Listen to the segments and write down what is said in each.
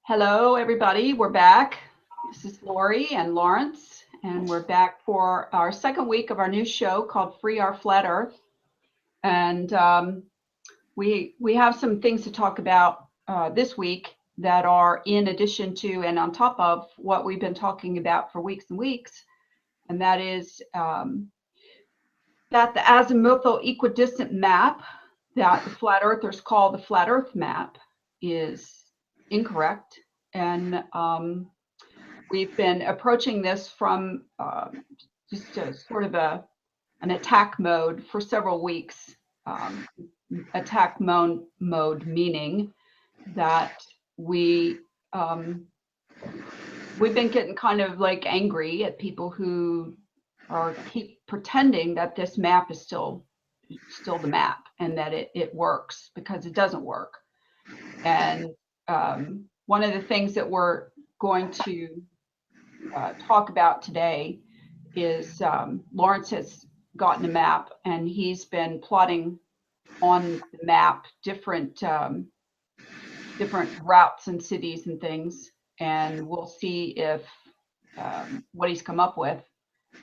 Hello, everybody. We're back. This is Lori and Lawrence, and we're back for our second week of our new show called Free Our Flat Earth. And we have some things to talk about this week that are in addition to and on top of what we've been talking about for weeks and weeks. And that is that the azimuthal equidistant map that the flat earthers call the flat earth map is incorrect. And we've been approaching this from just a sort of an attack mode for several weeks. Attack mode meaning that we've been getting kind of like angry at people who keep pretending that this map is still the map and that it works, because it doesn't work. And one of the things that we're going to talk about today is Lawrence has gotten a map and he's been plotting on the map different routes and cities and things, and we'll see if what he's come up with.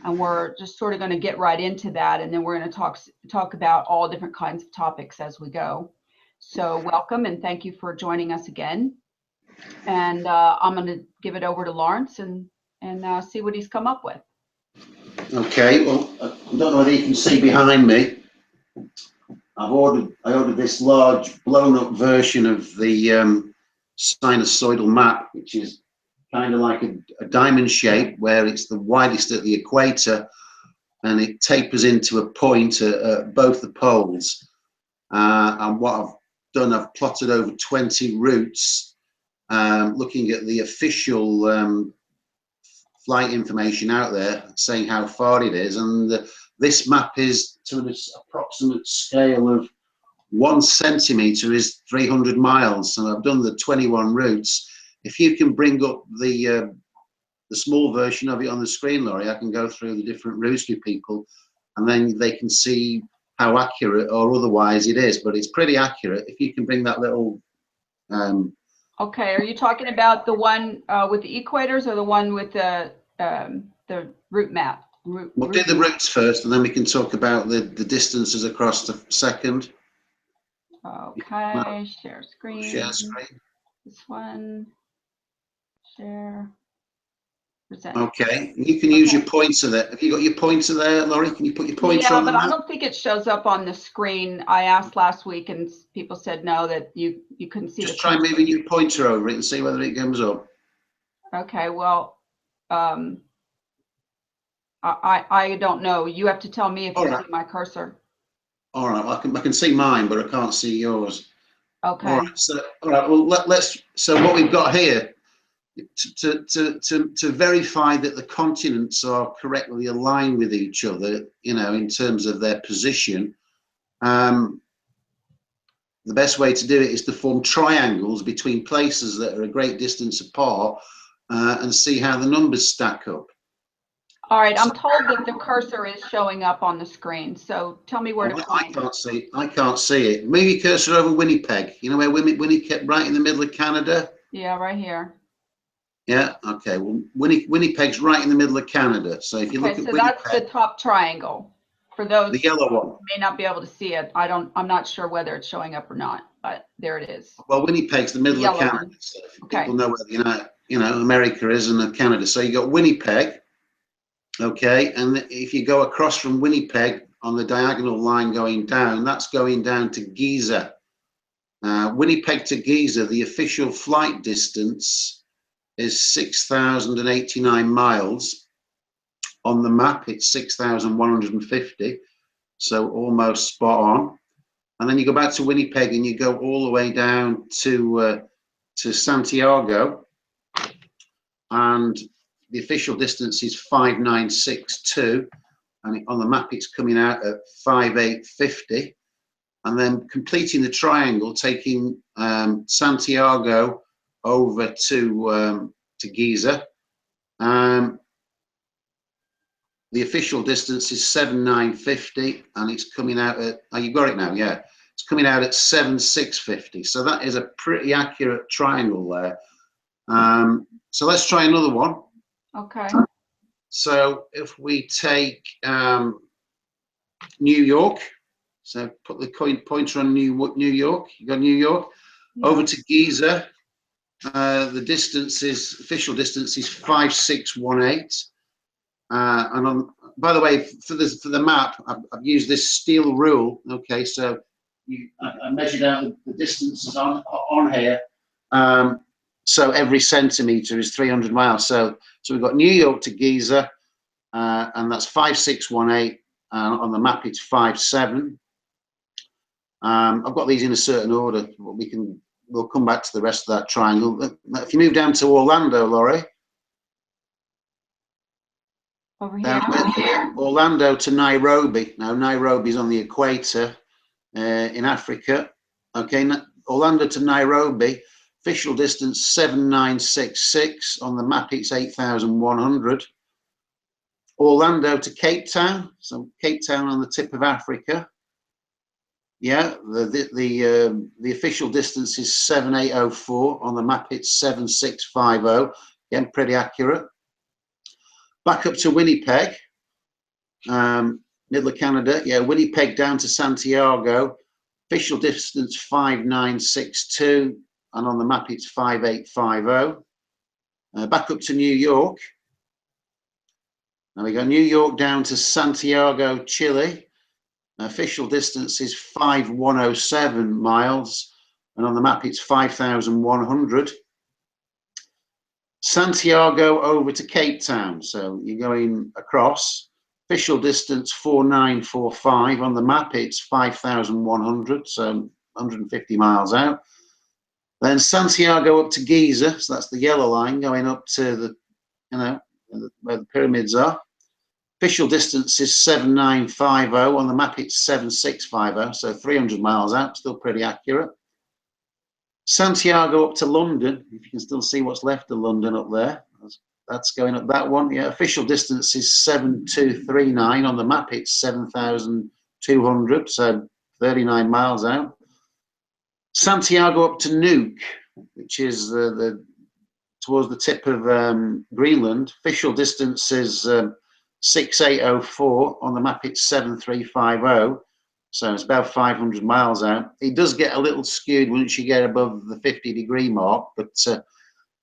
And we're just sort of going to get right into that, and then we're going to talk about all different kinds of topics as we go. So welcome and thank you for joining us again. And I'm going to give it over to Lawrence and see what he's come up with. Okay, well, I don't know whether you can see behind me. I ordered this large blown up version of the sinusoidal map, which is kind of like a diamond shape where it's the widest at the equator and it tapers into a point at both the poles. And what I've done, I've plotted over 20 routes, looking at the official flight information out there saying how far it is. And this map is to an approximate scale of 1 centimeter is 300 miles. And I've done the 21 routes. If you can bring up the small version of it on the screen, Laurie, I can go through the different routes with people, and then they can see how accurate or otherwise it is. But it's pretty accurate. If you can bring that little. Okay, are you talking about the one with the equators or the one with the route map? We'll do the routes first, and then we can talk about the distances across the second. Okay, share screen. Share screen. This one. Share. Present. Okay, you can use your pointer there. Have you got your pointer there, Laurie? Can you put your pointer on the map? I don't think it shows up on the screen. I asked last week and people said no, that you couldn't see. Just try moving your pointer over it and see whether it comes up. Okay, well, I don't know. You have to tell me if you see my cursor. All right, well, I can see mine, but I can't see yours. Okay. All right, well, so what we've got here, to verify that the continents are correctly aligned with each other, you know, in terms of their position, the best way to do it is to form triangles between places that are a great distance apart and see how the numbers stack up. All right, I'm told that the cursor is showing up on the screen, so tell me where to point. I can't see it. Move your cursor over Winnipeg. You know where Winnipeg, right in the middle of Canada? Yeah, right here. Yeah, okay. Well, Winnipeg's right in the middle of Canada. So if you look at Winnipeg, that's the top triangle. For those the yellow one, who may not be able to see it, I'm not sure whether it's showing up or not, but there it is. Well, Winnipeg's the middle of Canada, so people know where America is and Canada. So you got Winnipeg. Okay, and if you go across from Winnipeg on the diagonal line going down, that's going down to Giza. Winnipeg to Giza, the official flight distance is 6,089 miles. On the map, it's 6,150, so almost spot on. And then you go back to Winnipeg and you go all the way down to Santiago, and the official distance is 5,962, and on the map it's coming out at 5,850. And then completing the triangle, taking Santiago over to Giza. The official distance is 7,950, and it's coming out at, oh, you got it now, yeah. It's coming out at 7,650. So that is a pretty accurate triangle there. So let's try another one. Okay. So if we take New York, so put the pointer on New York. You got New York. Yeah. Over to Giza. The distance is official distance is 5618. And on, by the way, for the map, I've used this steel rule. Okay, so I measured out the distances on here. So every centimeter is 300 miles. So we've got New York to Giza, and that's 5618. On the map, it's 57. I've got these in a certain order. We'll come back to the rest of that triangle. If you move down to Orlando, Laurie. Over here. Orlando to Nairobi. Now Nairobi's on the equator in Africa. Okay, Orlando to Nairobi. Official distance 7966. On the map, it's 8,100. Orlando to Cape Town. So Cape Town on the tip of Africa. Yeah, the official distance is 7804. On the map, it's 7650. Again, pretty accurate. Back up to Winnipeg, middle of Canada. Yeah, Winnipeg down to Santiago. Official distance 5962, and on the map it's 5850. Back up to New York. Now we go New York down to Santiago, Chile. Official distance is 5107 miles, and on the map it's 5,100. Santiago over to Cape Town, so you're going across. Official distance 4945. On the map it's 5,100, so 150 miles out. Then Santiago up to Giza, so that's the yellow line going up to the, where the pyramids are. Official distance is 7950. On the map it's 7650, so 300 miles out, still pretty accurate. Santiago up to London, if you can still see what's left of London up there. That's going up that one. Yeah, official distance is 7239. On the map it's 7,200, so 39 miles out. Santiago up to Nuuk, which is towards the tip of Greenland. Official distance is 6804. On the map it's 7350. So it's about 500 miles out. It does get a little skewed once you get above the 50-degree mark, but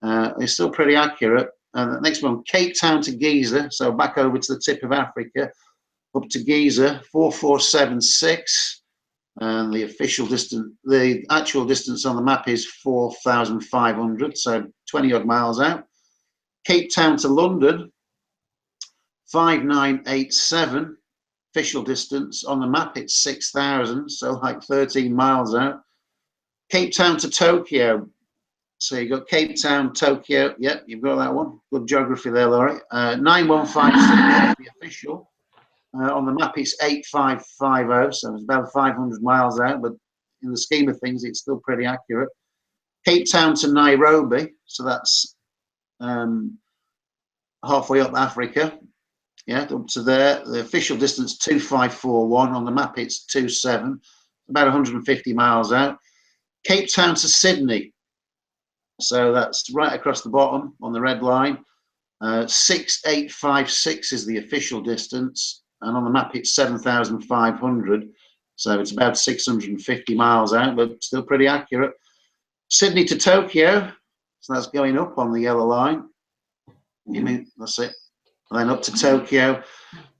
it's still pretty accurate. And the next one, Cape Town to Giza. So back over to the tip of Africa, up to Giza, 4476. And the official distance, the actual distance on the map is 4,500, so 20 odd miles out. Cape Town to London, 5987. Official distance on the map it's 6,000, so like 13 miles out. Cape Town to Tokyo, so you've got Cape Town, Tokyo. Yep, you've got that one. Good geography there, Laurie. 9156 the official. On the map it's 8550, so it's about 500 miles out, but in the scheme of things it's still pretty accurate. Cape Town to Nairobi, so that's halfway up Africa. Yeah, up to there. The official distance 2541. On the map it's 27, about 150 miles out. Cape Town to Sydney, so that's right across the bottom on the red line. 6856 is the official distance, and on the map it's 7,500, so it's about 650 miles out, but still pretty accurate. Sydney to Tokyo, so that's going up on the yellow line. You mean that's it? And then up to Tokyo.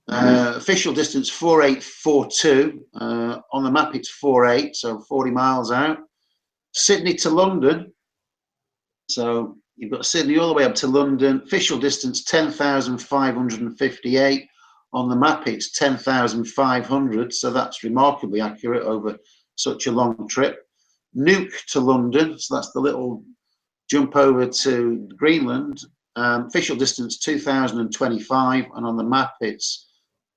Official distance 4842. On the map it's 48, so 40 miles out. Sydney to London. So you've got Sydney all the way up to London. Official distance 10,558. On the map it's 10,500, so that's remarkably accurate over such a long trip. Nuuk to London, so that's the little jump over to Greenland. Official distance 2,025, and on the map it's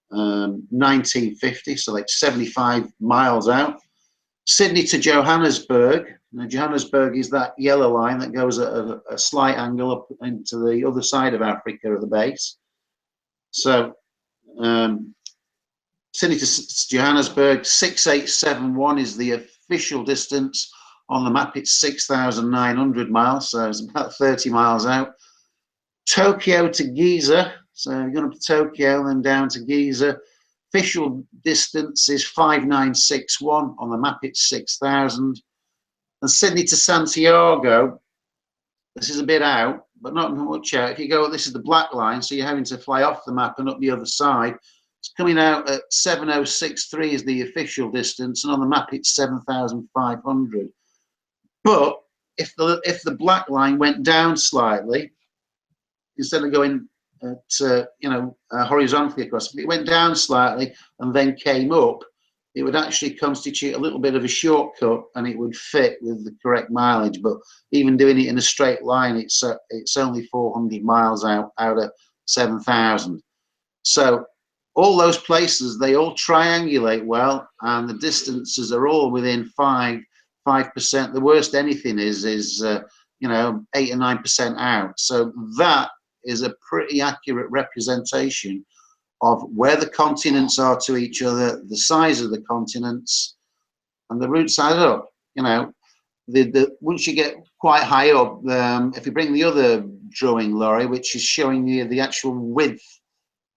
1950, so like 75 miles out. Sydney to Johannesburg. Now, Johannesburg is that yellow line that goes at a slight angle up into the other side of Africa at the base. So Sydney to Johannesburg, 6871 is the official distance. On the map, it's 6,900 miles, so it's about 30 miles out. Tokyo to Giza, so you're going to Tokyo, then down to Giza. Official distance is 5,961. On the map, it's 6,000. And Sydney to Santiago, this is a bit out, but not much out. If you go, this is the black line, so you're having to fly off the map and up the other side. It's coming out at 7,063 is the official distance, and on the map it's 7,500. But if the black line went down slightly, instead of going at horizontally across, if it went down slightly and then came up, it would actually constitute a little bit of a shortcut, and it would fit with the correct mileage. But even doing it in a straight line, it's only 400 miles out of 7,000. So all those places, they all triangulate well, and the distances are all within 5%. The worst anything is 8 or 9% out. So that is a pretty accurate representation of where the continents are to each other, the size of the continents, and the route side up. Once you get quite high up, if you bring the other drawing, Laurie, which is showing you the actual width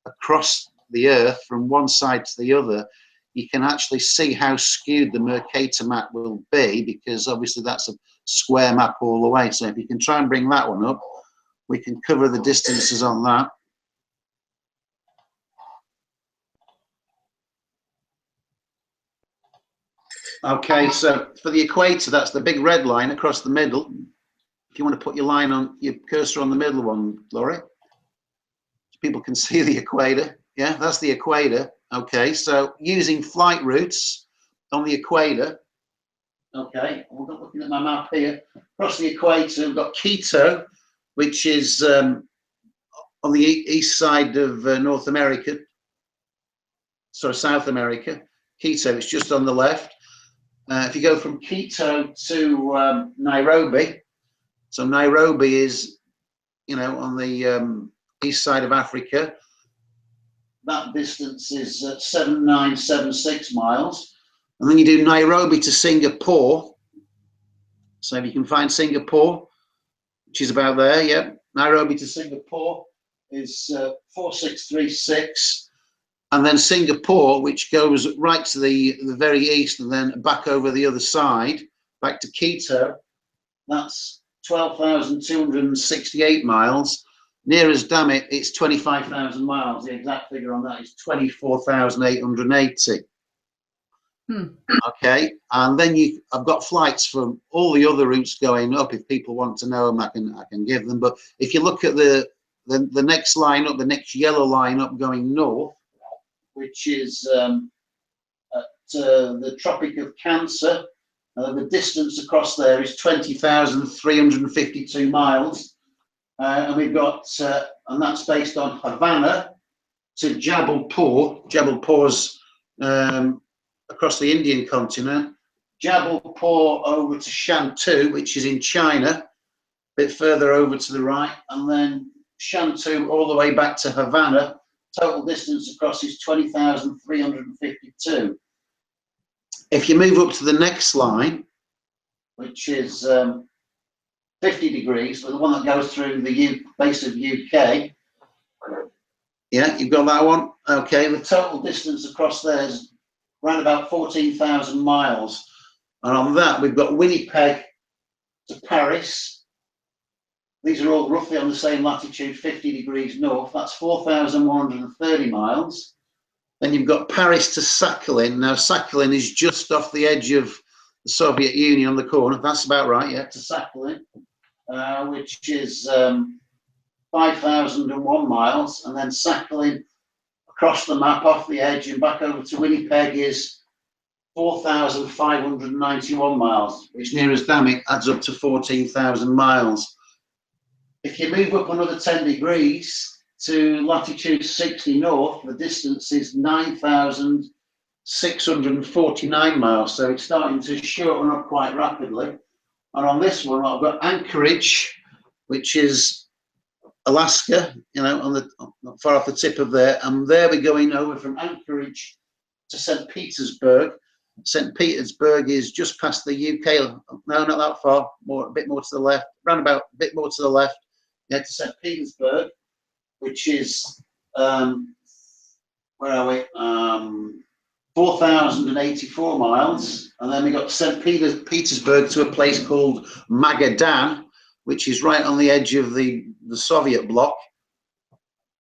across the Earth from one side to the other, you can actually see how skewed the Mercator map will be, because obviously that's a square map all the way. So if you can try and bring that one up, we can cover the distances on that. Okay, so for the equator, that's the big red line across the middle. If you want to put your cursor on the middle one, Laurie, so people can see the equator. Yeah, that's the equator. Okay, so using flight routes on the equator. Okay, we're looking at my map here. Across the equator, we've got Quito, which is on the east side of North America. Sorry, South America. Quito, it's just on the left. If you go from Quito to Nairobi, so Nairobi is, on the east side of Africa. That distance is 7,976 miles. And then you do Nairobi to Singapore. So if you can find Singapore, which is about there, yeah. Nairobi to Singapore is 4,636. And then Singapore, which goes right to the very east and then back over the other side, back to Quito, that's 12,268 miles. Near as damn it, it's 25,000 miles. The exact figure on that is 24,880. Okay, and then I've got flights from all the other routes going up. If people want to know them, I can give them. But if you look at the next line up, the next yellow line up going north, which is at the Tropic of Cancer, the distance across there is 20,352 miles. And we've got, and that's based on Havana to Jabalpur. Jabalpur's across the Indian continent. Jabalpur over to Shantou, which is in China, a bit further over to the right. And then Shantou all the way back to Havana. Total distance across is 20,352. If you move up to the next line, which is 50 degrees, so the one that goes through the base of UK. Yeah, you've got that one. Okay, the total distance across there is around about 14,000 miles. And on that, we've got Winnipeg to Paris. These are all roughly on the same latitude, 50 degrees north. That's 4,130 miles. Then you've got Paris to Sakhalin. Now, Sakhalin is just off the edge of the Soviet Union on the corner. That's about right, yeah, to Sakhalin, which is 5,001 miles. And then Sakhalin across the map off the edge and back over to Winnipeg is 4,591 miles, which near as damn it adds up to 14,000 miles. If you move up another 10 degrees to latitude 60 north, the distance is 9,649 miles. So it's starting to shorten up quite rapidly. And on this one, I've got Anchorage, which is Alaska, not far off the tip of there. And there we're going over from Anchorage to St. Petersburg. St. Petersburg is just past the UK. No, not that far. A bit more to the left. Round about a bit more to the left. You head to St. Petersburg, which is where are we? 4,084 miles, and then we got St. Petersburg to a place called Magadan, which is right on the edge of the Soviet bloc.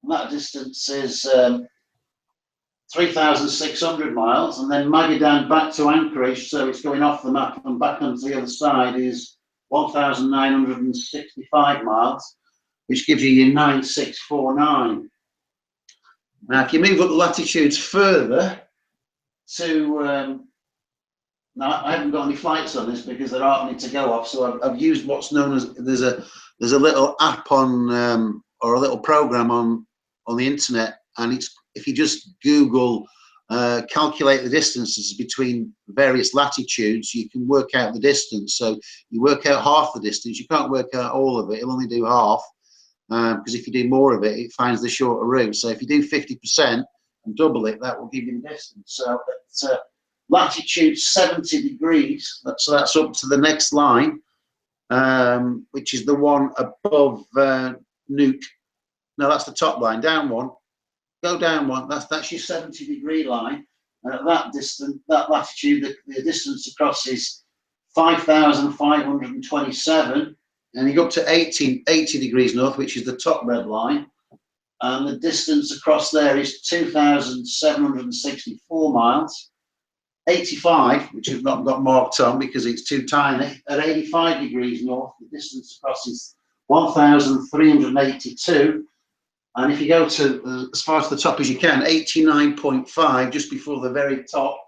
And that distance is 3,600 miles, and then Magadan back to Anchorage, so it's going off the map and back onto the other side, is 1,965 miles, which gives you your 9649. Now, if you move up the latitudes further to, now I haven't got any flights on this because there aren't any to go off, so I've used what's known as, there's a little app on, or a little program on the internet, and it's, if you just Google calculate the distances between various latitudes, you can work out the distance. So you work out half the distance. You can't work out all of it. It'll only do half, because if you do more of it, it finds the shorter route. So if you do 50% and double it, that will give you the distance. So at latitude 70 degrees, so that's up to the next line, which is the one above Nuke. No, that's the top line. Down one. Go down one. That's your 70-degree line. And at that distance, that latitude, the distance across is 5,527. And you go up to 80 degrees north, which is the top red line. And the distance across there is 2,764 miles. 85, which I've not got marked on because it's too tiny. At 85 degrees north, the distance across is 1,382. And if you go to as far to the top as you can, 89.5, just before the very top,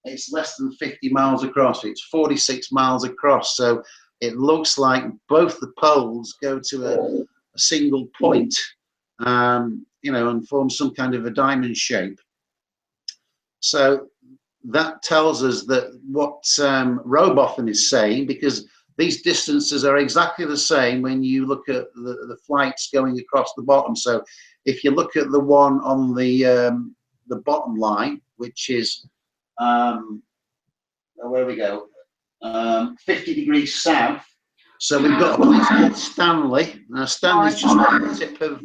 it's less than 50 miles across. It's 46 miles across. So it looks like both the poles go to a single point, you know, and form some kind of a diamond shape. So that tells us that what Robotham is saying, because these distances are exactly the same when you look at the flights going across the bottom. So if you look at the one on the bottom line, which is, where we go, 50 degrees south. So we've got a place called Stanley. Now Stanley's just on the tip of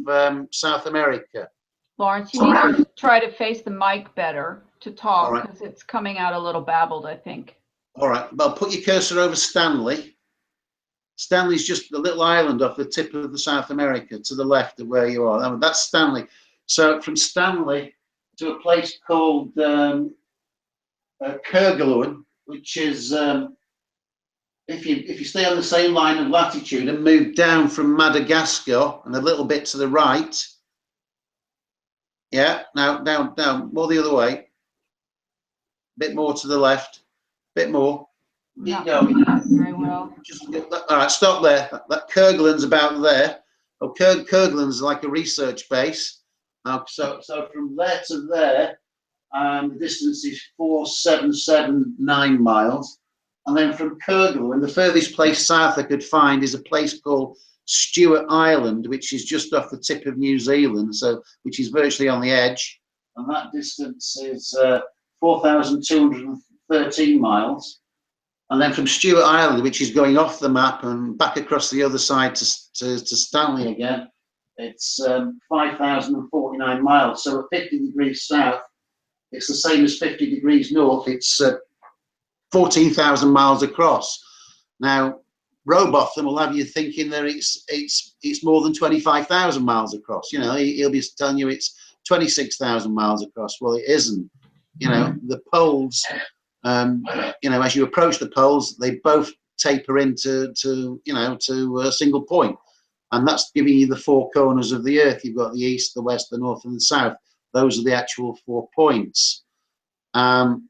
South America. Lawrence, you need to try to face the mic better to talk, Right, because it's coming out a little babbled, I think. all right, well, put your cursor over Stanley. Stanley's just a little island off the tip of the South America to the left of where you are. That's Stanley. So from Stanley to a place called Kerguelen, which is, if you stay on the same line of latitude and move down from Madagascar and a little bit to the right, yeah, now down, more the other way, a bit more to the left, bit more. Keep going. Very well. Just, all right, stop there. That Kerguelen's about there. Oh, Kerguelen's like a research base. So from there to there, the distance is 4,779 miles. And then from Kerguelen, the furthest place south I could find is a place called Stewart Island, which is just off the tip of New Zealand, so which is virtually on the edge. And that distance is 4,213 miles. And then from Stewart Island, which is going off the map and back across the other side to Stanley again, it's 5,049 miles. So at 50 degrees south, it's the same as 50 degrees north. It's 14,000 miles across. Now, Robotham will have you thinking that it's more than 25,000 miles across. You know, he'll be telling you it's 26,000 miles across. Well, it isn't. You know, the poles. You know, as you approach the poles, they both taper into a single point, and that's giving you the four corners of the Earth. You've got the east, the west, the north, and the south. Those are the actual 4 points. And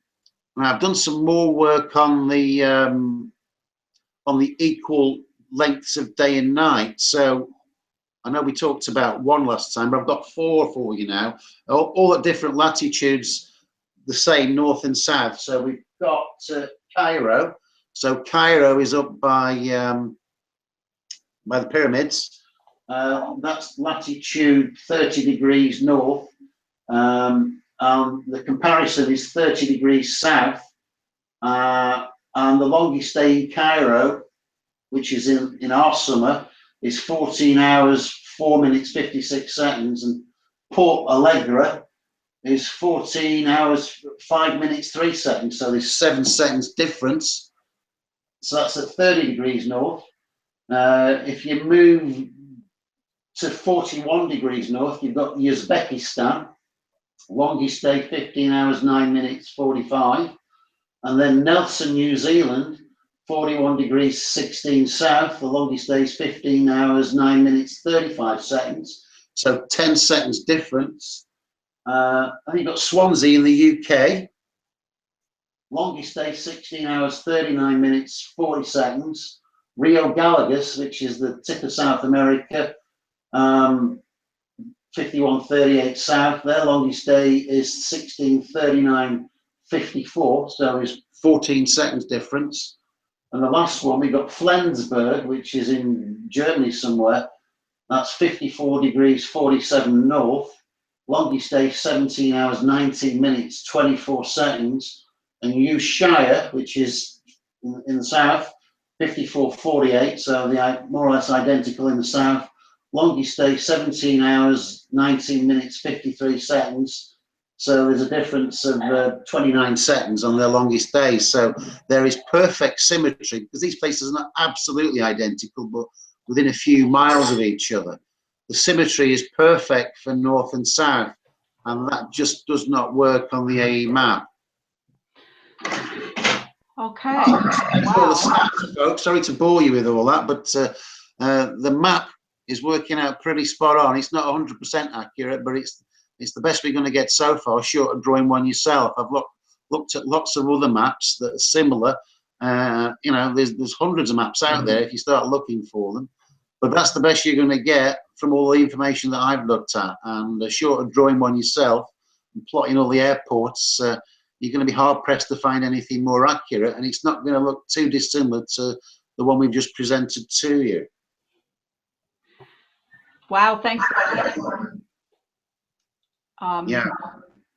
I've done some more work on the equal lengths of day and night. So I know we talked about one last time, but I've got 4 for you now, all at different latitudes. The same north and south. So we've got Cairo. So Cairo is up by the pyramids. That's latitude 30 degrees north. The comparison is 30 degrees south. And the longest day in Cairo, which is in our summer, is 14 hours, 4 minutes, 56 seconds. And Port Allegra is 14 hours, 5 minutes, 3 seconds. So there's 7 seconds difference. So that's at 30 degrees north. If you move to 41 degrees north, you've got Uzbekistan, longest day 15 hours 9 minutes 45, and then Nelson, New Zealand, 41 degrees 16 south, the longest day is 15 hours 9 minutes 35 seconds, so 10 seconds difference. And you've got Swansea in the UK, longest day 16 hours 39 minutes 40 seconds. Rio Gallegos, which is the tip of South America, 51:38 south, their longest day is 16:39:54, so there's 14 seconds difference. And the last one, we got Flensburg, which is in Germany somewhere, that's 54 degrees 47 north, longest day 17 hours 19 minutes 24 seconds. And Ushuaia, which is in the south, 54:48, so they're more or less identical in the south. Longest day 17 hours 19 minutes 53 seconds, so there's a difference of 29 seconds on their longest day. So there is perfect symmetry, because these places are not absolutely identical, but within a few miles of each other. The symmetry is perfect for north and south, and that just does not work on the AE map. Okay. Wow. Folks, sorry to bore you with all that, but the map is working out pretty spot on. It's not 100% accurate, but it's the best we're going to get so far, short of drawing one yourself. I've looked at lots of other maps that are similar. You know, there's hundreds of maps out there if you start looking for them, but that's the best you're going to get from all the information that I've looked at. And short of drawing one yourself and plotting all the airports, you're going to be hard pressed to find anything more accurate, and it's not going to look too dissimilar to the one we've just presented to you. Wow, thanks. Yeah.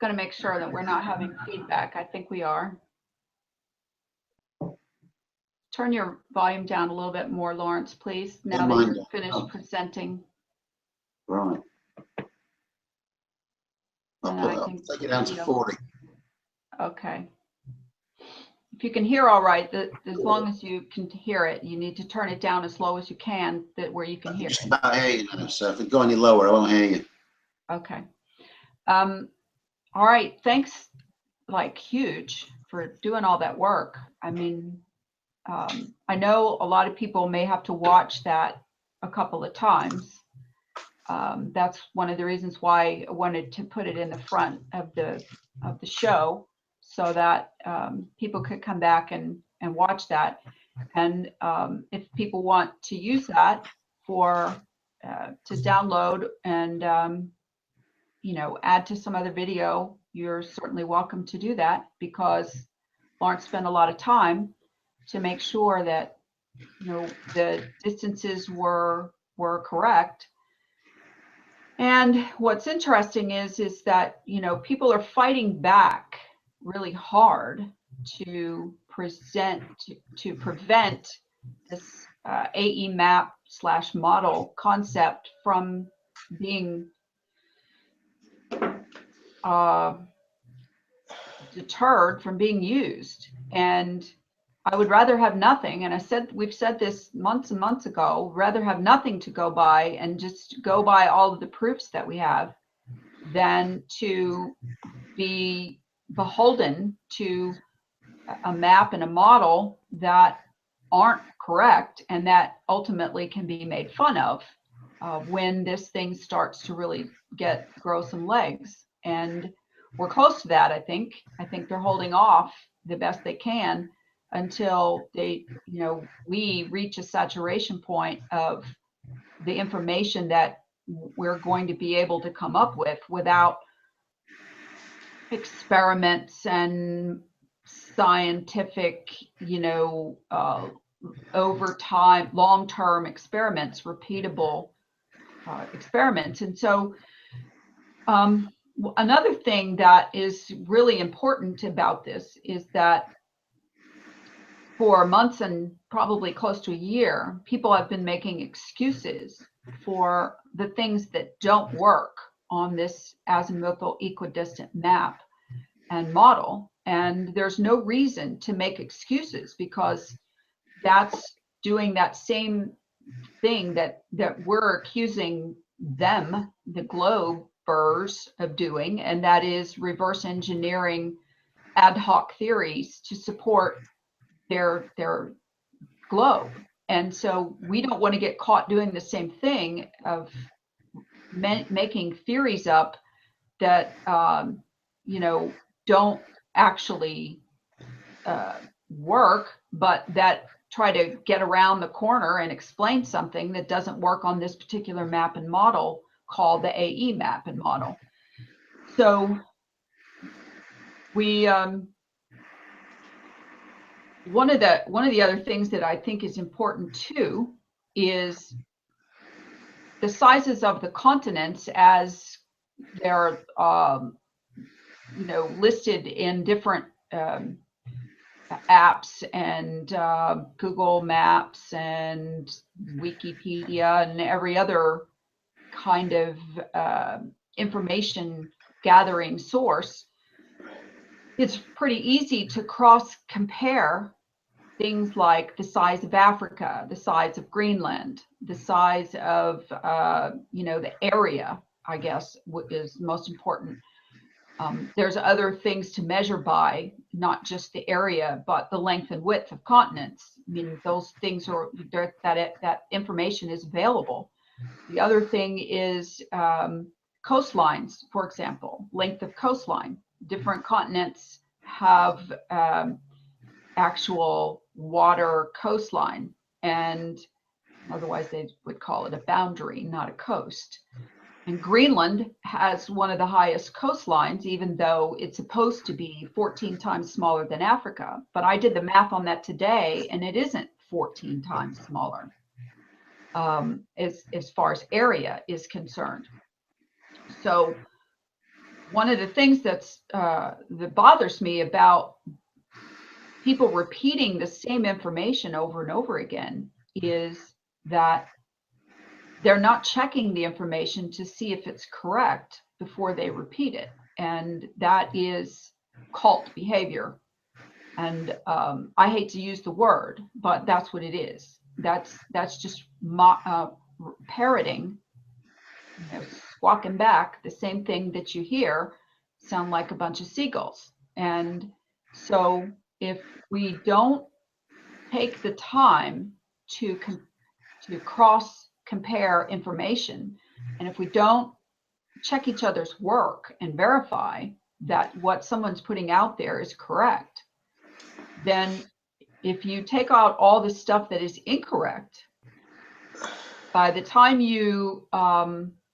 Going to make sure that we're not having feedback. I think we are. Turn your volume down a little bit more, Lawrence, please, now that you're finished presenting. Right. I'll take it down to 40. Okay. If you can hear all right, as long as you can hear it, you need to turn it down as low as you can, where you can hear it. Just about hear you now, so if it go any lower, I won't hear you. Okay. All right. Thanks, like, huge for doing all that work. I mean, I know a lot of people may have to watch that a couple of times. That's one of the reasons why I wanted to put it in the front of the show, so that people could come back and watch that. And if people want to use that for to download and you know, add to some other video, you're certainly welcome to do that, because Lawrence spent a lot of time to make sure that, you know, the distances were correct. And what's interesting is that, you know, people are fighting back really hard to prevent this AE map / model concept from being deterred from being used. And I would rather have nothing. And we've said this months and months ago, rather have nothing to go by and just go by all of the proofs that we have, than to be beholden to a map and a model that aren't correct, and that ultimately can be made fun of when this thing starts to really grow some legs. And we're close to that, I think. I think they're holding off the best they can until they, you know, we reach a saturation point of the information that we're going to be able to come up with without experiments and scientific, you know, over time, long-term experiments, repeatable experiments. And so another thing that is really important about this is that for months and probably close to a year, people have been making excuses for the things that don't work on this azimuthal equidistant map and model. And there's no reason to make excuses, because that's doing that same thing that we're accusing them, the globers, of doing, and that is reverse engineering ad hoc theories to support their globe. And so we don't want to get caught doing the same thing of making theories up that you know, don't actually work, but that try to get around the corner and explain something that doesn't work on this particular map and model called the AE map and model. So we one of the other things that I think is important too is the sizes of the continents as they're you know, listed in different apps and Google Maps and Wikipedia and every other kind of information gathering source. It's pretty easy to cross compare things like the size of Africa, the size of Greenland, the size of you know, the area, I guess, is most important. There's other things to measure by, not just the area, but the length and width of continents. I mean, those things are, that information is available. The other thing is coastlines, for example, length of coastline. Different continents have actual water coastline, and otherwise they would call it a boundary, not a coast. And Greenland has one of the highest coastlines, even though it's supposed to be 14 times smaller than Africa. But I did the math on that today, and it isn't 14 times smaller as far as area is concerned. So one of the things that's that bothers me about people repeating the same information over and over again is that they're not checking the information to see if it's correct before they repeat it. And that is cult behavior. And I hate to use the word, but that's what it is. That's just parroting, you know, squawking back the same thing that you hear sound like a bunch of seagulls. And so if we don't take the time to cross compare information, and if we don't check each other's work and verify that what someone's putting out there is correct, then if you take out all the stuff that is incorrect, by the time you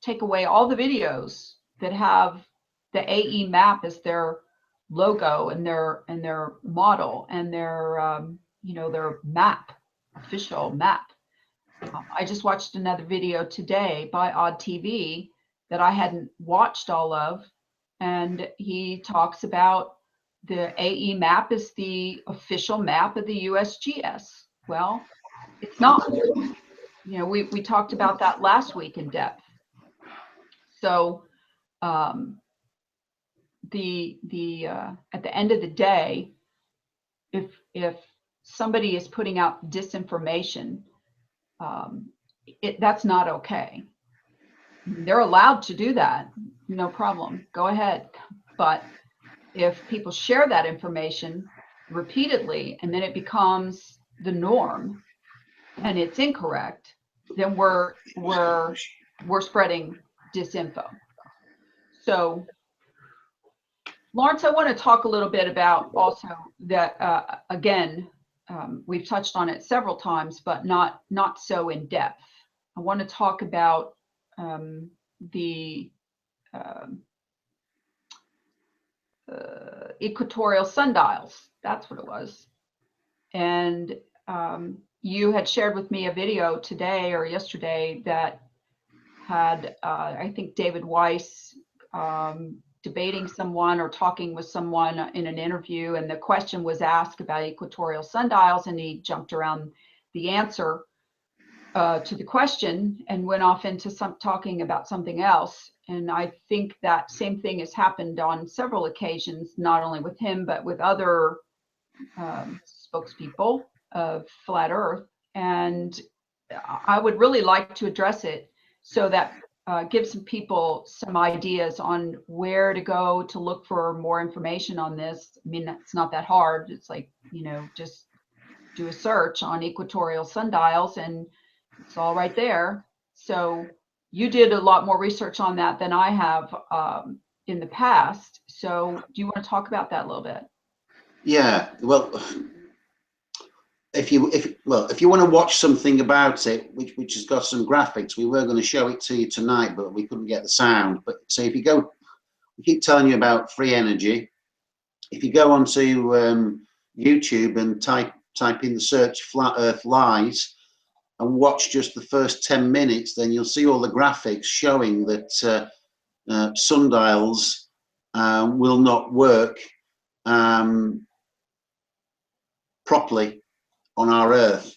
take away all the videos that have the AE map as their logo and their model and their you know, their map, official map. I just watched another video today by Odd TV that I hadn't watched all of, and he talks about the AE map is the official map of the USGS. Well, it's not. You know, we talked about that last week in depth. So at the end of the day, if somebody is putting out disinformation, that's not okay. They're allowed to do that, no problem, go ahead. But if people share that information repeatedly and then it becomes the norm and it's incorrect, then we're spreading disinfo. So Lawrence, I want to talk a little bit about also that again, we've touched on it several times, but not so in depth. I want to talk about the equatorial sundials. That's what it was. And you had shared with me a video today or yesterday that had, I think, David Weiss debating someone or talking with someone in an interview, and the question was asked about equatorial sundials, and he jumped around the answer to the question and went off into talking about something else. And I think that same thing has happened on several occasions, not only with him, but with other spokespeople of Flat Earth. And I would really like to address it so that give some people some ideas on where to go to look for more information on this. I mean, it's not that hard. It's like, just do a search on equatorial sundials and it's all right there. So you did a lot more research on that than I have in the past. So do you want to talk about that a little bit? Yeah, well, if you want to watch something about it, which has got some graphics, we were going to show it to you tonight, but we couldn't get the sound. But so if you go, we keep telling you about free energy. If you go onto YouTube and type in the search "Flat Earth Lies" and watch just the first 10 minutes, then you'll see all the graphics showing that sundials will not work properly on our Earth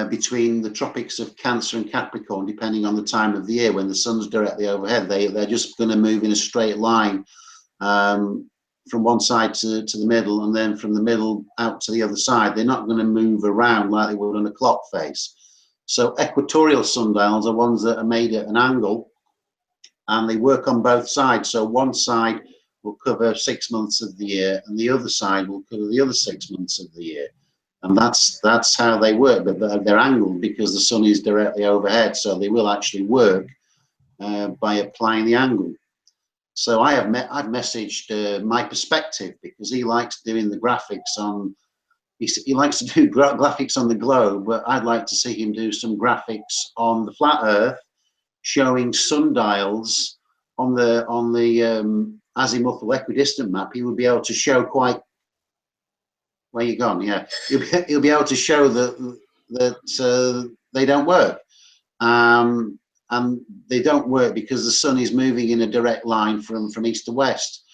between the tropics of Cancer and Capricorn, depending on the time of the year when the sun's directly overhead. They're just going to move in a straight line from one side to the middle, and then from the middle out to the other side. They're not going to move around like they would on a clock face. So equatorial sundials are ones that are made at an angle, and they work on both sides. So one side will cover 6 months of the year, and the other side will cover the other 6 months of the year. And that's how they work. But they're angled because the sun is directly overhead, so they will actually work by applying the angle. So I've messaged my perspective, because he likes doing the graphics on. He likes to do graphics on the globe, but I'd like to see him do some graphics on the flat Earth, showing sundials on the azimuthal equidistant map. He would be able to show quite. Where you gone? Yeah, he'll be able to show that they don't work, and they don't work because the sun is moving in a direct line from east to west,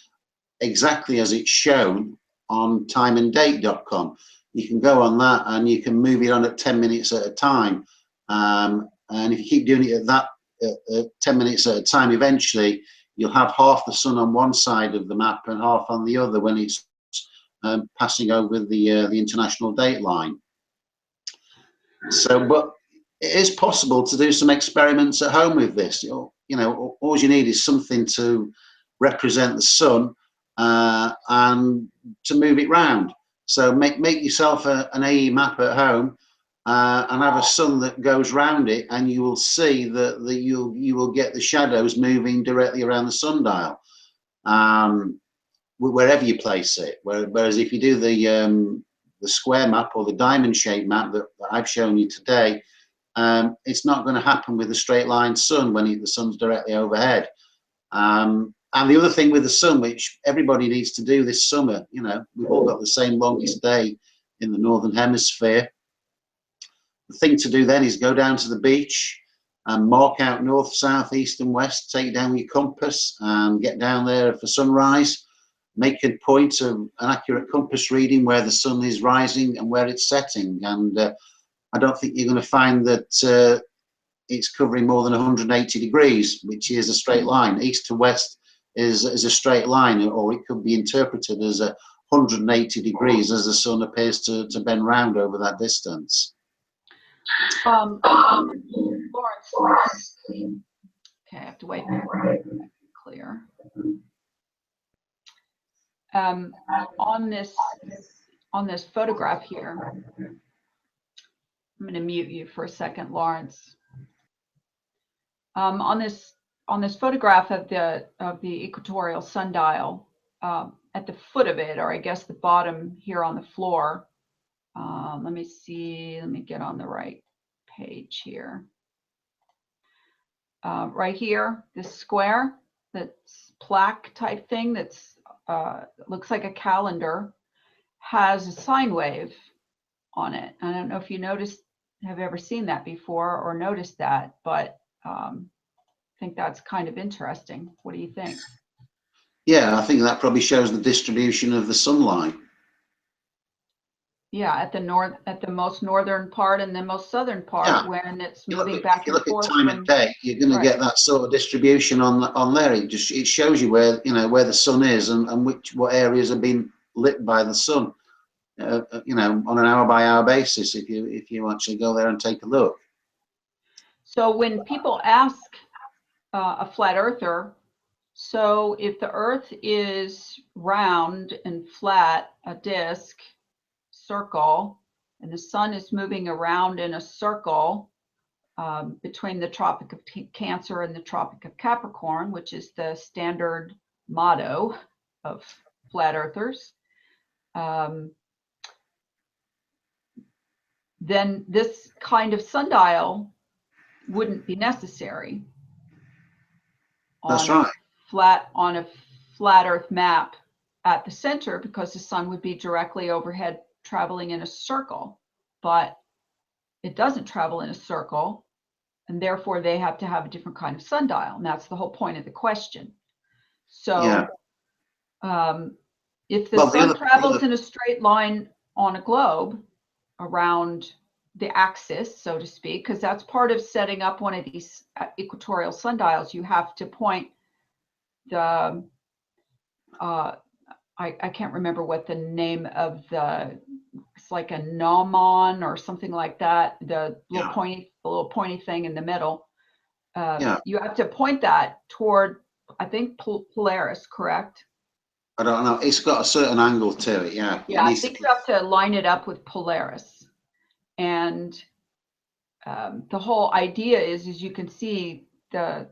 exactly as it's shown on timeanddate.com. You can go on that and you can move it on at 10 minutes at a time, and if you keep doing it at 10 minutes at a time, eventually you'll have half the sun on one side of the map and half on the other when it's passing over the international date line. So, but it is possible to do some experiments at home with this. All you need is something to represent the sun and to move it round. So make yourself an AE map at home and have a sun that goes round it, and you will see that you will get the shadows moving directly around the sundial, wherever you place it. Whereas if you do the square map or the diamond shape map that I've shown you today, it's not going to happen with a straight line sun when the sun's directly overhead. And the other thing with the sun, which everybody needs to do this summer, we've all got the same longest day in the northern hemisphere. The thing to do then is go down to the beach and mark out north, south, east and west, take down your compass and get down there for sunrise. Make a point of an accurate compass reading where the sun is rising and where it's setting. And I don't think you're going to find that it's covering more than 180 degrees, which is a straight line. East to west is a straight line, or it could be interpreted as 180 degrees as the sun appears to bend round over that distance. Lawrence, okay, I have to wait for it to clear. On this photograph here, I'm going to mute you for a second, Lawrence. On this photograph of the equatorial sundial, at the foot of it, or I guess the bottom here on the floor. Let me see. Let me get on the right page here. Right here, this square, that's plaque type thing that's looks like a calendar, has a sine wave on it. I don't know if you have ever seen that before or noticed that, but I think that's kind of interesting. What do you think? Yeah, I think that probably shows the distribution of the sunlight. Yeah, at the most northern part and the most southern Yeah. part, when it's You look moving at, back if you and look at forth time of from, day, you're going to right. get that sort of distribution on there. It shows you where, you know, where the sun is and what areas have been lit by the sun. You know, on an hour by hour basis, if you actually go there and take a look. So when people ask a flat earther, so if the earth is round and flat, a disk, circle, and the sun is moving around in a circle between the Tropic of Cancer and the Tropic of Capricorn, which is the standard motto of flat earthers, then this kind of sundial wouldn't be necessary That's on a right. flat earth map at the center, because the sun would be directly overhead traveling in a circle. But it doesn't travel in a circle, and therefore they have to have a different kind of sundial, and that's the whole point of the question. So if the sun travels in a straight line on a globe around the axis, so to speak, because that's part of setting up one of these equatorial sundials, you have to point the I can't remember what the name of it's like a gnomon or something like that, the little pointy thing in the middle. You have to point that toward, I think, Polaris, correct? I don't know. It's got a certain angle to it. Yeah. Yeah, I think you have to line it up with Polaris. And the whole idea is you can see the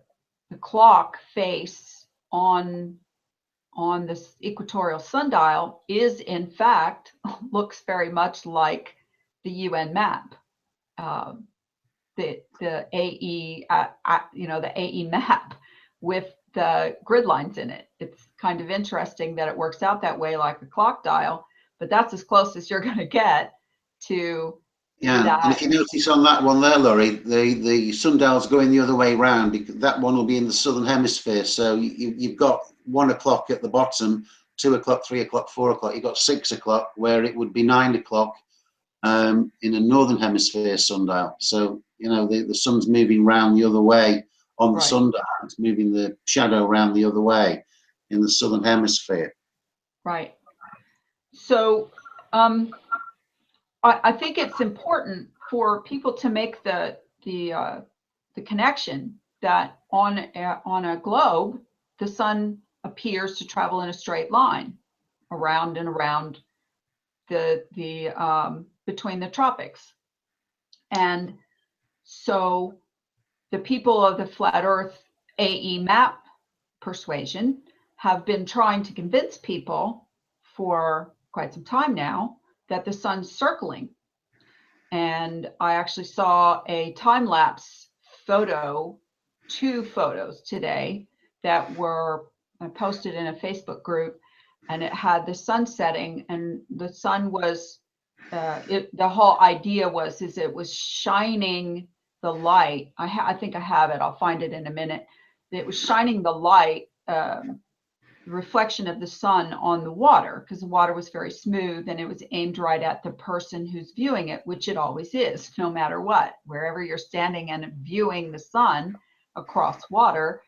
clock face on this equatorial sundial is, in fact, looks very much like the UN map, the AE, the AE map with the grid lines in it. It's kind of interesting that it works out that way, like a clock dial, but that's as close as you're going to get to. Yeah, and if you notice on that one there, Laurie, the sundial's going the other way round, because that one will be in the southern hemisphere. So you've got 1 o'clock at the bottom, 2 o'clock, 3 o'clock, 4 o'clock. You've got 6 o'clock, where it would be 9 o'clock in a northern hemisphere sundial. So, you know, the sun's moving round the other way on the sundial. It's moving the shadow around the other way in the southern hemisphere. Right. So I think it's important for people to make the connection that on a globe, the sun appears to travel in a straight line around and around the between the tropics. And so the people of the flat earth AE map persuasion have been trying to convince people for quite some time now that the sun's circling. And I actually saw a time-lapse photo, 2 photos today that were posted in a Facebook group, and it had the sun setting, and the sun was the whole idea was it was shining the light. I think I have it. I'll find it in a minute. It was shining the light, reflection of the sun on the water, because the water was very smooth, and it was aimed right at the person who's viewing it, which it always is, no matter what. Wherever you're standing and viewing the sun across water,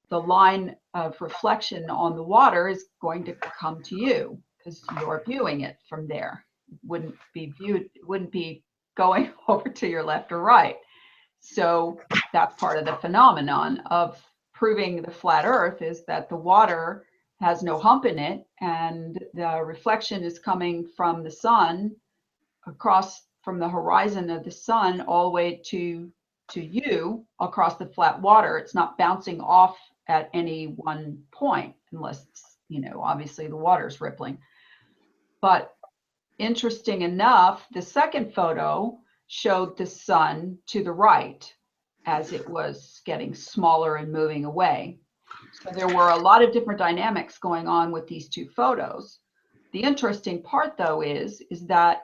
the line of reflection on the water is going to come to you because you're viewing it from there. It wouldn't be going over to your left or right. So that's part of the phenomenon of proving the flat earth, is that the water has no hump in it, and the reflection is coming from the sun across from the horizon of the sun all the way to you across the flat water. It's not bouncing off at any one point, unless, obviously the water's rippling. But interesting enough, the second photo showed the sun to the right as it was getting smaller and moving away. So there were a lot of different dynamics going on with these 2 photos. The interesting part, though, is that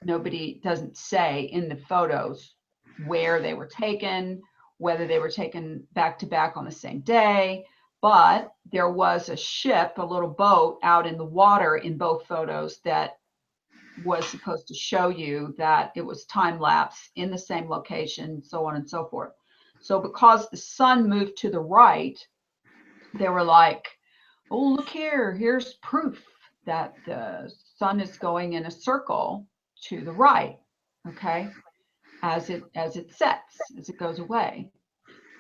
nobody doesn't say in the photos where they were taken, whether they were taken back to back on the same day, but there was a ship, a little boat out in the water in both photos that was supposed to show you that it was time lapse in the same location, so on and so forth. So because the sun moved to the right, they were like, oh, look here, here's proof that the sun is going in a circle to the right, okay, as it sets, as it goes away.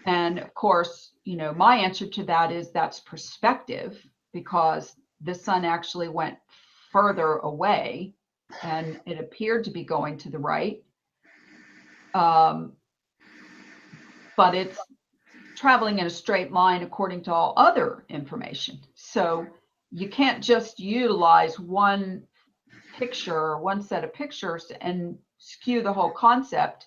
And of course, you know, my answer to that is that's perspective, because the sun actually went further away and it appeared to be going to the right. But it's traveling in a straight line according to all other information. So you can't just utilize one picture, one set of pictures, and skew the whole concept,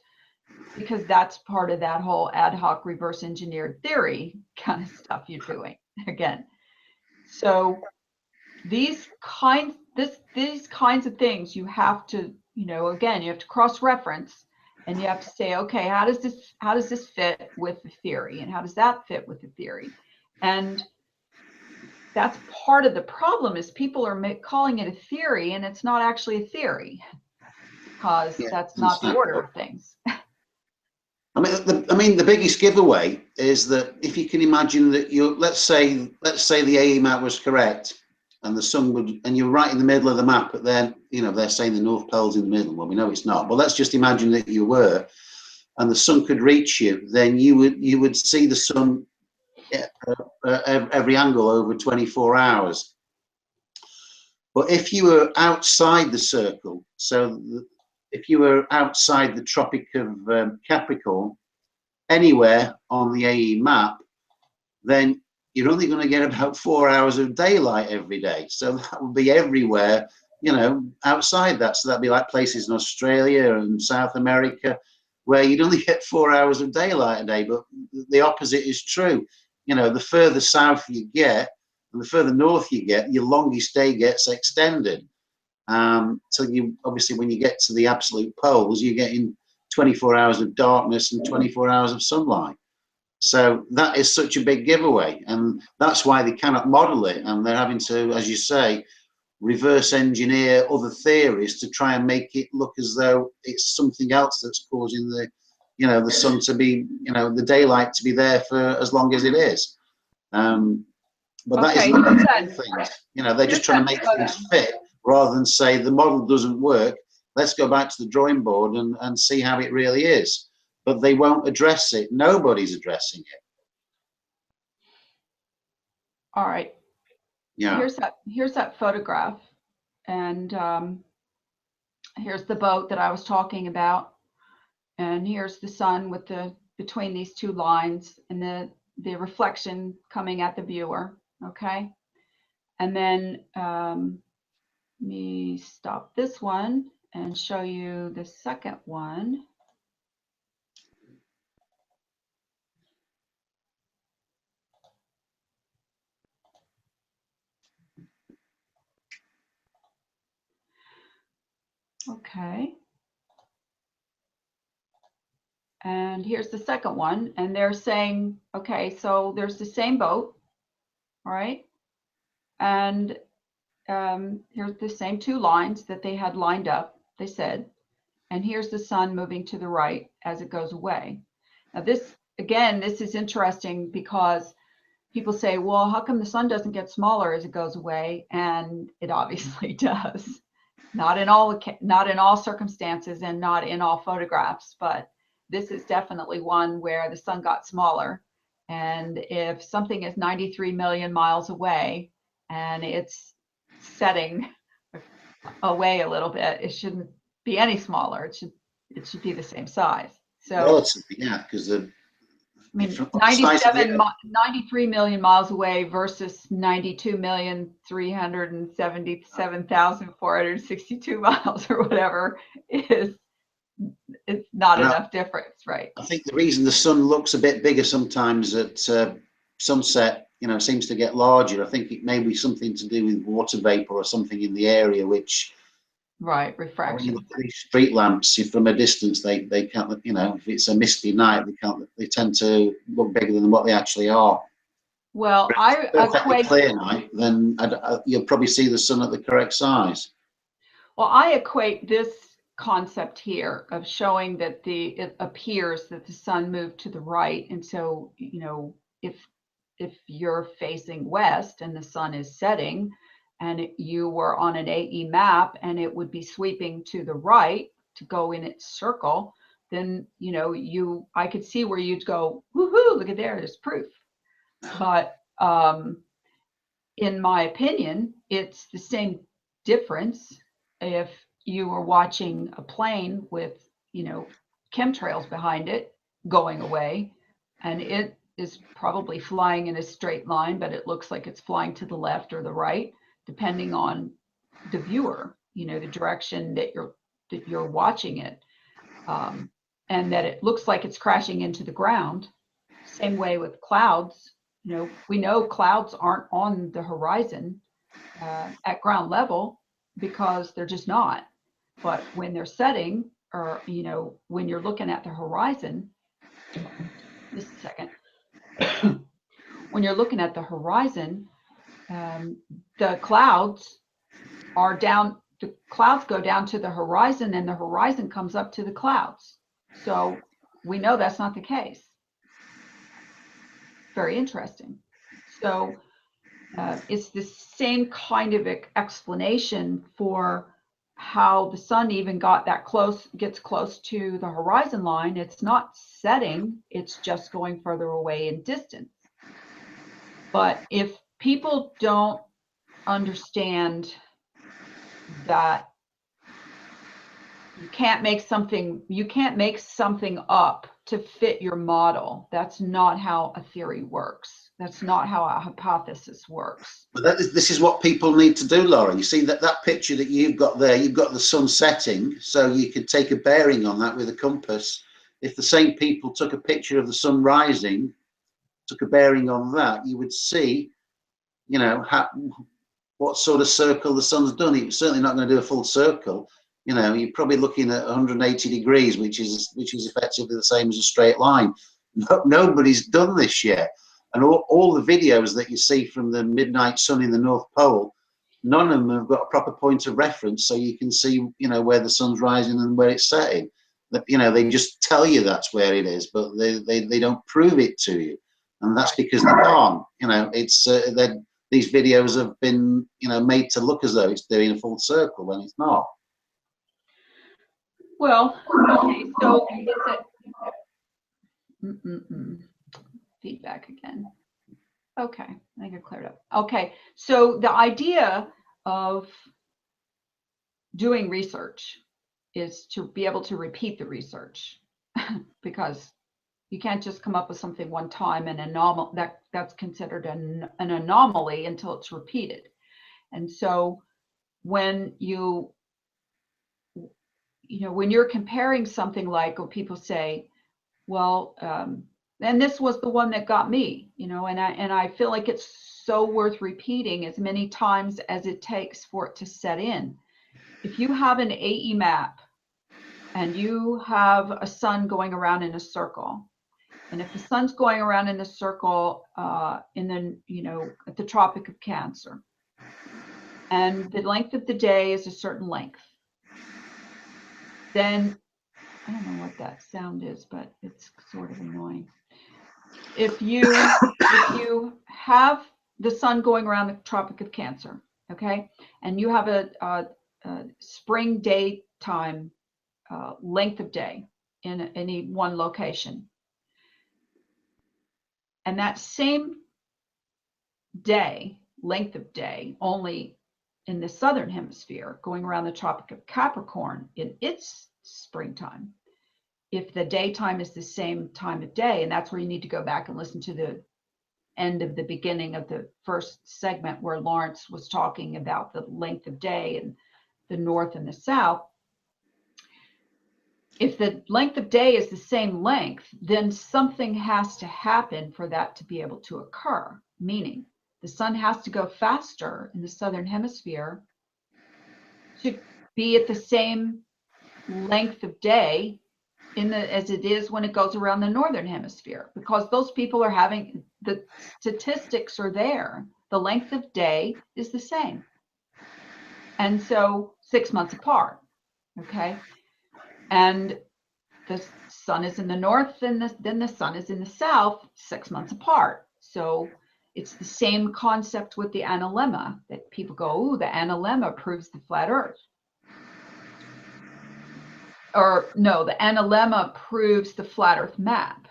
because that's part of that whole ad hoc reverse engineered theory kind of stuff you're doing again. So these kinds of things you have to, you know, again, you have to cross-reference, and you have to say, okay, how does this fit with the theory, and how does that fit with the theory? And that's part of the problem, is people are calling it a theory, and it's not actually a theory, because that's not the order of things. I mean, the biggest giveaway is that if you can imagine that let's say the AE map was correct, and the sun would, and you're right in the middle of the map, but then, you know, they're saying the North Pole's in the middle. Well, we know it's not, but let's just imagine that you were, and the sun could reach you, then you would see the sun every angle over 24 hours. But if you were outside the circle, so if you were outside the Tropic of Capricorn, anywhere on the AE map, then you're only going to get about 4 hours of daylight every day. So that would be everywhere, you know, outside that. So that'd be like places in Australia and South America, where you'd only get 4 hours of daylight a day. But the opposite is true. You know, the further south you get and the further north you get, your longest day gets extended. So you obviously, when you get to the absolute poles, you're getting 24 hours of darkness and 24 hours of sunlight. So that is such a big giveaway, and that's why they cannot model it, and they're having to, as you say, reverse engineer other theories to try and make it look as though it's something else that's causing the, you know, the sun to be, you know, the daylight to be there for as long as it is. But that is not things. You know, they're just trying to make things fit rather than say the model doesn't work. Let's go back to the drawing board and see how it really is. But they won't address it. Nobody's addressing it. All right. Yeah. Here's that photograph, and here's the boat that I was talking about, and here's the sun with the between these two lines, and the reflection coming at the viewer. Okay, and then let me stop this one and show you the second one. Okay. And here's the second one, and they're saying, okay, so there's the same boat, all right? And here's the same two lines that they had lined up, they said, and here's the sun moving to the right as it goes away. Now this, again, this is interesting because people say, well, how come the sun doesn't get smaller as it goes away? And it obviously does. Not in all circumstances and not in all photographs, but this is definitely one where the sun got smaller. And if something is 93 million miles away and it's setting away a little bit, it shouldn't be any smaller. It should be the same size. So relatively, yeah, because the, I mean, 93 million miles away versus 92,377,462 miles or whatever it's not enough difference, right? I think the reason the sun looks a bit bigger sometimes at sunset, you know, seems to get larger. I think it may be something to do with water vapor or something in the area, which, right, refraction. When you look at these street lamps from a distance, they can't, you know, if it's a misty night, they tend to look bigger than what they actually are. Well, If it's I a perfectly equate clear night, then you'll probably see the sun at the correct size. Well, I equate this concept here of showing that it appears that the sun moved to the right. And so, if you're facing west and the sun is setting and you were on an AE map and it would be sweeping to the right to go in its circle, then, I could see where you'd go, woohoo, look at there's proof. But in my opinion, it's the same difference if you were watching a plane with, chemtrails behind it going away, and it is probably flying in a straight line, but it looks like it's flying to the left or the right, depending on the viewer, the direction that you're watching it, and that it looks like it's crashing into the ground. Same way with clouds. We know clouds aren't on the horizon at ground level because they're just not. But when they're setting, or when you're looking at the horizon, just a second. When you're looking at the horizon, the clouds are down. The clouds go down to the horizon, and the horizon comes up to the clouds. So we know that's not the case. Very interesting. So it's the same kind of explanation for how the sun even gets close to the horizon line. It's not setting, it's just going further away in distance. But if people don't understand that you can't make something up to fit your model. That's not how a theory works. That's not how a hypothesis works. But this is what people need to do, Laura. You see that picture that you've got there, you've got the sun setting, so you could take a bearing on that with a compass. If the same people took a picture of the sun rising, took a bearing on that, you would see, what sort of circle the sun's done. It's certainly not going to do a full circle. You're probably looking at 180 degrees, which is effectively the same as a straight line. Nobody's done this yet. And all the videos that you see from the midnight sun in the North Pole, none of them have got a proper point of reference, so you can see, where the sun's rising and where it's setting. They just tell you that's where it is, but they don't prove it to you, and that's because they can't. It's these videos have been, made to look as though it's doing a full circle when it's not. Well, okay, so feedback again. Okay, I think I cleared up. Okay, so the idea of doing research is to be able to repeat the research because you can't just come up with something one time and that's considered an anomaly until it's repeated. And so when when you're comparing something like, or people say, well, and this was the one that got me, and I feel like it's so worth repeating as many times as it takes for it to set in. If you have an AE map and you have a sun going around in a circle, and if the sun's going around in a circle at the Tropic of Cancer, and the length of the day is a certain length, then I don't know what that sound is, but it's sort of annoying. If you have the sun going around the Tropic of Cancer, okay, and you have a spring daytime length of day in any one location, and that same day, length of day, only in the southern hemisphere, going around the Tropic of Capricorn in its springtime, if the daytime is the same time of day, and that's where you need to go back and listen to the end of the beginning of the first segment where Lawrence was talking about the length of day and the north and the south. If the length of day is the same length, then something has to happen for that to be able to occur, meaning the sun has to go faster in the southern hemisphere to be at the same length of day as it is when it goes around the northern hemisphere, because those people are having the statistics are there. The length of day is the same. And so 6 months apart, okay? And the sun is in the north and then the sun is in the south 6 months apart. So it's the same concept with the analemma, that people go, oh, the analemma proves the flat earth. Or no, the analemma proves the flat earth map.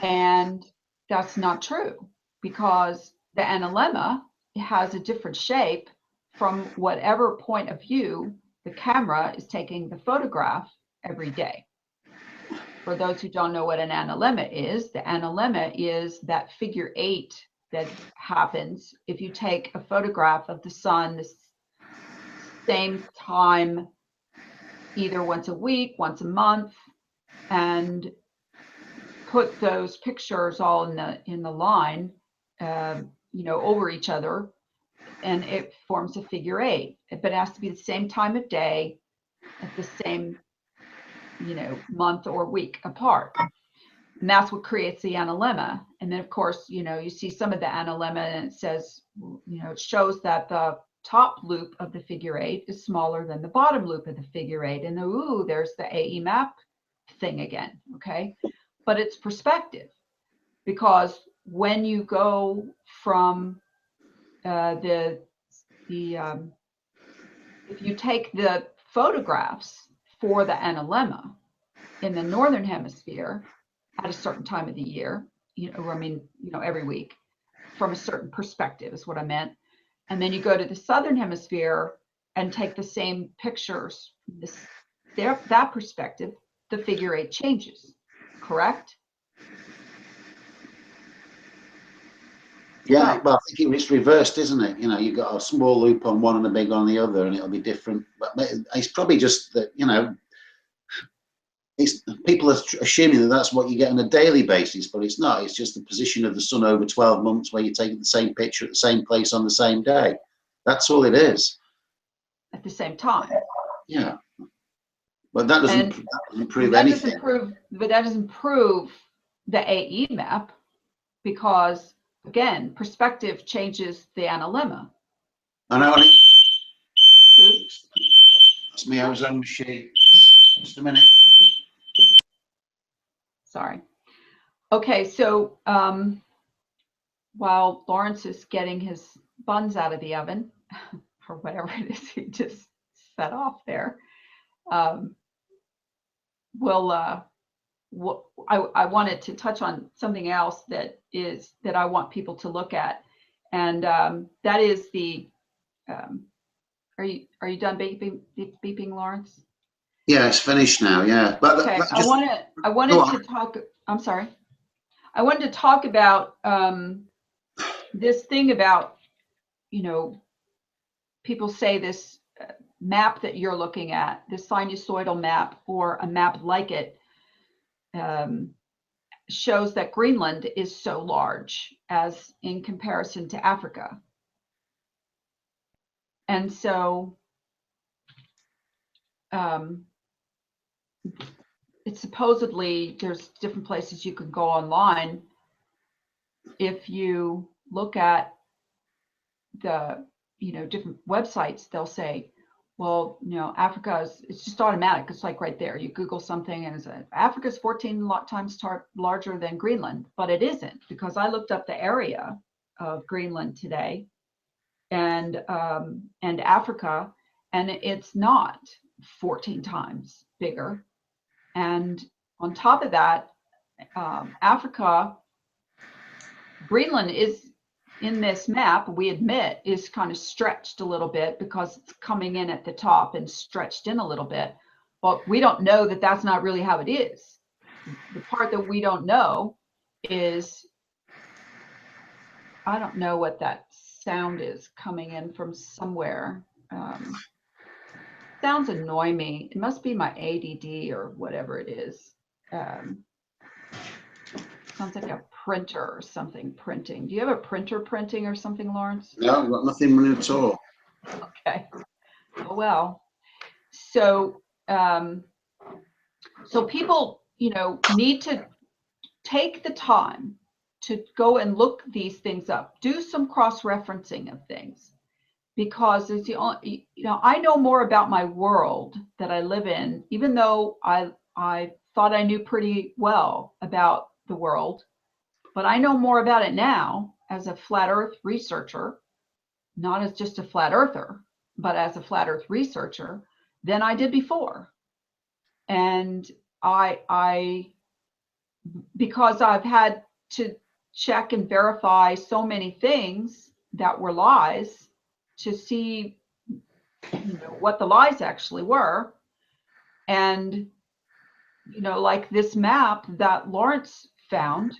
And that's not true, because the analemma has a different shape from whatever point of view the camera is taking the photograph every day. For those who don't know what an analemma is, the analemma is that figure 8 that happens if you take a photograph of the sun the same time, either once a week, once a month, and put those pictures all in the line, over each other, and it forms a figure 8. But it has to be the same time of day at the same, month or week apart. And that's what creates the analemma. And then, of course, you see some of the analemma and it says, it shows that the top loop of the figure 8 is smaller than the bottom loop of the figure 8. And there's the AE map thing again, okay? But it's perspective, because when you go from if you take the photographs for the analemma in the northern hemisphere at a certain time of the year, every week, from a certain perspective is what I meant. And then you go to the southern hemisphere and take the same pictures, that perspective, the figure 8 changes, correct? Yeah, well, I think it's reversed, isn't it? You've got a small loop on one and a big on the other, and it'll be different. But it's probably just that, people are assuming that that's what you get on a daily basis, but it's not. It's just the position of the sun over 12 months where you take the same picture at the same place on the same day. That's all it is. At the same time. Yeah. But that doesn't prove anything. But that doesn't prove the AE map, because, again, perspective changes the analemma. I know. Oops. That's my ozone machine. Just a minute. Sorry. Okay, so while Lawrence is getting his buns out of the oven, or whatever it is he just set off there, I wanted to touch on something else that I want people to look at, and that is the. Are you done beeping, Lawrence? Yeah, it's finished now. Yeah, but okay. I wanted to talk. I'm sorry. I wanted to talk about this thing about, people say this map that you're looking at, the sinusoidal map or a map like it, shows that Greenland is so large as in comparison to Africa. And so it's supposedly, there's different places you can go online. If you look at the, different websites, they'll say, well, Africa it's just automatic. It's like right there. You Google something and it's Africa's 14 times larger than Greenland, but it isn't, because I looked up the area of Greenland today and Africa, and it's not 14 times bigger. And on top of that, Greenland is in this map, we admit, is kind of stretched a little bit because it's coming in at the top and stretched in a little bit. But we don't know that that's not really how it is. The part that we don't know is, I don't know what that sound is coming in from somewhere. Sounds annoy me. It must be my ADD or whatever it is. Sounds like a printer or something printing. Do you have a printer printing or something, Lawrence? No, I've got nothing running at all. Okay. Oh, well. So, so people, need to take the time to go and look these things up, do some cross-referencing of things, because it's the only, I know more about my world that I live in, even though I thought I knew pretty well about the world, but I know more about it now as a flat earth researcher, not as just a flat earther, but as a flat earth researcher than I did before. And because I've had to check and verify so many things that were lies to see what the lies actually were. And like this map that Lawrence found,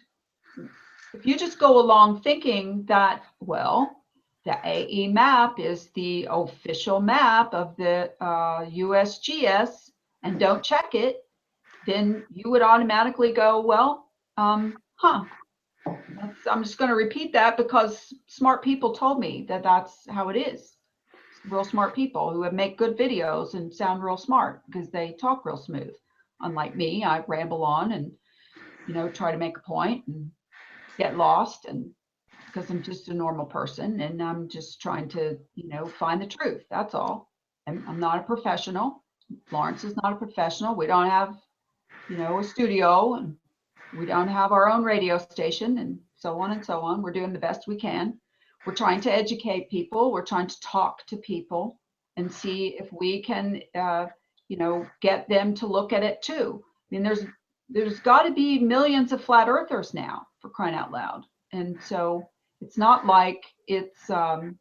if you just go along thinking that, well, the AE map is the official map of the USGS and don't check it, then you would automatically go, well, I'm just going to repeat that because smart people told me that that's how it is. Real smart people who make good videos and sound real smart because they talk real smooth. Unlike me, I ramble on and, try to make a point and get lost, and because I'm just a normal person and I'm just trying to, find the truth. That's all. I'm not a professional. Lawrence is not a professional. We don't have, a studio, and we don't have our own radio station, and so on and so on. We're doing the best we can. We're trying to educate people. We're trying to talk to people and see if we can, get them to look at it too. I mean, there's got to be millions of flat earthers now, for crying out loud. And so it's not like it's a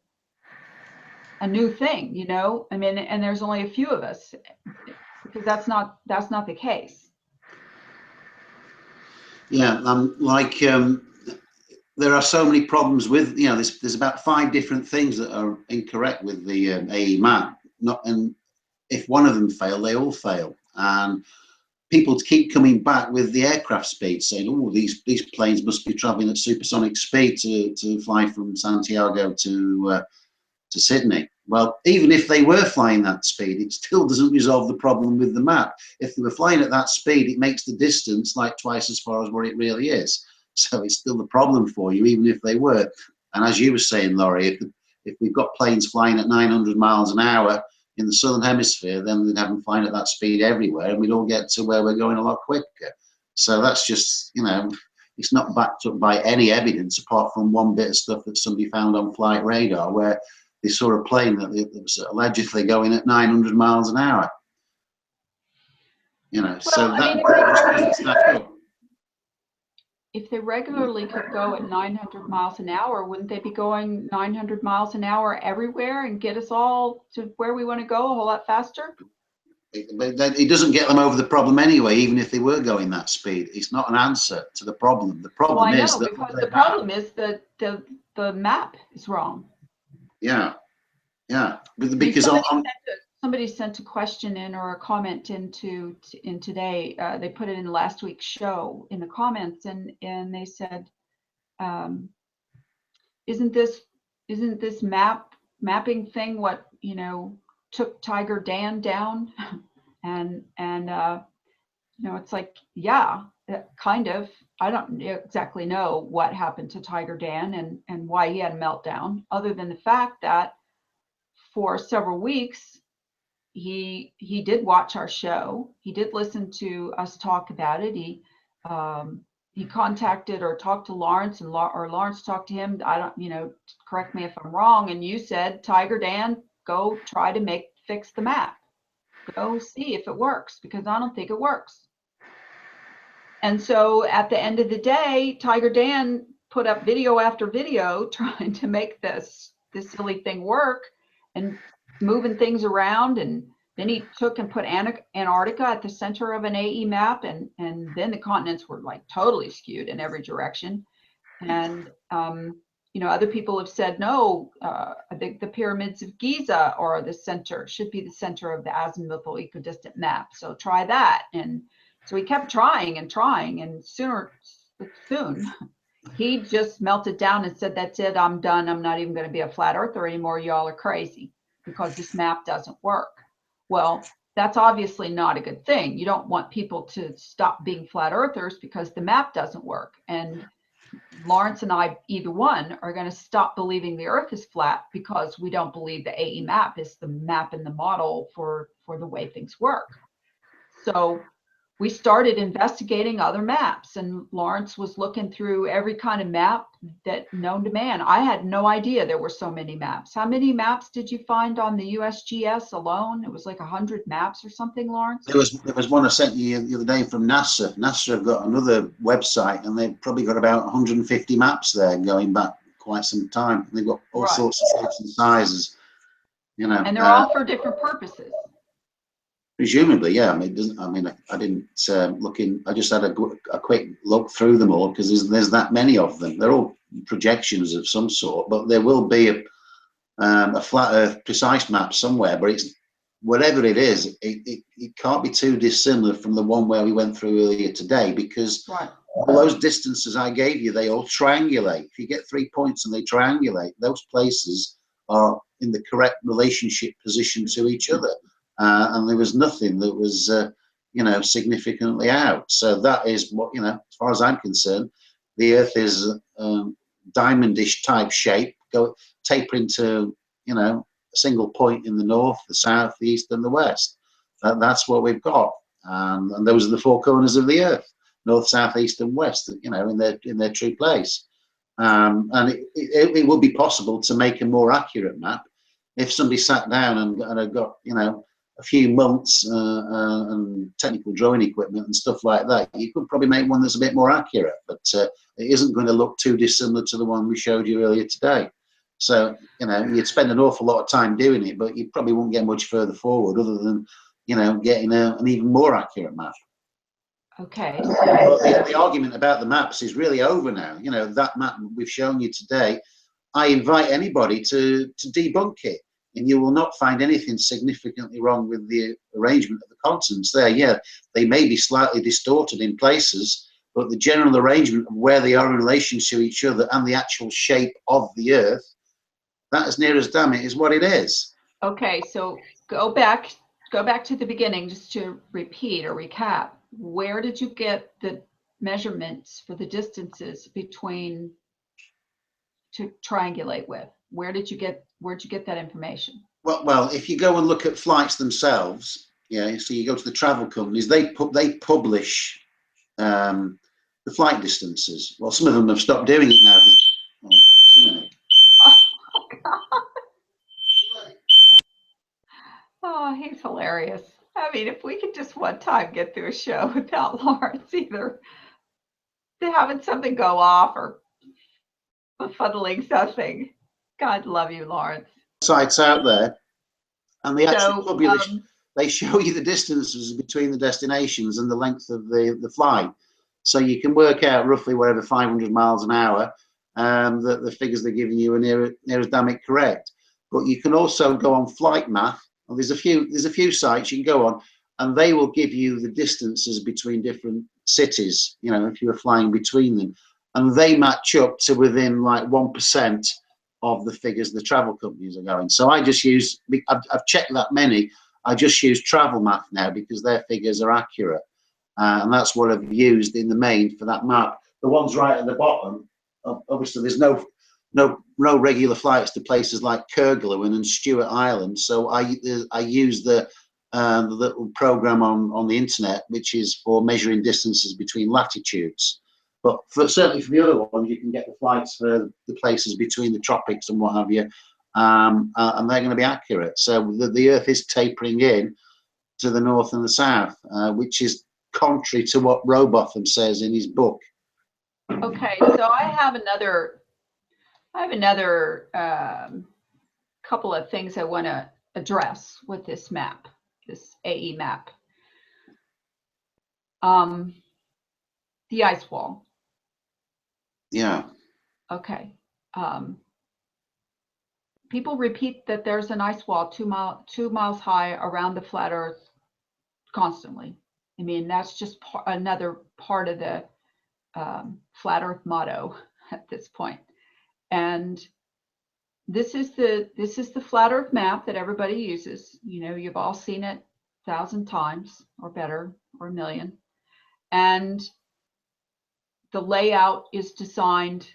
new thing, I mean, and there's only a few of us, because that's not the case. Yeah, there are so many problems with, there's about 5 different things that are incorrect with the AE map. And if one of them fail, they all fail. And people keep coming back with the aircraft speed, saying, oh, these planes must be traveling at supersonic speed to fly from Santiago to Sydney. Well, even if they were flying that speed, it still doesn't resolve the problem with the map. If they were flying at that speed, it makes the distance like twice as far as what it really is. So it's still the problem for you, even if they were. And as you were saying, Laurie, if we've got planes flying at 900 miles an hour in the southern hemisphere, then we'd have them flying at that speed everywhere, and we'd all get to where we're going a lot quicker. So that's just, it's not backed up by any evidence apart from one bit of stuff that somebody found on flight radar, where they saw a plane that was allegedly going at 900 miles an hour. So that just doesn't stack up. If they regularly could go at 900 miles an hour, wouldn't they be going 900 miles an hour everywhere and get us all to where we want to go a whole lot faster? It doesn't get them over the problem anyway, even if they were going that speed. It's not an answer to the problem. The problem is that because the problem is that the map is wrong. Yeah. Because somebody sent a question in or a comment in today. They put it in last week's show in the comments, and they said, isn't this mapping thing what took Tiger Dan down? and it's like, yeah, kind of. I don't exactly know what happened to Tiger Dan and why he had a meltdown, other than the fact that for several weeks he did watch our show. He did listen to us talk about it. He contacted or talked to Lawrence, or Lawrence talked to him. I don't, correct me if I'm wrong. And you said, Tiger Dan, go try to fix the map. Go see if it works, because I don't think it works. And so at the end of the day, Tiger Dan put up video after video trying to make this silly thing work and moving things around. And then he took and put Antarctica at the center of an AE map, and then the continents were like totally skewed in every direction. And other people have said, no, I think the pyramids of Giza are the center, should be the center of the azimuthal equidistant map. So try that. And so he kept trying, and soon he just melted down and said, that's it, I'm done. I'm not even going to be a flat earther anymore. Y'all are crazy because this map doesn't work. Well, that's obviously not a good thing. You don't want people to stop being flat earthers because the map doesn't work. And Lawrence and I, either one, are going to stop believing the Earth is flat because we don't believe the AE map is the map and the model for the way things work. So we started investigating other maps, and Lawrence was looking through every kind of map that known to man. I had no idea there were so many maps. How many maps did you find on the USGS alone? It was like 100 maps or something, Lawrence? There was one I sent you the other day from NASA. NASA have got another website, and they've probably got about 150 maps there going back quite some time. They've got all sorts of shapes and sizes, you know. And they're all for different purposes. Presumably, yeah. I mean, it doesn't. I mean, I didn't look in. I just had a quick look through them all because there's that many of them. They're all projections of some sort, but there will be a flat Earth precise map somewhere. But it's whatever it is, it can't be too dissimilar from the one where we went through earlier today, because all those distances I gave you, they all triangulate. If you get 3 points and they triangulate, those places are in the correct relationship position to each other. And there was nothing that was, significantly out. So that is what, as far as I'm concerned, the Earth is diamondish type shape, tapering to, a single point in the north, the south, the east, and the west. That's what we've got. And those are the four corners of the Earth: north, south, east, and west, in their true place. And it will be possible to make a more accurate map if somebody sat down and had got, a few months and technical drawing equipment and stuff like that. You could probably make one that's a bit more accurate, but it isn't going to look too dissimilar to the one we showed you earlier today. So, you'd spend an awful lot of time doing it, but you probably won't get much further forward other than, getting an even more accurate map. Okay. But the argument about the maps is really over now. That map we've shown you today, I invite anybody to debunk it, and you will not find anything significantly wrong with the arrangement of the continents there. Yeah, they may be slightly distorted in places, but the general arrangement of where they are in relation to each other and the actual shape of the Earth, that, as near as damn it, is what it is. Okay, so go back to the beginning, just to repeat or recap. Where did you get the measurements for the distances between to triangulate with? Where'd you get that information? Well, if you go and look at flights themselves, so you go to the travel companies, they publish the flight distances. Well, some of them have stopped doing it now. Oh, God. Oh, he's hilarious. I mean, if we could just one time get through a show without Lawrence either having something go off or befuddling something. God love you, Lawrence. Sites out there, and they actually publish. They show you the distances between the destinations and the length of the flight, so you can work out roughly wherever 500 miles an hour. The figures they're giving you are near as damn it correct. But you can also go on Flight Math. Well, there's a few sites you can go on, and they will give you the distances between different cities. If you were flying between them, and they match up to within like 1% of the figures the travel companies are going. So I've checked that many. I just use Travel Math now because their figures are accurate, and that's what I've used in the main for that map. The ones right at the bottom, obviously, there's no regular flights to places like Kerguelen and Stewart Island. So I use the little program on the internet, which is for measuring distances between latitudes. But certainly for the other ones, you can get the flights for the places between the tropics and what have you, and they're going to be accurate. So the Earth is tapering in to the north and the south, which is contrary to what Robotham says in his book. Okay, so I have another couple of things I want to address with this map, this AE map. The ice wall. Yeah. Okay. People repeat that there's an ice wall 2 miles high around the flat Earth constantly. I mean, that's just another part of the flat Earth motto at this point. And this is the flat Earth map that everybody uses. You've all seen it 1,000 times or better, or 1,000,000. And the layout is designed,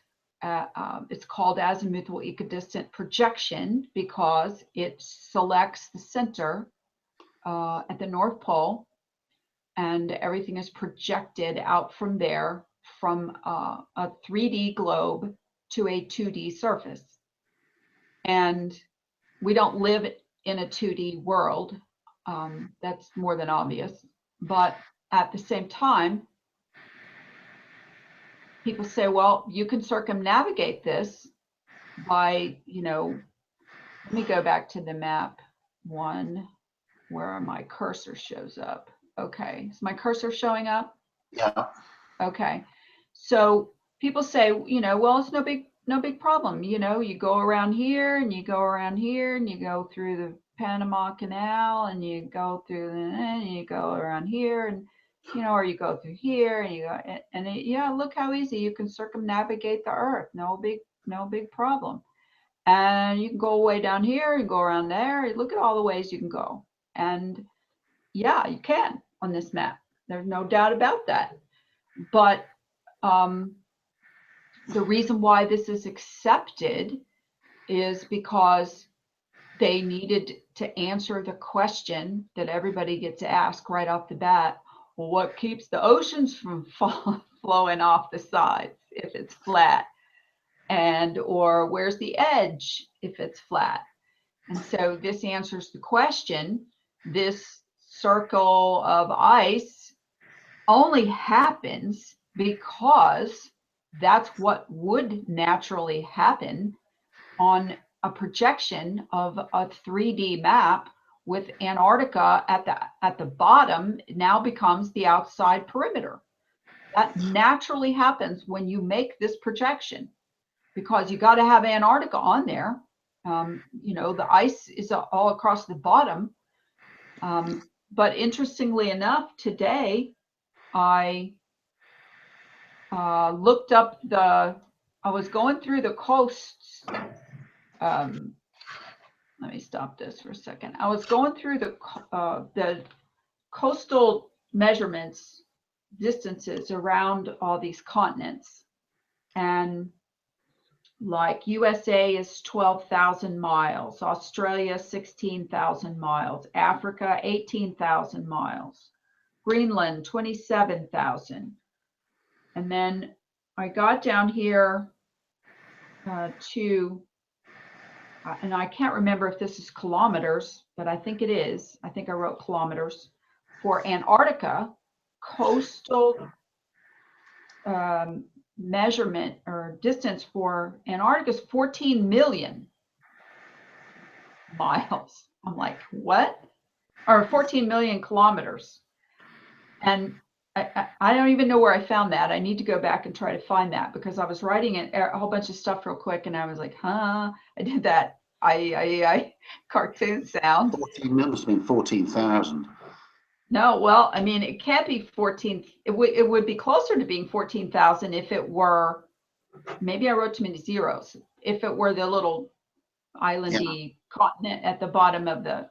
it's called azimuthal equidistant projection because it selects the center at the North Pole, and everything is projected out from there from a 3D globe to a 2D surface. And we don't live in a 2D world. That's more than obvious. But at the same time, people say, well, you can circumnavigate this by, let me go back to the map one where my cursor shows up. Okay, is my cursor showing up? Yeah. Okay, so people say, well, it's no big problem. You go around here and you go around here and you go through the Panama Canal and you go through and you go around here and or you go through here and you go yeah, look how easy you can circumnavigate the Earth. No big problem. And you can go way down here and go around there. Look at all the ways you can go. And yeah, you can on this map. There's no doubt about that. But the reason why this is accepted is because they needed to answer the question that everybody gets asked right off the bat. Well, what keeps the oceans from flowing off the sides if it's flat? Or where's the edge if it's flat? And so this answers the question. This circle of ice only happens because that's what would naturally happen on a projection of a 3D map with Antarctica at the bottom. It now becomes the outside perimeter. That naturally happens when you make this projection because you got to have Antarctica on there. The ice is all across the bottom. But interestingly enough, today I looked up I was going through the coasts. Let me stop this for a second. I was going through the coastal measurements, distances around all these continents. And like USA is 12,000 miles, Australia 16,000 miles, Africa 18,000 miles, Greenland 27,000. And then I got down here to, and I can't remember if this is kilometers, but I think it is. I think I wrote kilometers for Antarctica. Coastal measurement or distance for Antarctica is 14 million miles. I'm like, what? Or 14 million kilometers. And I don't even know where I found that. I need to go back and try to find that because I was writing a whole bunch of stuff real quick and I was like, I did that I cartoon sound. 14 must have been 14,000. No, well, I mean, it can't be 14. It would be closer to being 14,000 if it were, maybe I wrote too many zeros. If it were the little islandy continent at the bottom of the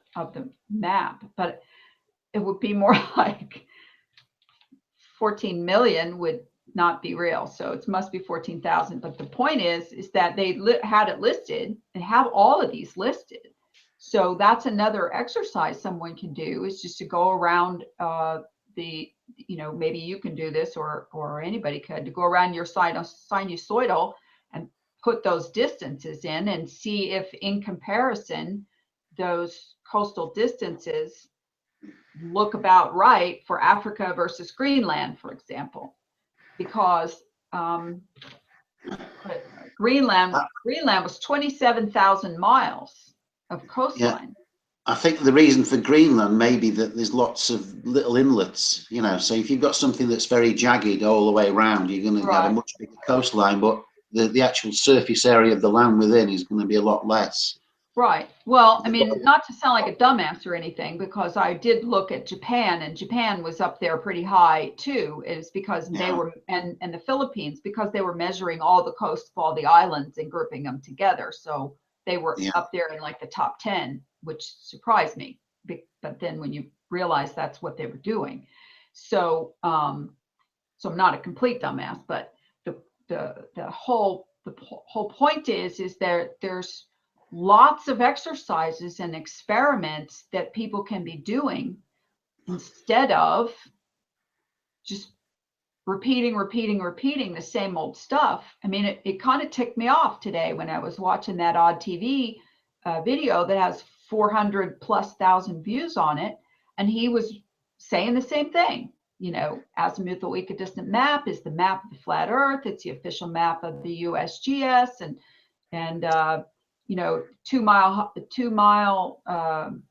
map, but it would be more like 14 million would not be real. So it must be 14,000. But the point is that they had it listed and have all of these listed. So that's another exercise someone can do is just to go around maybe you can do this or anybody could, to go around your sinusoidal and put those distances in and see if in comparison, those coastal distances look about right for Africa versus Greenland, for example, because Greenland was 27,000 miles of coastline. I think the reason for Greenland may be that there's lots of little inlets, so if you've got something that's very jagged all the way around, you're going to have a much bigger coastline, but the actual surface area of the land within is going to be a lot less. Right. Well, I mean, not to sound like a dumbass or anything, because I did look at Japan, and Japan was up there pretty high too. Is because they were, and the Philippines, because they were measuring all the coast of all the islands and grouping them together. So they were up there in like the top 10, which surprised me. But then when you realize that's what they were doing, so I'm not a complete dumbass, but the whole point is there's lots of exercises and experiments that people can be doing instead of just repeating the same old stuff. I mean, it kind of ticked me off today when I was watching that odd TV video that has 400,000+ views on it, and he was saying the same thing. You know, azimuthal equidistant map is the map of the flat Earth. It's the official map of the USGS, and you know, 2-mile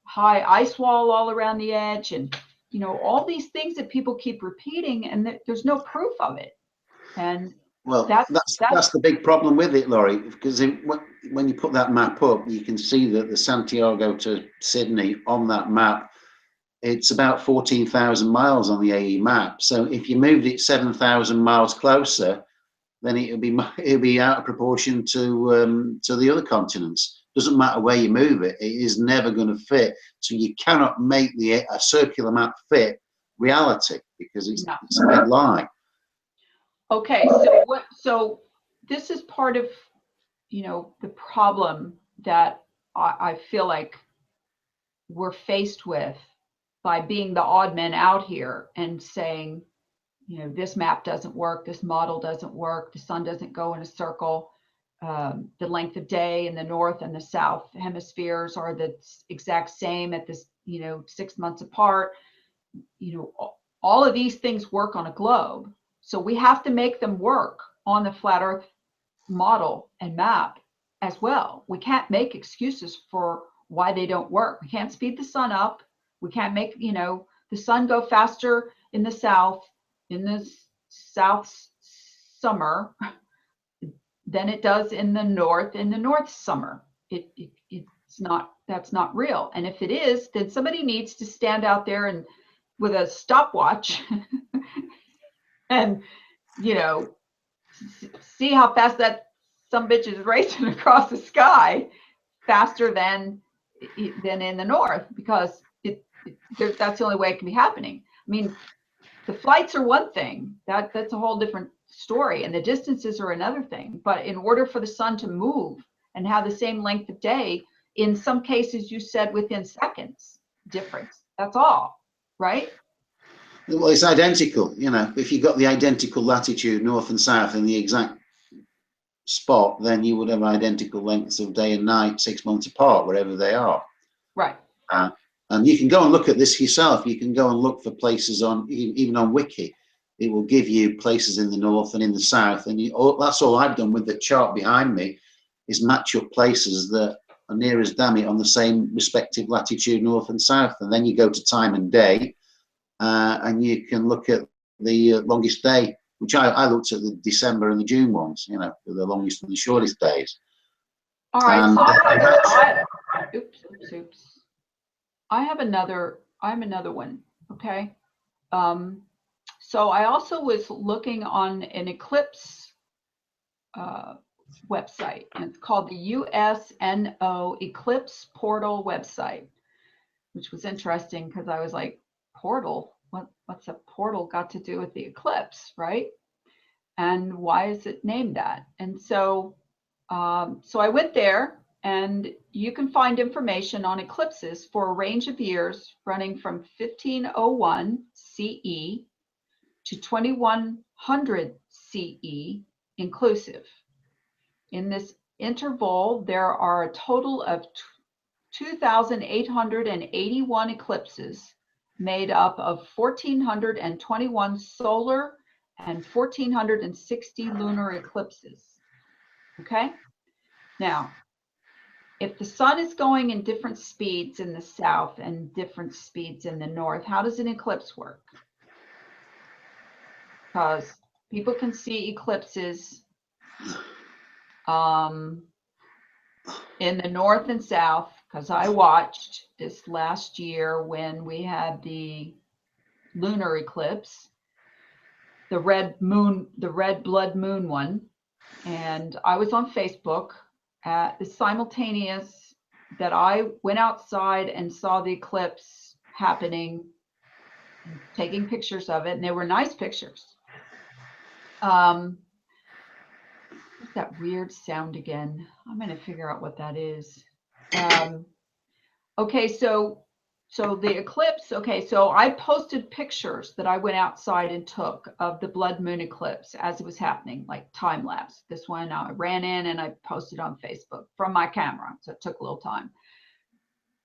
high ice wall all around the edge, and you know, all these things that people keep repeating, and there's no proof of it. And well, that's the big problem with it, Laurie, because when you put that map up, you can see that the Santiago to Sydney on that map, it's about 14,000 miles on the AE map. So if you moved it 7,000 miles closer, then it'll be out of proportion to the other continents. Doesn't matter where you move it, it is never going to fit. So you cannot make a circular map fit reality, because it's a big lie. Okay, so this is part of, you know, the problem that I feel like we're faced with by being the odd men out here and saying, you know, this map doesn't work, this model doesn't work, the sun doesn't go in a circle, the length of day in the north and the south hemispheres are the exact same at this, you know, 6 months apart. You know, all of these things work on a globe. So we have to make them work on the flat Earth model and map as well. We can't make excuses for why they don't work. We can't speed the sun up. We can't make, you know, the sun go faster in the south summer than it does in the north summer. It's not, that's not real. And if it is, then somebody needs to stand out there and with a stopwatch and, you know, see how fast that some bitch is racing across the sky faster than in the north, because that's the only way it can be happening. I mean, the flights are one thing, that's a whole different story, and the distances are another thing. But in order for the sun to move and have the same length of day, in some cases you said within seconds difference, that's all, right? Well, it's identical. You know, if you got the identical latitude north and south in the exact spot, then you would have identical lengths of day and night 6 months apart wherever they are. Right. And you can go and look at this yourself. You can go and look for places on, even on Wiki. It will give you places in the north and in the south, and that's all I've done with the chart behind me, is match up places that are near as damn it on the same respective latitude north and south. And then you go to time and day, and you can look at the longest day, which I looked at the December and the June ones, you know, the longest and the shortest days. All right, so oops. I have another one, okay? So I also was looking on an eclipse website, and it's called the USNO Eclipse Portal website, which was interesting because I was like, portal? What's a portal got to do with the eclipse, right? And why is it named that? And so, so I went there, and you can find information on eclipses for a range of years running from 1501 CE to 2100 CE inclusive. In this interval, there are a total of 2,881 eclipses made up of 1,421 solar and 1,460 lunar eclipses. Okay? Now, if the sun is going in different speeds in the south and different speeds in the north, how does an eclipse work? Because people can see eclipses in the north and south, because I watched this last year when we had the lunar eclipse, the red blood moon one, and I was on Facebook at the simultaneous that I went outside and saw the eclipse happening, taking pictures of it, and they were nice pictures. that weird sound again? I'm going to figure out what that is. Okay, so the eclipse, okay, so I posted pictures that I went outside and took of the blood moon eclipse as it was happening, like time lapse. This one I ran in and I posted on Facebook from my camera, so it took a little time.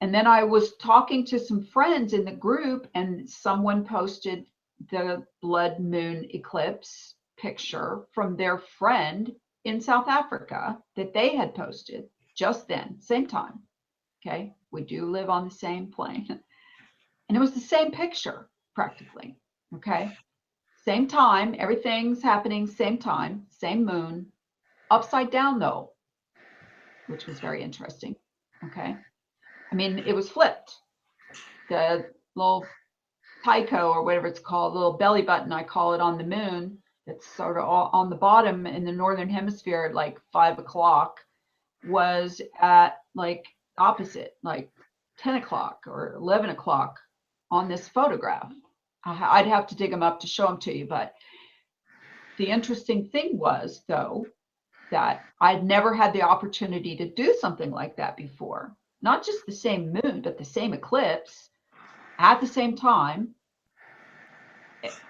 And then I was talking to some friends in the group, and someone posted the blood moon eclipse picture from their friend in South Africa that they had posted just then, same time. Okay, we do live on the same plane. And it was the same picture practically. Okay, same time, everything's happening, same time, same moon, upside down though, which was very interesting. Okay, I mean, it was flipped. The little Tycho or whatever it's called, the little belly button, I call it, on the moon, that's sort of on the bottom in the northern hemisphere at like 5 o'clock, was at like opposite, like 10 o'clock or 11 o'clock on this photograph. I'd have to dig them up to show them to you. But the interesting thing was, though, that I'd never had the opportunity to do something like that before. Not just the same moon, but the same eclipse at the same time.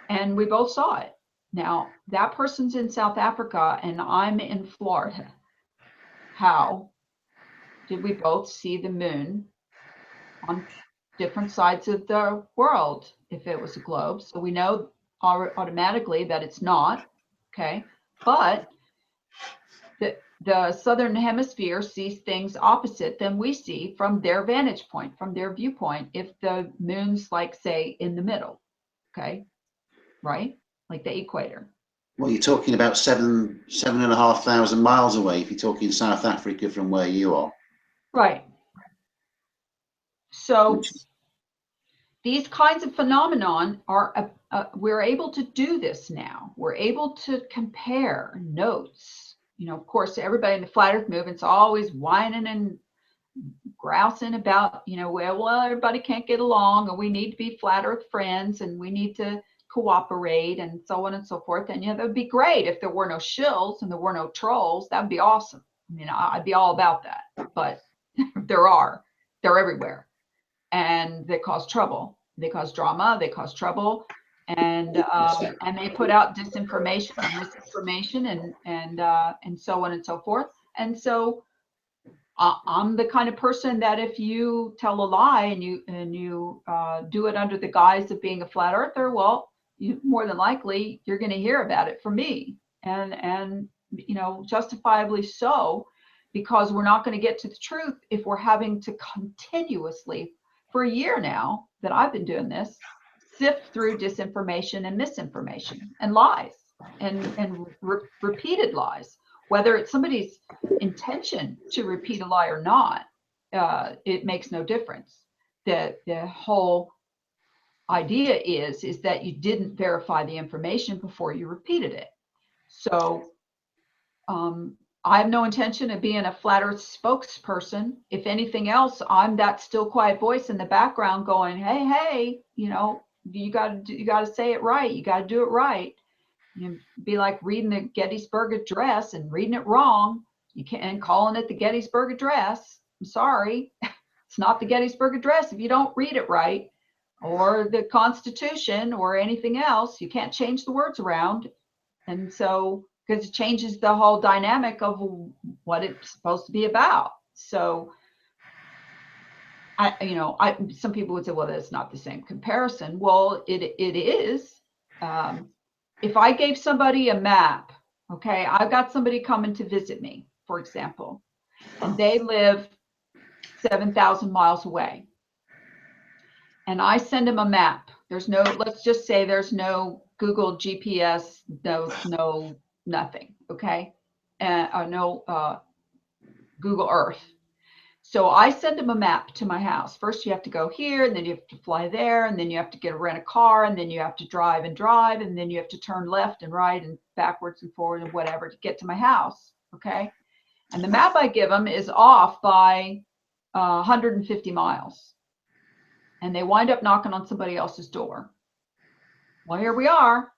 And we both saw it. Now, that person's in South Africa and I'm in Florida. How did we both see the moon on different sides of the world if it was a globe? So we know automatically that it's not, okay? But the southern hemisphere sees things opposite than we see from their vantage point, from their viewpoint, if the moon's, like, say, in the middle, okay? Right? Like the equator. Well, you're talking about 7,500 miles away if you're talking South Africa from where you are. Right. So Which, these kinds of phenomenon are, we're able to do this now. We're able to compare notes. You know, of course, everybody in the flat earth movement's always whining and grousing about, you know, well, everybody can't get along and we need to be flat earth friends and we need to cooperate and so on and so forth. And, you know, that would be great if there were no shills and there were no trolls. That would be awesome. I mean, I'd be all about that. But they're everywhere. And they cause trouble. They cause drama. They cause trouble, and they put out disinformation and misinformation and so on and so forth. And so I'm the kind of person that if you tell a lie and you do it under the guise of being a flat earther, well, you more than likely you're going to hear about it from me, and you know, justifiably so, because we're not going to get to the truth if we're having to continuously, for a year now that I've been doing this, sift through disinformation and misinformation and lies and repeated lies, whether it's somebody's intention to repeat a lie or not. It makes no difference. The whole idea is that you didn't verify the information before you repeated it. So I have no intention of being a flat earth spokesperson. If anything else, I'm that still quiet voice in the background going, hey, you know, you got to say it right. You got to do it right. You be like reading the Gettysburg Address and reading it wrong. You can't, calling it the Gettysburg Address. I'm sorry. It's not the Gettysburg Address if you don't read it right, or the Constitution or anything else. You can't change the words around. And so, because it changes the whole dynamic of what it's supposed to be about. So some people would say, well, that's not the same comparison. Well, it is. If I gave somebody a map, okay, I've got somebody coming to visit me, for example, and they live 7,000 miles away, and I send them a map. There's no, let's just say there's no Google GPS, no nothing, okay, no Google Earth. So I send them a map to my house. First, you have to go here, and then you have to fly there, and then you have to rent a car, and then you have to drive, and then you have to turn left and right and backwards and forward and whatever to get to my house, okay? And the map I give them is off by 150 miles. And they wind up knocking on somebody else's door. Well, here we are.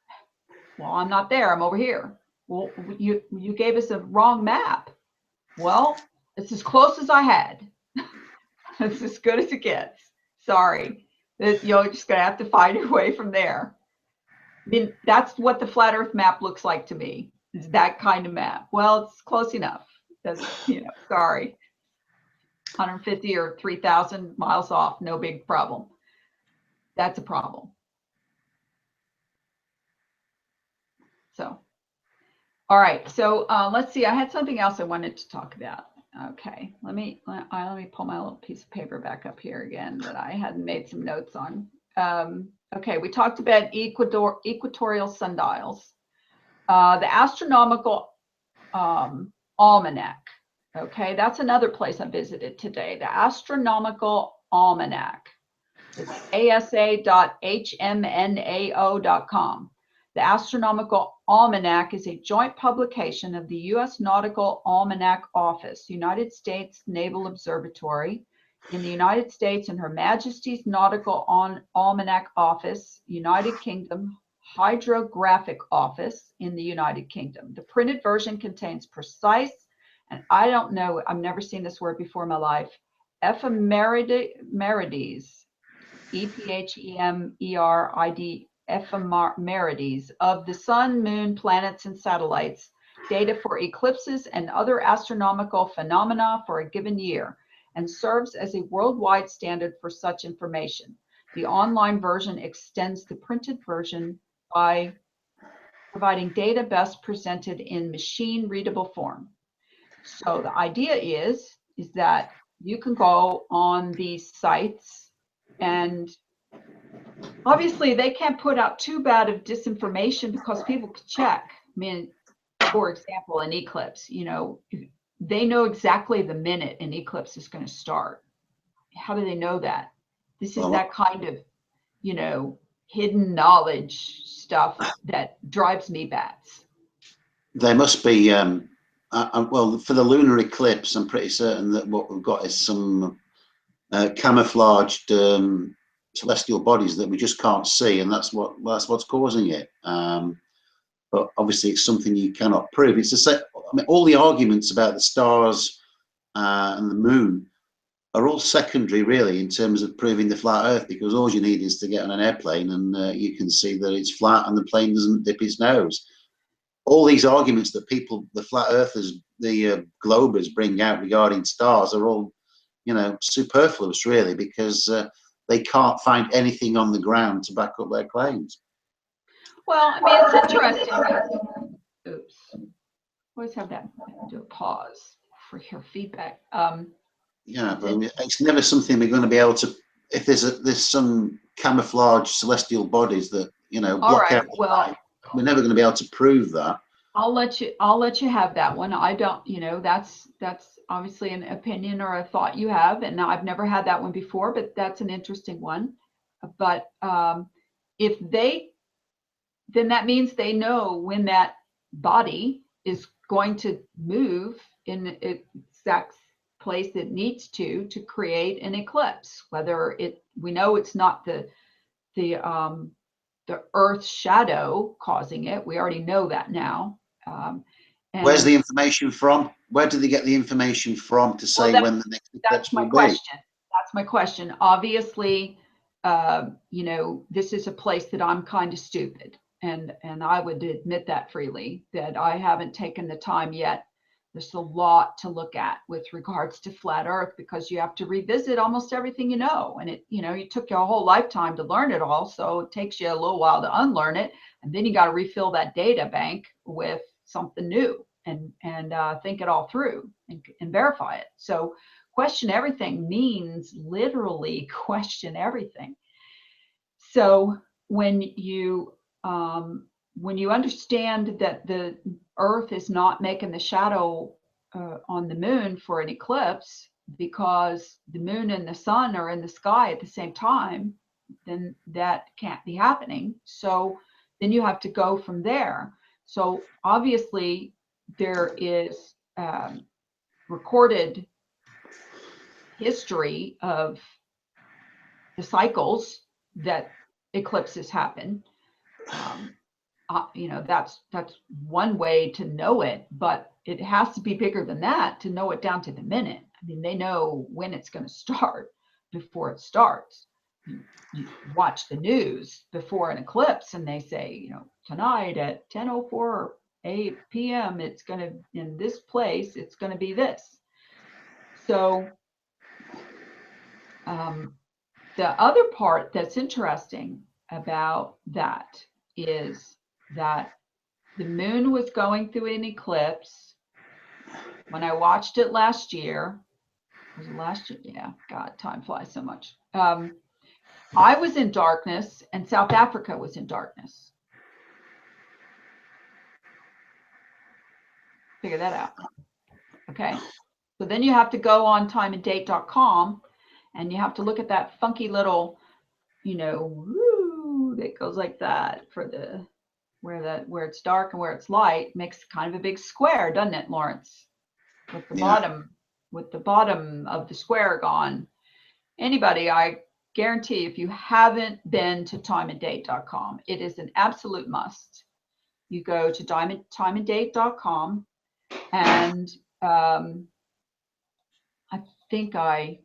Well, I'm not there. I'm over here. Well, you gave us a wrong map. Well, it's as close as I had. It's as good as it gets. Sorry. You're just going to have to find your way from there. I mean, that's what the flat Earth map looks like to me. It's that kind of map. Well, it's close enough. That's, sorry. 150 or 3,000 miles off, no big problem. That's a problem. So, all right. So let's see. I had something else I wanted to talk about. Okay, let me pull my little piece of paper back up here again that I hadn't made some notes on. Okay, we talked about equatorial sundials. The astronomical almanac. Okay, that's another place I visited today. The astronomical almanac. It's asa.hmnao.com. The Astronomical Almanac is a joint publication of the U.S. Nautical Almanac Office, United States Naval Observatory in the United States, and Her Majesty's Nautical Almanac Office, United Kingdom Hydrographic Office in the United Kingdom. The printed version contains precise, and I don't know, I've never seen this word before in my life, ephemerides, EPHEMERID, ephemerides of the sun, moon, planets, and satellites, data for eclipses and other astronomical phenomena for a given year, and serves as a worldwide standard for such information. The online version extends the printed version by providing data best presented in machine-readable form. So the idea is that you can go on these sites, and obviously they can't put out too bad of disinformation because people can check. I mean, for example, an eclipse, they know exactly the minute an eclipse is going to start. How do they know that? This is that kind of, hidden knowledge stuff that drives me bats. There must be, well, for the lunar eclipse, I'm pretty certain that what we've got is some camouflaged celestial bodies that we just can't see, and that's what's causing it. But obviously, it's something you cannot prove. It's the same. I mean, all the arguments about the stars and the moon are all secondary, really, in terms of proving the flat Earth, because all you need is to get on an airplane and you can see that it's flat and the plane doesn't dip its nose. All these arguments that the flat earthers, the globers bring out regarding stars are all, superfluous, really, because they can't find anything on the ground to back up their claims. Well, I mean, it's interesting. Oops. Always have that. Do a pause for your feedback. Yeah, but it's never something we're going to be able to. If there's some camouflage celestial bodies that block out, well, we're never going to be able to prove that. I'll let you have that one. I don't, that's obviously an opinion or a thought you have, and I've never had that one before, but that's an interesting one. But then that means they know when that body is going to move in the exact place it needs to create an eclipse. Whether we know it's not the Earth's shadow causing it. We already know that now. Where's the information from? Where do they get the information from to say when the next eclipse will be? That's my question. Obviously, this is a place that I'm kind of stupid, and I would admit that freely, that I haven't taken the time yet. There's a lot to look at with regards to flat Earth, because you have to revisit almost everything you know. And you took your whole lifetime to learn it all. So it takes you a little while to unlearn it. And then you got to refill that data bank with something new and think it all through and verify it. So question everything means literally question everything. So when you understand that the Earth is not making the shadow on the moon for an eclipse because the moon and the sun are in the sky at the same time, then that can't be happening. So then you have to go from there. So obviously there is recorded history of the cycles that eclipses happen. you know, that's one way to know it, but it has to be bigger than that to know it down to the minute. I mean, they know when it's going to start before it starts. You watch the news before an eclipse and they say, you know, tonight at 10:04 p.m. it's going to, in this place, it's going to be this. So the other part that's interesting about that is that the moon was going through an eclipse. When I watched it last year, was it last year? Yeah, God, time flies so much. I was in darkness and South Africa was in darkness. Figure that out. Okay. So then you have to go on timeanddate.com and you have to look at that funky little, you know, woo, that goes like that for the where it's dark and where it's light, makes kind of a big square, doesn't it, Lawrence? With the bottom of the square gone. Anybody, I guarantee if you haven't been to timeanddate.com, it is an absolute must. You go to timeanddate.com and I think I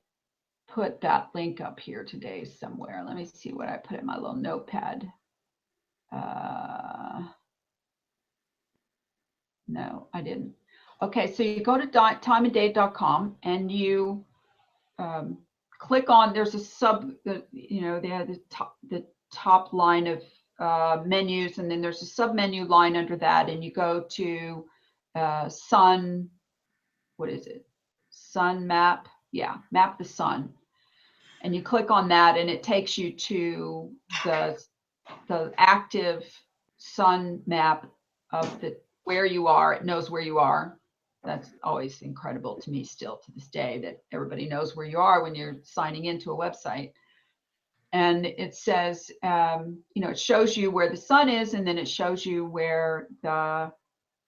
put that link up here today somewhere. Let me see what I put in my little notepad. No, I didn't. Okay, so you go to timeanddate.com and you click on, there's a you know, they have the top line of menus, and then there's a sub menu line under that, and you go to sun, what is it? Sun map. Yeah, map the sun. And you click on that and it takes you to the active sun map of where you are. It knows where you are. That's always incredible to me still to this day, that everybody knows where you are when you're signing into a website. And it says, you know, it shows you where the sun is, and then it shows you where the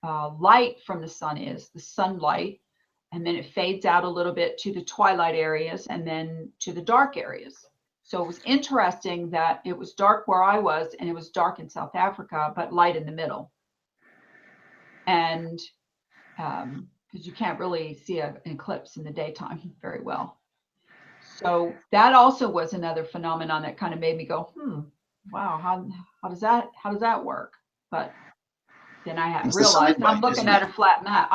light from the sun is, the sunlight, and then it fades out a little bit to the twilight areas and then to the dark areas. So it was interesting that it was dark where I was and it was dark in South Africa, but light in the middle. And because you can't really see an eclipse in the daytime very well. So that also was another phenomenon that kind of made me go, wow, how does that work? But then I had realized I'm looking at a flat map.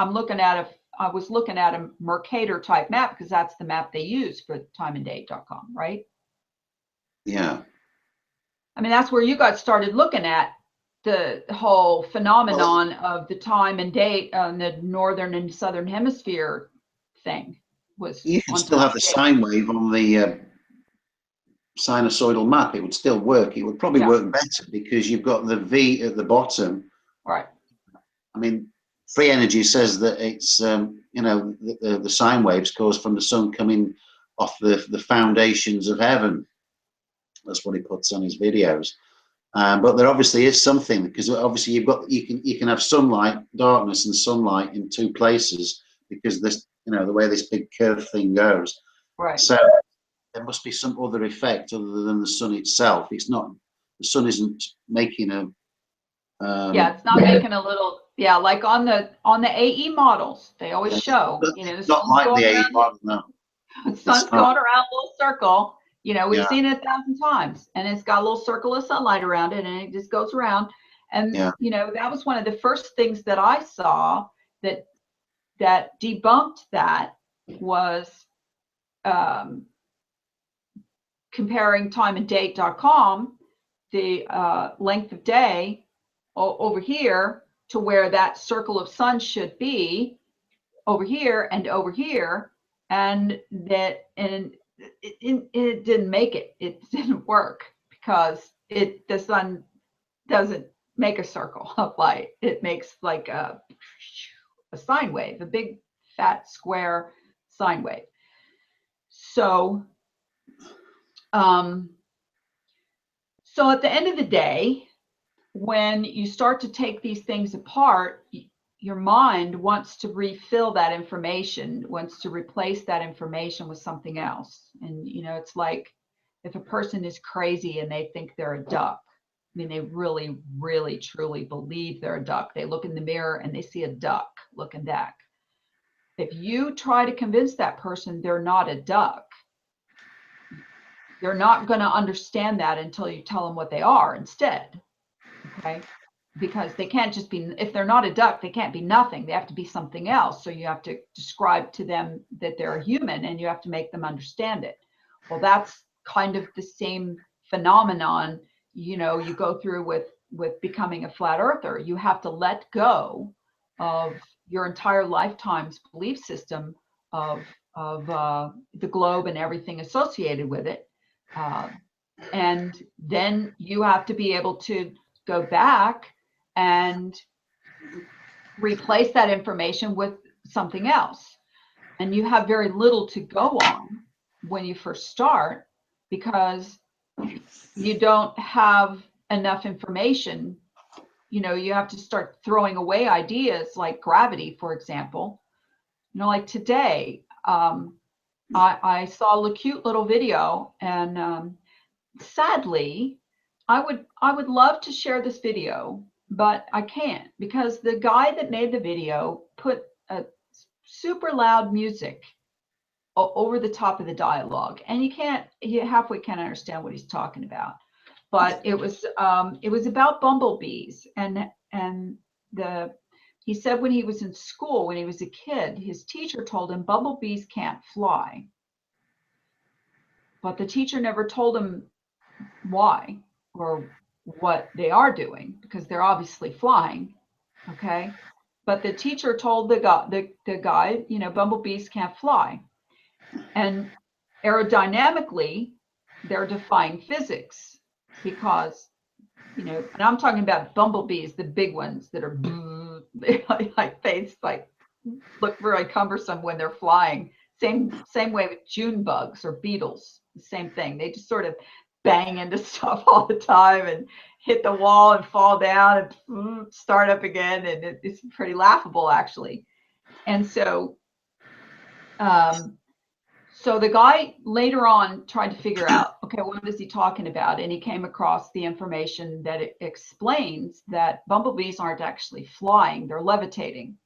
I was looking at a Mercator type map because that's the map they use for timeanddate.com, right? Yeah. I mean, that's where you got started looking at the whole phenomenon of the time and date on the northern and southern hemisphere thing. Was you can still have the sine wave on the sinusoidal map. It would still work. It would probably work better because you've got the V at the bottom. Right. I mean, free energy says that it's you know, the sine waves caused from the sun coming off the foundations of heaven. That's what he puts on his videos. But there obviously is something, because obviously you can have sunlight, darkness, and sunlight in two places because this, you know, the way this big curved thing goes. Right. So there must be some other effect other than the sun itself. It's not, the sun isn't making a yeah, it's not making a little, yeah, like on the AE models, they always show, you know, the not like the AE model, no. The sun's going around a little circle. You know, we've seen it 1,000 times, and it's got a little circle of sunlight around it, and it just goes around. And you know, that was one of the first things that I saw that debunked that was comparing timeanddate.com, the length of day over here to where that circle of sun should be over here and over here, and it didn't make it. It didn't work because the sun doesn't make a circle of light. It makes like a sine wave, a big fat square sine wave. So so at the end of the day, when you start to take these things apart, your mind wants to refill that information, wants to replace that information with something else. And, you know, it's like if a person is crazy and they think they're a duck, mean, they really, really, truly believe they're a duck. They look in the mirror and they see a duck looking back. If you try to convince that person they're not a duck, they're not going to understand that until you tell them what they are instead. Okay? Because they can't just be, if they're not a duck, they can't be nothing. They have to be something else. So you have to describe to them that they're a human, and you have to make them understand it. Well, that's kind of the same phenomenon, you know, you go through with becoming a flat earther. You have to let go of your entire lifetime's belief system of the globe and everything associated with it. And then you have to be able to go back and replace that information with something else. And you have very little to go on when you first start, because you don't have enough information. You know, you have to start throwing away ideas like gravity, for example. You know, like today, I saw a cute little video, and sadly, I would love to share this video, but I can't, because the guy that made the video put a super loud music over the top of the dialogue, and you halfway can't understand what he's talking about. But it was about bumblebees, and he said when he was in school, when he was a kid, his teacher told him bumblebees can't fly, but the teacher never told him why or what they are doing, because they're obviously flying. Okay, but the teacher told the guy, you know, bumblebees can't fly, and aerodynamically they're defying physics, because, you know, and I'm talking about bumblebees, the big ones that are like they like look very cumbersome when they're flying. Same way with June bugs or beetles, the same thing. They just sort of bang into stuff all the time and hit the wall and fall down and start up again, and it's pretty laughable, actually. And so so the guy later on tried to figure out, okay, what is he talking about? And he came across the information that it explains that bumblebees aren't actually flying, they're levitating.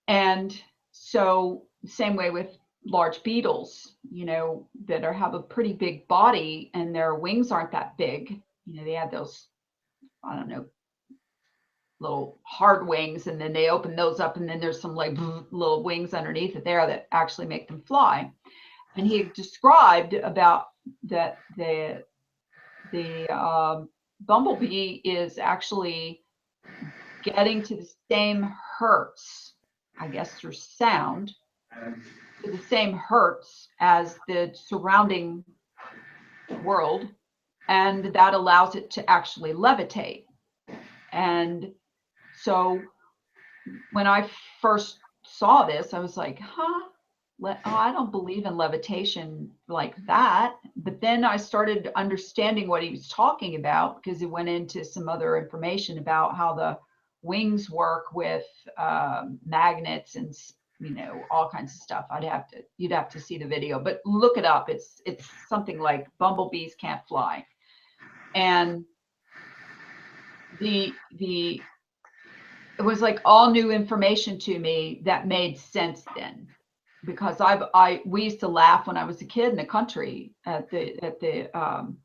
And so same way with large beetles, you know, that have a pretty big body and their wings aren't that big. You know, they have those, I don't know, little hard wings, and then they open those up, and then there's some like little wings underneath it there that actually make them fly. And he described about that the bumblebee is actually getting to the same hertz, I guess through sound, to the same hertz as the surrounding world, and that allows it to actually levitate. And so when I first saw this, I was like, I don't believe in levitation like that. But then I started understanding what he was talking about, because it went into some other information about how the wings work with magnets and, you know, all kinds of stuff. You'd have to see the video, but look it up. It's something like bumblebees can't fly. And it was like all new information to me that made sense then, because we used to laugh when I was a kid in the country at the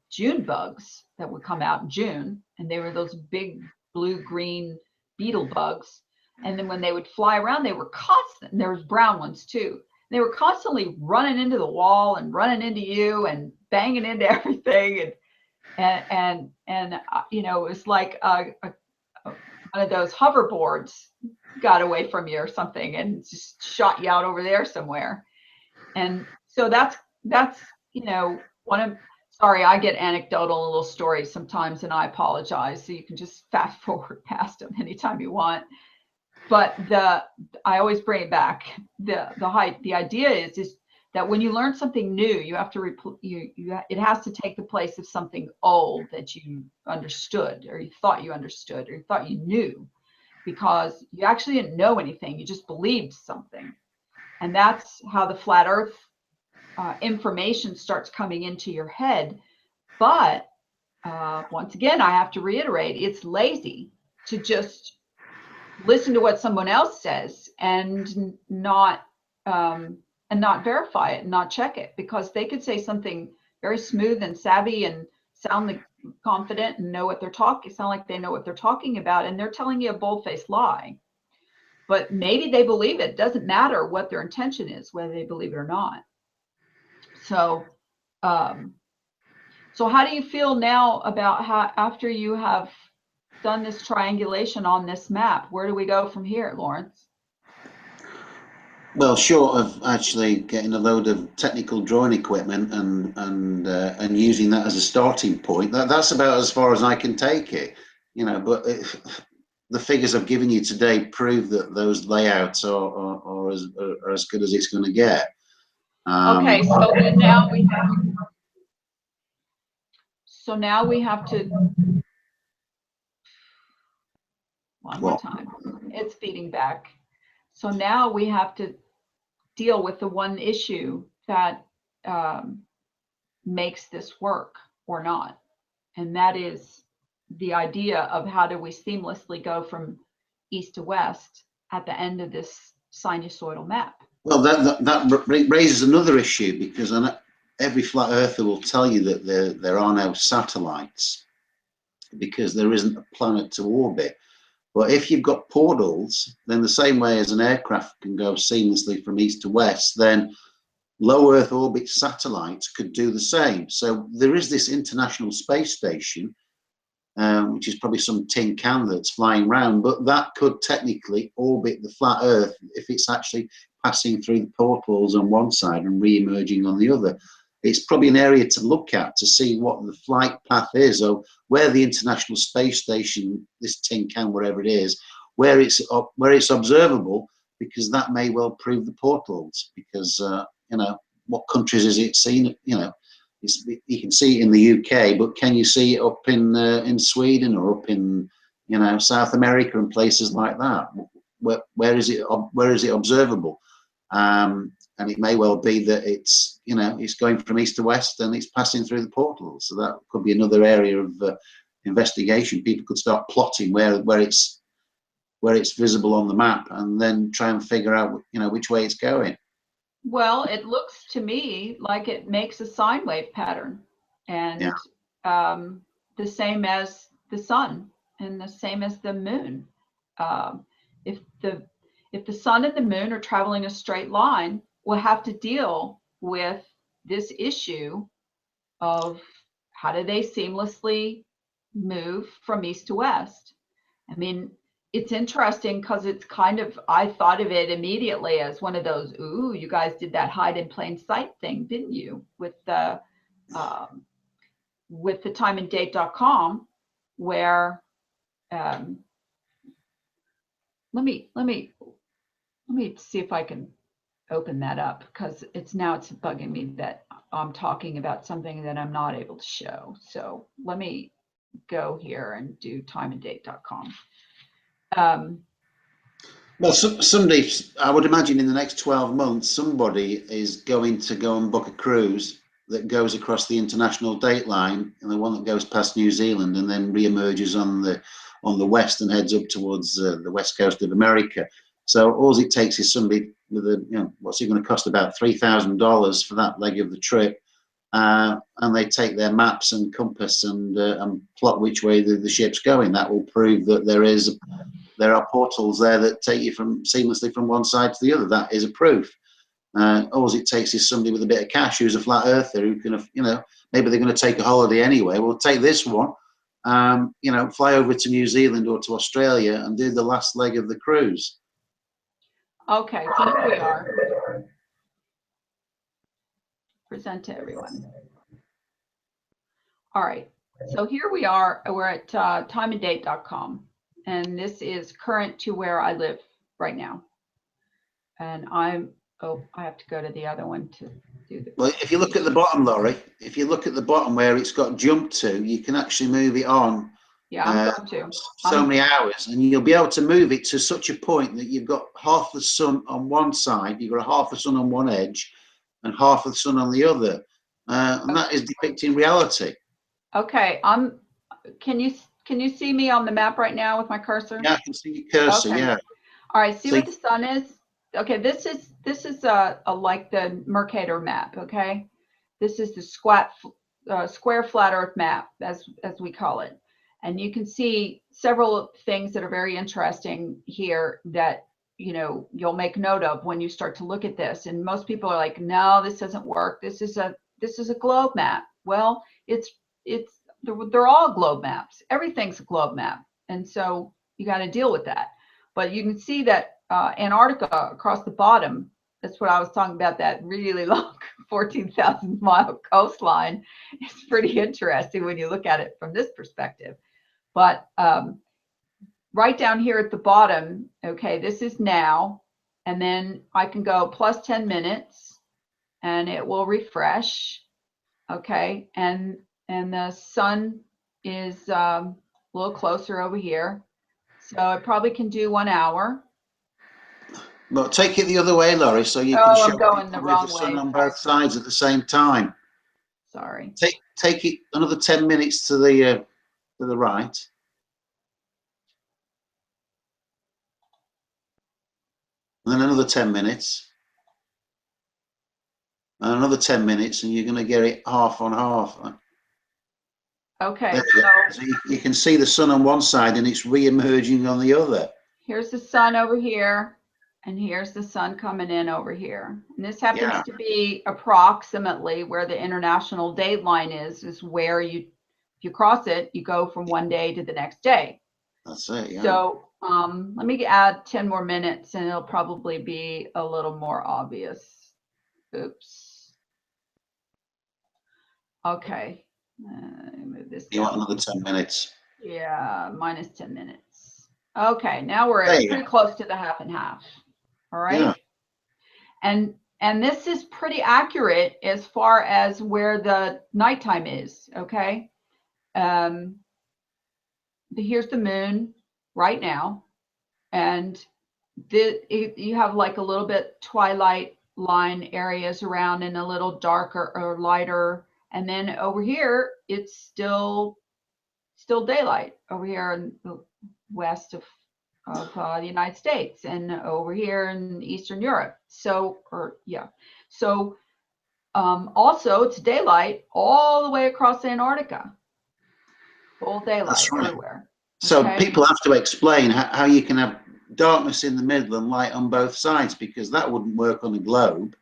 June bugs that would come out in June, and they were those big blue-green beetle bugs. And then when they would fly around, they were constant. There was brown ones too. They were constantly running into the wall and running into you and banging into everything, and you know, it was like one of those hoverboards got away from you or something and just shot you out over there somewhere. And so that's you know, sorry, I get anecdotal little stories sometimes, and I apologize, so you can just fast forward past them anytime you want. But I always bring it back. The idea is that when you learn something new, you have to it has to take the place of something old that you understood, or you thought you understood, or you thought you knew, because you actually didn't know anything. You just believed something. And that's how the flat earth information starts coming into your head. But once again, I have to reiterate, it's lazy to just listen to what someone else says and not verify it and not check it, because they could say something very smooth and savvy and sound confident and sound like they know what they're talking about, and they're telling you a bold-faced lie. But maybe they believe it. It doesn't matter what their intention is, whether they believe it or not. So, so how do you feel now about how, after you have done this triangulation on this map, where do we go from here, Lawrence? Well, short of actually getting a load of technical drawing equipment and using that as a starting point, that's about as far as I can take it, you know. But the figures I've given you today prove that those layouts are as good as it's going to get. Okay, so then now we have. So now we have to. One more time. It's feeding back. So now we have to deal with the one issue that makes this work or not. And that is the idea of how do we seamlessly go from east to west at the end of this sinusoidal map. Well, that raises another issue, because every flat earther will tell you that there are no satellites because there isn't a planet to orbit. But if you've got portals, then the same way as an aircraft can go seamlessly from east to west, then low Earth orbit satellites could do the same. So there is this International Space Station, which is probably some tin can that's flying around, but that could technically orbit the flat Earth if it's actually passing through the portals on one side and re-emerging on the other. It's probably an area to look at to see what the flight path is, or where the International Space Station, this tin can, wherever it is, where it's observable, because that may well prove the portals. Because you know, what countries is it seen? You know, you can see it in the UK, but can you see it up in Sweden or up in, you know, South America and places like that? Where is it observable? And it may well be that it's, you know, it's going from east to west and it's passing through the portals. So that could be another area of investigation. People could start plotting where it's visible on the map, and then try and figure out, you know, which way it's going. Well, it looks to me like it makes a sine wave pattern, and Yeah. The same as the sun and the same as the moon. If the sun and the moon are traveling a straight line, we'll have to deal with this issue of how do they seamlessly move from east to west. I mean, it's interesting because it's kind of, I thought of it immediately as one of those, ooh, you guys did that hide in plain sight thing, didn't you? With the timeanddate.com, where let me see if I can open that up, because it's bugging me that I'm talking about something that I'm not able to show. So let me go here and do timeanddate.com. Well, somebody, I would imagine in the next 12 months, somebody is going to go and book a cruise that goes across the international date line, and the one that goes past New Zealand and then re-emerges on the west and heads up towards the west coast of America. So all it takes is somebody with a, you know, what's it going to cost, about $3,000 for that leg of the trip, and they take their maps and compass and plot which way the ship's going. That will prove that there are portals there that take you seamlessly from one side to the other. That is a proof. All it takes is somebody with a bit of cash who's a flat earther who can, you know, maybe they're going to take a holiday anyway. We'll take this one, you know, fly over to New Zealand or to Australia and do the last leg of the cruise. Okay, so here we are. Present to everyone. All right, so here we are. We're at timeanddate.com, and this is current to where I live right now. And I have to go to the other one to do the. Well, if you look at the bottom, Laurie, if you look at the bottom where it's got jump to, you can actually move it on. Yeah, I'm going to. So many hours, and you'll be able to move it to such a point that you've got half the sun on one side, you've got half the sun on one edge, and half of the sun on the other, and that is depicting reality. Okay, can you see me on the map right now with my cursor? Yeah, I can see your cursor. Okay. Yeah. All right, see So what the sun is? Okay, this is a like the Mercator map, okay? This is the square flat earth map, as we call it. And you can see several things that are very interesting here that you'll make note of when you start to look at this. And most people are like, no, this doesn't work. This is a globe map. Well, they're all globe maps. Everything's a globe map. And so you got to deal with that. But you can see that Antarctica across the bottom, that's what I was talking about, that really long 14,000 mile coastline. It's pretty interesting when you look at it from this perspective. But right down here at the bottom, okay, this is now, and then I can go plus 10 minutes and it will refresh. Okay, and the sun is a little closer over here. So it probably can do 1 hour. well, take it the other way, Laurie, so you can Oh, show I'm going the people with the wrong sun way. on both sides at the same time. Sorry. Take it another 10 minutes to the right. And then another 10 minutes. And another 10 minutes, and you're going to get it half on half. Okay, So you can see the sun on one side and it's re-emerging on the other. here's the sun over here, and here's the sun coming in over here. And this happens to be approximately where the international date line is where if you cross it, you go from one day to the next day. That's it, yeah. So let me add 10 more minutes and it'll probably be a little more obvious. Oops. Okay. Move this You want down. another 10 minutes. Yeah, minus 10 minutes. Okay, now we're at pretty close to the half and half. All right. Yeah. And this is pretty accurate as far as where the nighttime is. Okay. Here's the moon right now, and you have like a little bit twilight line areas around and a little darker or lighter, and then over here it's still daylight over here in the west of the United States, and over here in Eastern Europe. So also it's daylight all the way across Antarctica, full daylight. That's right. Everywhere. So people have to explain how you can have darkness in the middle and light on both sides, because that wouldn't work on a globe.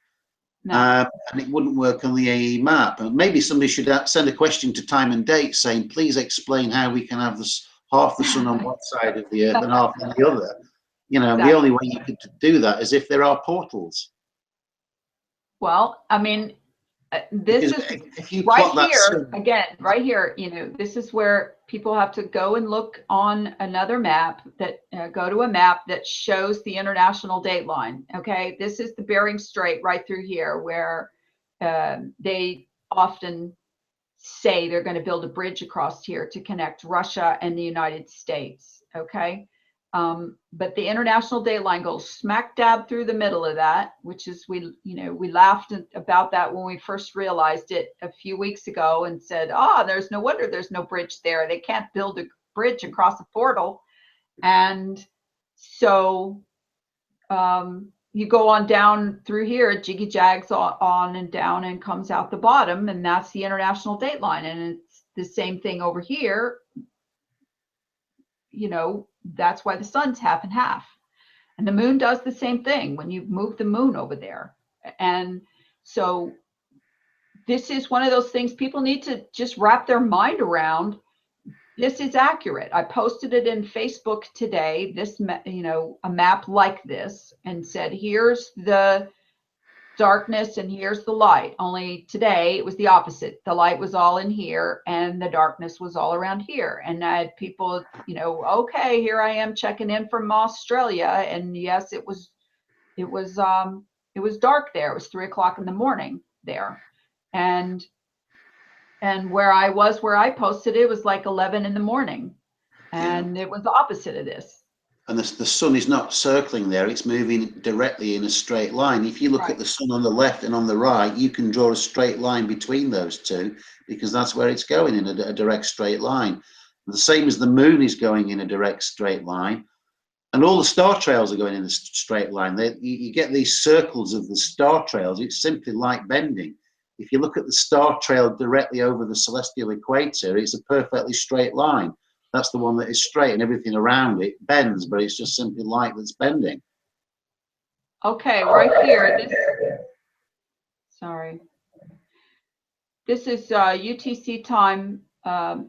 No. And it wouldn't work on the AE map. And maybe somebody should send a question to Time and Date saying, please explain how we can have this half the sun on one side of the earth and half on the other. Exactly. The only way you could do that is if there are portals. Well, I mean, this is if you right here again, right here, this is where people have to go and look on another map that go to a map that shows the international date line. Okay, this is the Bering Strait right through here, where they often say they're going to build a bridge across here to connect Russia and the United States. Okay. But the international date line goes smack dab through the middle of that, which is, we laughed about that when we first realized it a few weeks ago and said, there's no wonder there's no bridge there. They can't build a bridge across a portal. And so you go on down through here, jiggy jags on and down and comes out the bottom, and that's the international date line. And it's the same thing over here. That's why the sun's half and half, and the moon does the same thing when you move the moon over there. And so this is one of those things people need to just wrap their mind around. This is accurate. I posted it in Facebook today, a map like this, and said, here's the darkness and here's the light. Only today it was the opposite. The light was all in here and the darkness was all around here. And I had people, okay, here I am checking in from Australia, and yes, it was dark there. It was 3 o'clock in the morning there, and where I posted it was like 11 in the morning, and it was the opposite of this. and the sun is not circling there, it's moving directly in a straight line. If you look at Right. the sun on the left and on the right, you can draw a straight line between those two, because that's where it's going, in a direct straight line. The same as the moon is going in a direct straight line, and all the star trails are going in a straight line. You get these circles of the star trails. It's simply light bending. If you look at the star trail directly over the celestial equator, it's a perfectly straight line. That's the one that is straight, and everything around it bends, but it's just simply light that's bending. Okay, right here, sorry. This is UTC time,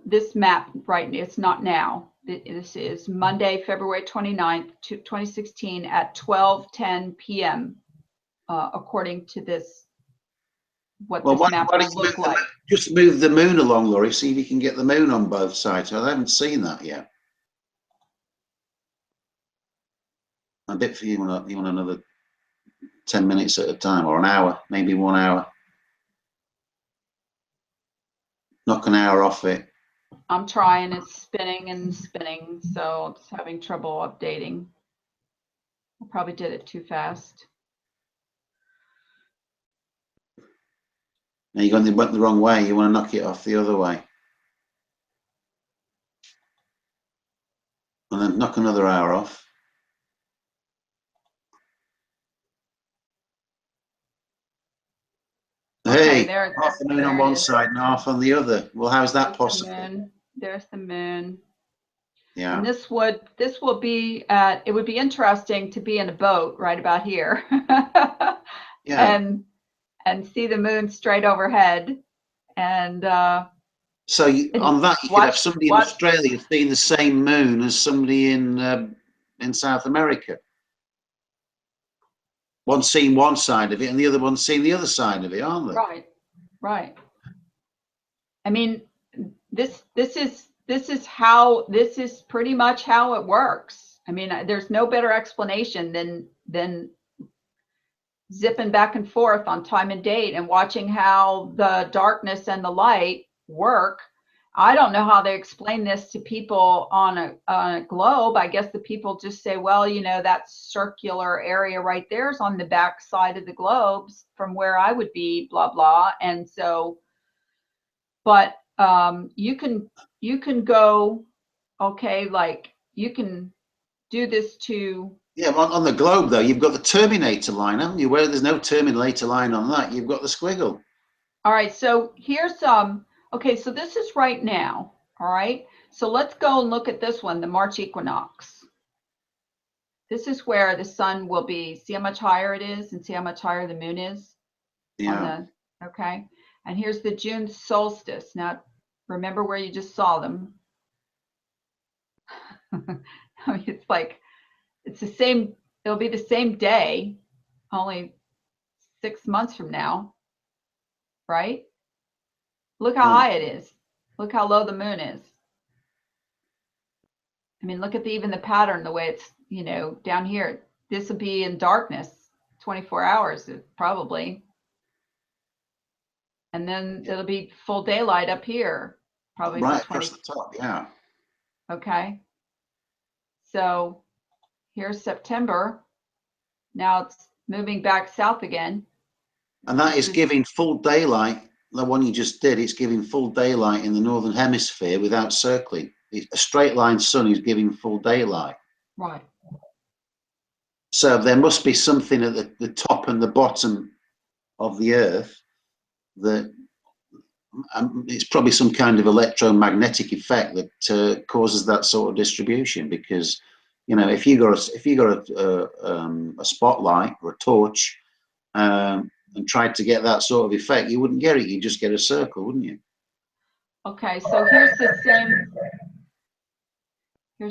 this map right now, it's not now. This is Monday, February 29th, 2016 at 12:10 p.m. According to this, what this map will look like. Just move the moon along, Laurie, see if you can get the moon on both sides. I haven't seen that yet. A bit for you want another 10 minutes at a time, or an hour, maybe 1 hour. Knock an hour off it. I'm trying, it's spinning and spinning, so it's having trouble updating. I probably did it too fast. Now you went the wrong way. You want to knock it off the other way. And then knock another hour off. Okay, Hey, there, half the moon on one side and half on the other. Well, how's that possible? There's the moon. Yeah. And this will be it would be interesting to be in a boat right about here. Yeah. And see the moon straight overhead. And so on that, you could have somebody in Australia seeing the same moon as somebody in South America. One seeing one side of it and the other one seeing the other side of it, aren't they? Right, right. I mean, this is pretty much how it works. I mean, there's no better explanation than zipping back and forth on time and date and watching how the darkness and the light work. I don't know how they explain this to people on a globe. I guess the people just say, well, you know, that circular area right there is on the back side of the globes from where I would be, blah, blah. And so, but you can go, okay, like you can do this to. Yeah, on the globe though, you've got the terminator line, haven't you? Where there's no terminator line on that, you've got the squiggle. All right, so here's okay, so this is right now. All right, so let's go and look at this one, the March equinox. This is where the sun will be. See how much higher it is, and see how much higher the moon is. Yeah. Okay, and here's the June solstice. Now, remember where you just saw them. I mean, it's like it's the same. It'll be the same day, only 6 months from now, right? Look how high it is. Look how low the moon is. I mean, look at even the pattern, the way it's, you know, down here. This will be in darkness, 24 hours probably. And then it'll be full daylight up here, probably right for 20. across the top, yeah. Okay. So here's September. Now it's moving back south again. And that is giving full daylight. The one you just did, it's giving full daylight in the northern hemisphere without circling. A straight line sun is giving full daylight. Right. So there must be something at the top and the bottom of the Earth that it's probably some kind of electromagnetic effect that causes that sort of distribution. Because, you know, if you got a spotlight or a torch and tried to get that sort of effect, you wouldn't get it. You'd just get a circle, wouldn't you? Okay, so here's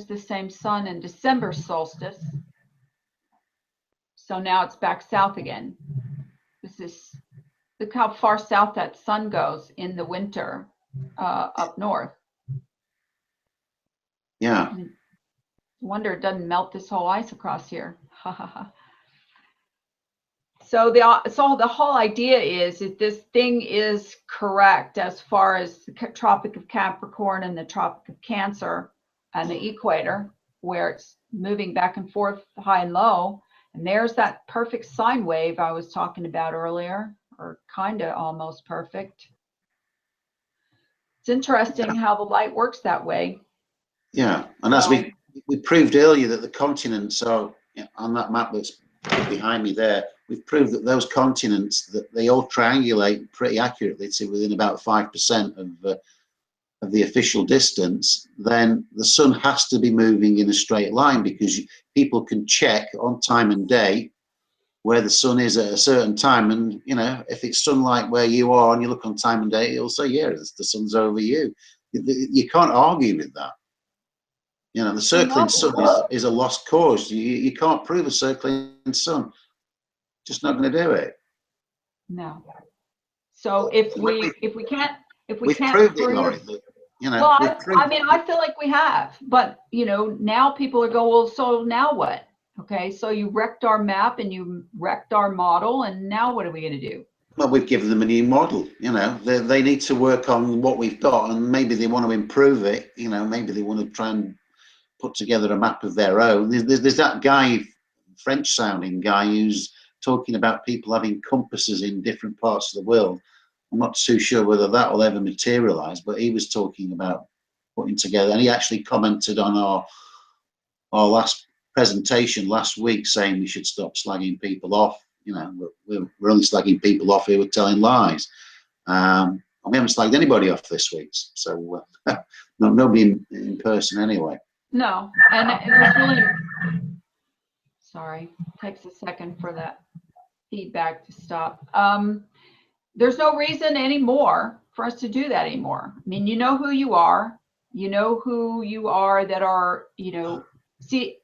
the same sun in December solstice. So now it's back south again. Look how far south that sun goes in the winter up north. Yeah. I wonder it doesn't melt this whole ice across here. So the whole idea is that this thing is correct as far as the Tropic of Capricorn and the Tropic of Cancer and the equator, where it's moving back and forth high and low. And there's that perfect sine wave I was talking about earlier, or kind of almost perfect. It's interesting how the light works that way. Yeah, and as we proved earlier that the continents are on that map that's behind me there, we've proved that those continents, that they all triangulate pretty accurately to within about 5% of the official distance. Then the sun has to be moving in a straight line, because people can check on time and day where the sun is at a certain time, and if it's sunlight where you are and you look on time and day, it'll say, yeah, the sun's over you. You can't argue with that. The circling sun is a lost cause. You can't prove a circling sun. Just not going to do it. No. So if we can't proved it, Laurie. Well, I feel like we have, but now people are going, well, so now what? Okay, so you wrecked our map and you wrecked our model, and now what are we going to do? Well, we've given them a new model. They need to work on what we've got, and maybe they want to improve it. Maybe they want to try and put together a map of their own. There's that guy, French-sounding guy, who's talking about people having compasses in different parts of the world. I'm not too sure whether that will ever materialize, but he was talking about putting together, and he actually commented on our last presentation last week, saying we should stop slagging people off. We're only slagging people off who are telling lies. And we haven't slagged anybody off this week, so nobody in person anyway. No, and there's really, sorry, takes a second for that feedback to stop. There's no reason anymore for us to do that anymore. I mean, you know who you are. You know who you are that are, see,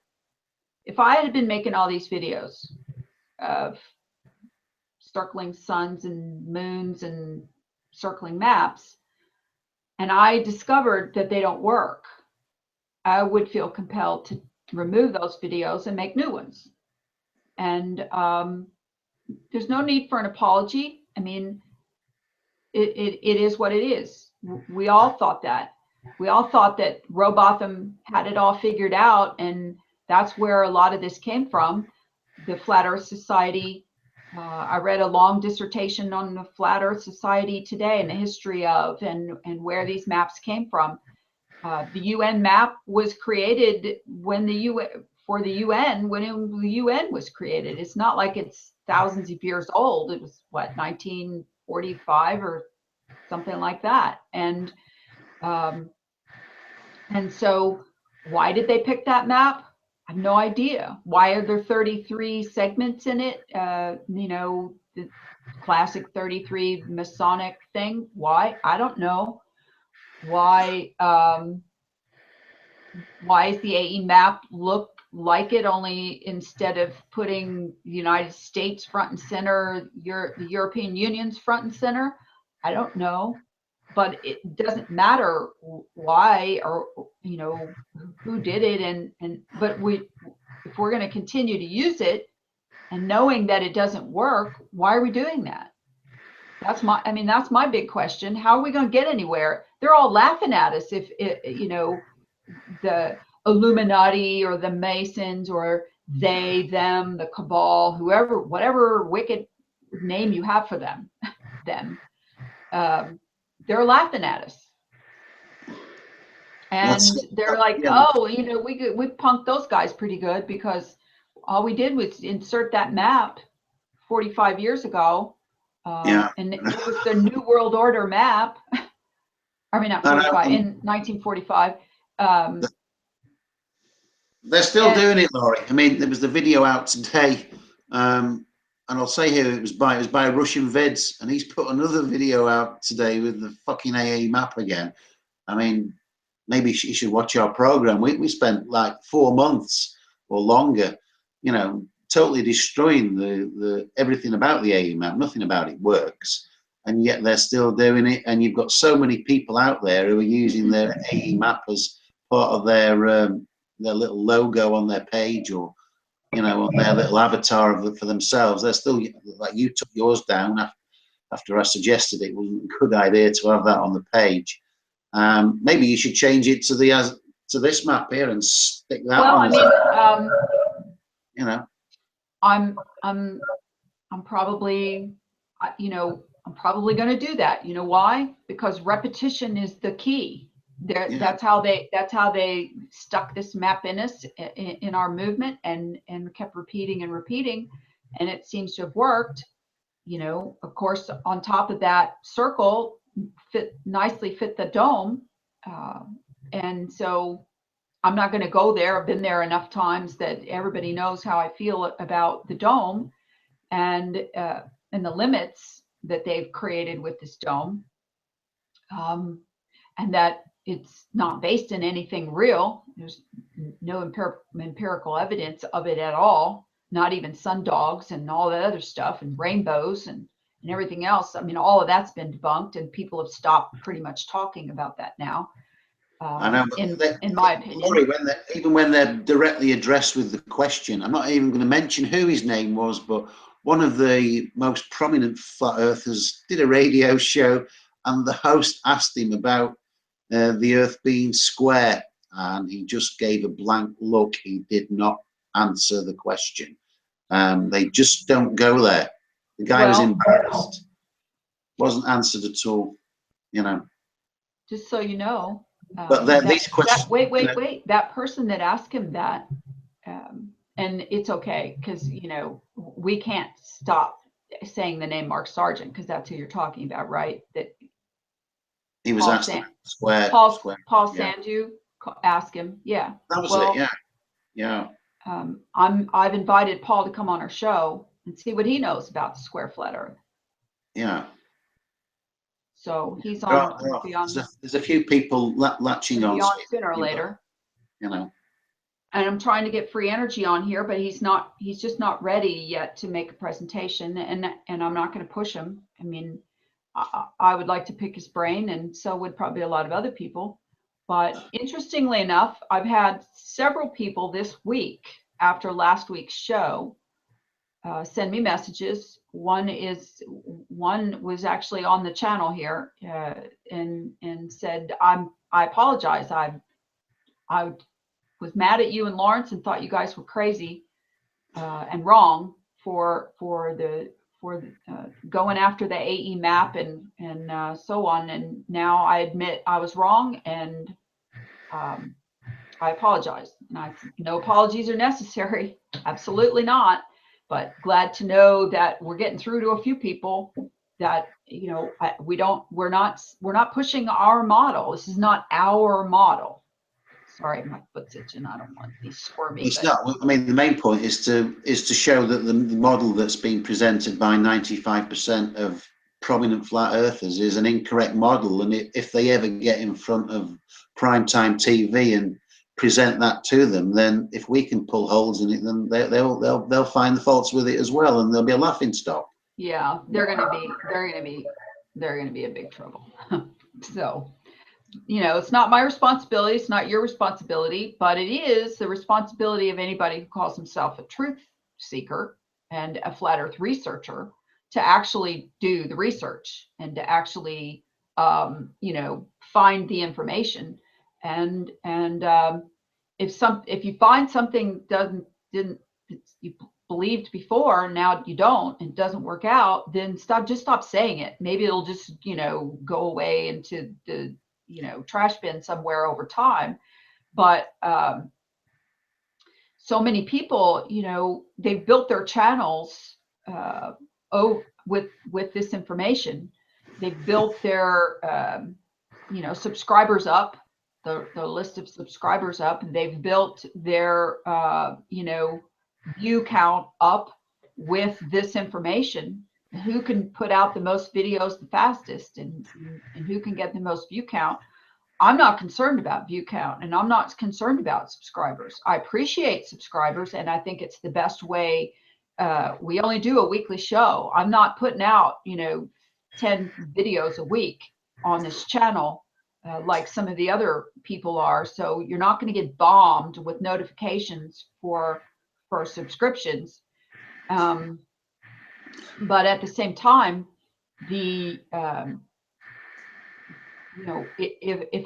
if I had been making all these videos of circling suns and moons and circling maps, and I discovered that they don't work, I would feel compelled to remove those videos and make new ones. And there's no need for an apology. I mean, it is what it is. We all thought that. We all thought that Robotham had it all figured out, and that's where a lot of this came from. The Flat Earth Society. I read a long dissertation on the Flat Earth Society today and the history of and where these maps came from. The UN map was created when the UN was created. It's not like it's thousands of years old. It was what, 1945 or something like that. And so why did they pick that map? I have no idea. Why are there 33 segments in it? The classic 33 Masonic thing. Why? I don't know. Why does the AE map look like it, only instead of putting the United States front and center, the European Union's front and center? I don't know, but it doesn't matter why or who did it, but if we're going to continue to use it and knowing that it doesn't work, why are we doing that? That's my big question. How are we going to get anywhere? They're all laughing at us if the Illuminati or the Masons or they, them, the cabal, whoever, whatever wicked name you have for them, they're laughing at us. And they're like, oh, we punked those guys pretty good because all we did was insert that map 45 years ago. And it was the New World Order map. I mean, not 45, in 1945. They're still doing it, Laurie. I mean, there was the video out today, and I'll say here it was by Russian Vids, and he's put another video out today with the fucking AA map again. I mean, maybe you should watch our program. We spent like 4 months or longer, totally destroying the everything about the AE map. Nothing about it works, and yet they're still doing it. And you've got so many people out there who are using their AE map as part of their little logo on their page, or on their little avatar for themselves. They're still, like, you took yours down after I suggested it wasn't a good idea to have that on the page. Maybe you should change it to this map here and stick that on. You know, I'm probably, I'm probably going to do that. You know why? Because repetition is the key. Yeah. That's how they stuck this map in us, in our movement, and kept repeating and repeating, and it seems to have worked. Of course, on top of that circle nicely fit the dome, and so I'm not going to go there. I've been there enough times that everybody knows how I feel about the dome, and the limits that they've created with this dome, and that it's not based in anything real. There's no empirical evidence of it at all, not even sundogs and all that other stuff, and rainbows and everything else. I mean, all of that's been debunked, and people have stopped pretty much talking about that now. I know, in my opinion. Laurie, even when they're directly addressed with the question, I'm not even going to mention who his name was, but one of the most prominent flat earthers did a radio show, and the host asked him about the earth being square, and he just gave a blank look. He did not answer the question. They just don't go there. The guy was embarrassed, wasn't answered at all, Just so you know, but these questions. wait, that person that asked him that, and it's okay, because we can't stop saying the name Mark Sargent, because that's who you're talking about, right? That he was asked square. Paul Yeah. Sandu asked him. Yeah, that was it. Yeah. I've invited Paul to come on our show and see what he knows about the square flat Earth. Yeah. So he's on. There's a few people latching on sooner or later. And I'm trying to get Free Energy on here, but he's just not ready yet to make a presentation, and I'm not going to push him. I mean, I would like to pick his brain, and so would probably a lot of other people. But interestingly enough, I've had several people this week after last week's show send me messages. One was actually on the channel here, and said, I apologize. I was mad at you and Lawrence and thought you guys were crazy and wrong for going after the AE map and so on. And now I admit I was wrong, and I apologize. And no apologies are necessary. Absolutely not. But glad to know that we're getting through to a few people that, we're not pushing our model. This is not our model. Sorry, my foot's itching. I don't want these squirmy. It's not. I mean, the main point is to show that the model that's being presented by 95% of prominent flat earthers is an incorrect model, and if they ever get in front of primetime TV and present that to them, then if we can pull holes in it, then they'll find the faults with it as well, and there'll be a laughing stock. Yeah, they're gonna be in big trouble. So, it's not my responsibility. It's not your responsibility, but it is the responsibility of anybody who calls himself a truth seeker and a flat earth researcher to actually do the research and to actually, find the information. And if you find something didn't you believed before, now you don't, and it doesn't work out, then stop saying it. Maybe it'll just, go away into the, trash bin somewhere over time. But so many people, they've built their channels with this information. They've built their subscribers up, the list of subscribers up, and they've built their view count up with this information. Who can put out the most videos the fastest, and who can get the most view count. I'm not concerned about view count, and I'm not concerned about subscribers. I appreciate subscribers, and I think it's the best way. We only do a weekly show. I'm not putting out 10 videos a week on this channel like some of the other people are. So you're not going to get bombed with notifications for subscriptions. But at the same time, if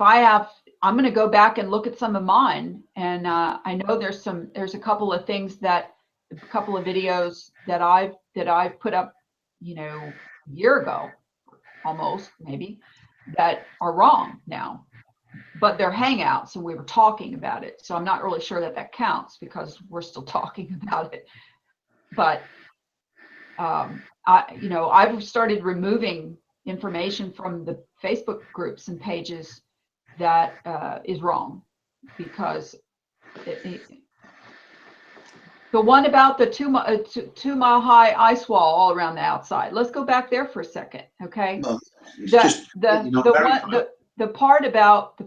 I have I'm going to go back and look at some of mine, and I know there's a couple of things a couple of videos that I've put up, a year ago, almost maybe, that are wrong now, but they're hangouts and we were talking about it. So I'm not really sure that counts because we're still talking about it. But I've started removing information from the Facebook groups and pages that is wrong, because the one about the 2 mile high ice wall all around the outside. Let's go back there for a second, okay? Well, it's The just, the part about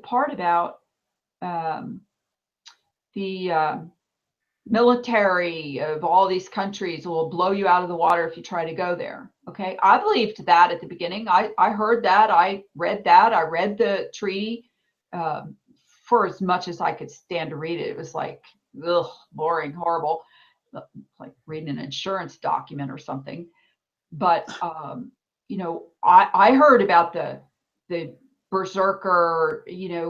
the military of all these countries will blow you out of the water if you try to go there. Okay, I believed that at the beginning. I heard that. I read that. I read the treaty for as much as I could stand to read it. It was like, ugh, boring, horrible, like reading an insurance document or something. But I heard about the berserker,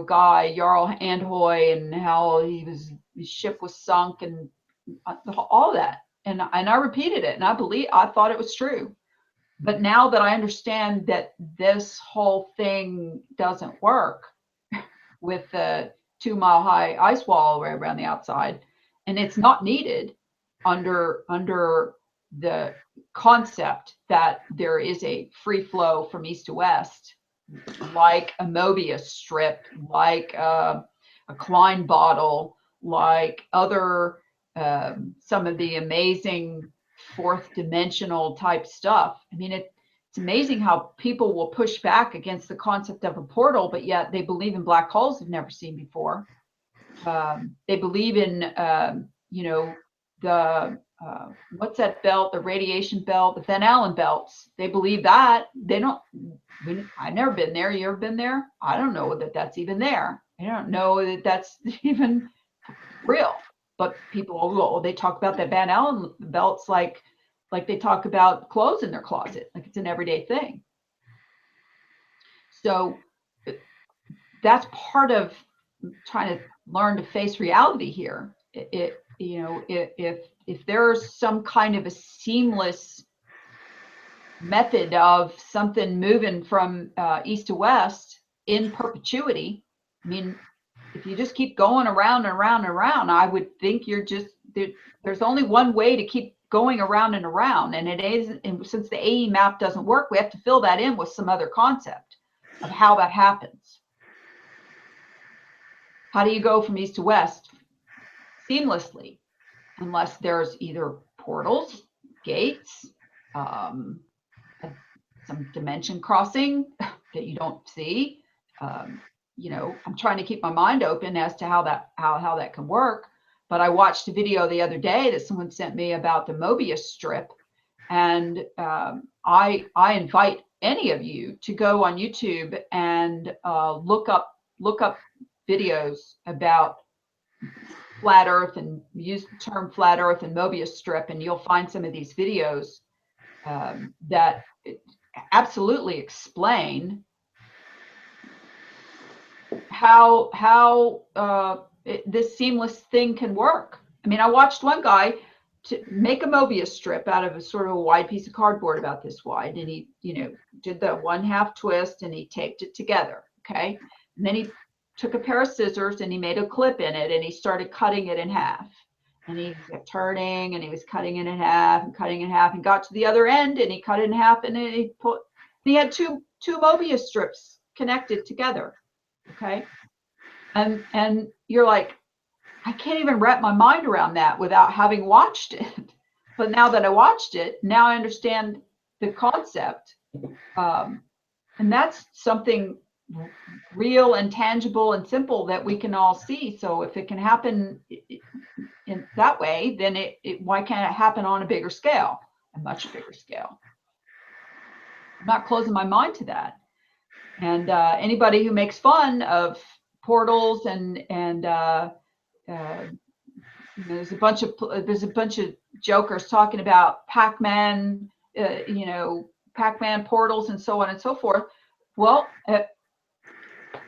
guy, Jarl Andhoy, and how his ship was sunk and all that. And I repeated it, and I thought it was true. But now that I understand that this whole thing doesn't work with the 2 mile high ice wall right around the outside, and it's not needed under the concept that there is a free flow from east to west, like a Mobius strip, like a Klein bottle, like other some of the amazing fourth dimensional type stuff. I mean, it's amazing how people will push back against the concept of a portal, but yet they believe in black holes they've never seen before. They believe in the what's that belt, the radiation belt, the Van Allen belts. They believe that. I've never been there. You ever been there? I don't know that that's even there. I don't know that that's even real. But people, they talk about that Van Allen belts like they talk about clothes in their closet, like it's an everyday thing. So that's part of trying to learn to face reality here. If there's some kind of a seamless method of something moving from east to west in perpetuity, I mean, if you just keep going around and around and around, I would think there's only one way to keep going around and around, and it is, and since the AE map doesn't work, we have to fill that in with some other concept of how that happens. How do you go from east to west seamlessly, unless there's either portals, gates, some dimension crossing that you don't see? I'm trying to keep my mind open as to how that can work. But I watched a video the other day that someone sent me about the Mobius strip, and I invite any of you to go on YouTube and look up videos about flat Earth, and use the term flat Earth and Mobius strip, and you'll find some of these videos that absolutely explain how this seamless thing can work. I mean, I watched one guy to make a Mobius strip out of a sort of a wide piece of cardboard about this wide, and he did the 1/2 twist and he taped it together, okay, and then he took a pair of scissors and he made a clip in it and he started cutting it in half, and he kept turning and he was cutting it in half and cutting it in half, and got to the other end and he cut it in half, and then he had two Mobius strips connected together, okay, and you're like, I can't even wrap my mind around that without having watched it. But now that I watched it, now I understand the concept, and that's something real and tangible and simple that we can all see. So if it can happen in that way, then why can't it happen on a bigger scale, a much bigger scale? I'm not closing my mind to that. And anybody who makes fun of portals and there's a bunch of jokers talking about Pac-Man, Pac-Man portals and so on and so forth. Well,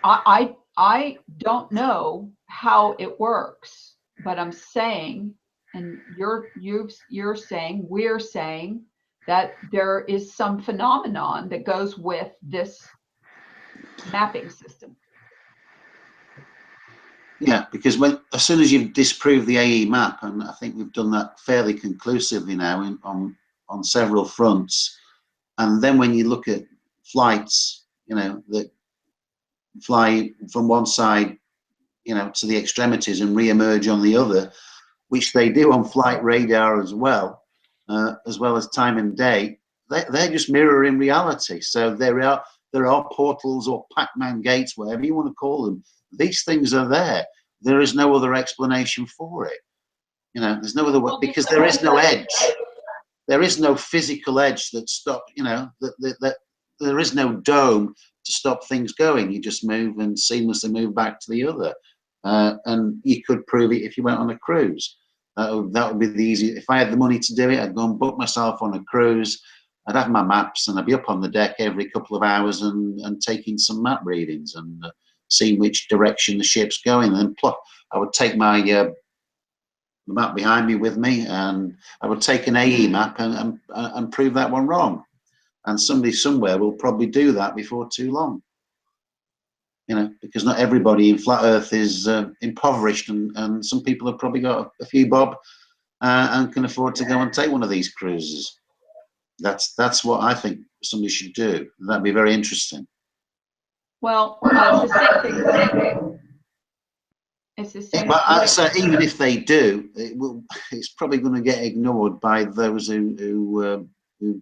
I I don't know how it works, but I'm saying, and you're saying, we're saying that there is some phenomenon that goes with this mapping system. Yeah, because as soon as you've disproved the AE map, and I think we've done that fairly conclusively now on several fronts, and then when you look at flights, that fly from one side, to the extremities and re-emerge on the other, which they do on flight radar as well as time and day, they're just mirroring reality. So there are portals or Pac-Man gates, whatever you want to call them. These things are there. There is no other explanation for it. There's no other way, because there is no edge. There is no physical edge that stop. That there is no dome to stop things going. You just move and seamlessly move back to the other. And you could prove it if you went on a cruise. That would be the easy. If I had the money to do it, I'd go and book myself on a cruise. I'd have my maps, and I'd be up on the deck every couple of hours and taking some map readings and seeing which direction the ship's going. And then I would take my the map behind me with me, and I would take an AE map and prove that one wrong. And somebody somewhere will probably do that before too long. Because not everybody in flat Earth is impoverished, and some people have probably got a few bob and can afford to go and take one of these cruises. That's what I think somebody should do. That'd be very interesting. Well, it's the same thing. It's the same. But so even if they do, it's probably going to get ignored by those who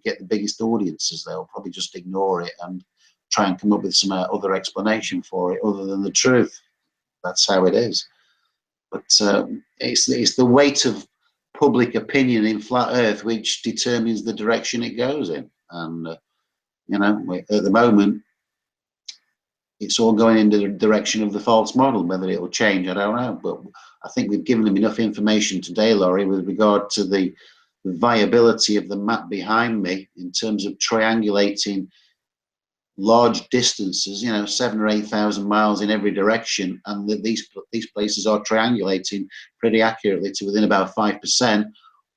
get the biggest audiences. They'll probably just ignore it and try and come up with some other explanation for it other than the truth. That's how it is. But it's the weight of public opinion in flat Earth which determines the direction it goes in. And at the moment, it's all going in the direction of the false model. Whether it will change, I don't know. But I think we've given them enough information today, Laurie, with regard to the viability of the map behind me in terms of triangulating large distances, 7,000 or 8,000 miles in every direction, and that these places are triangulating pretty accurately to within about 5%.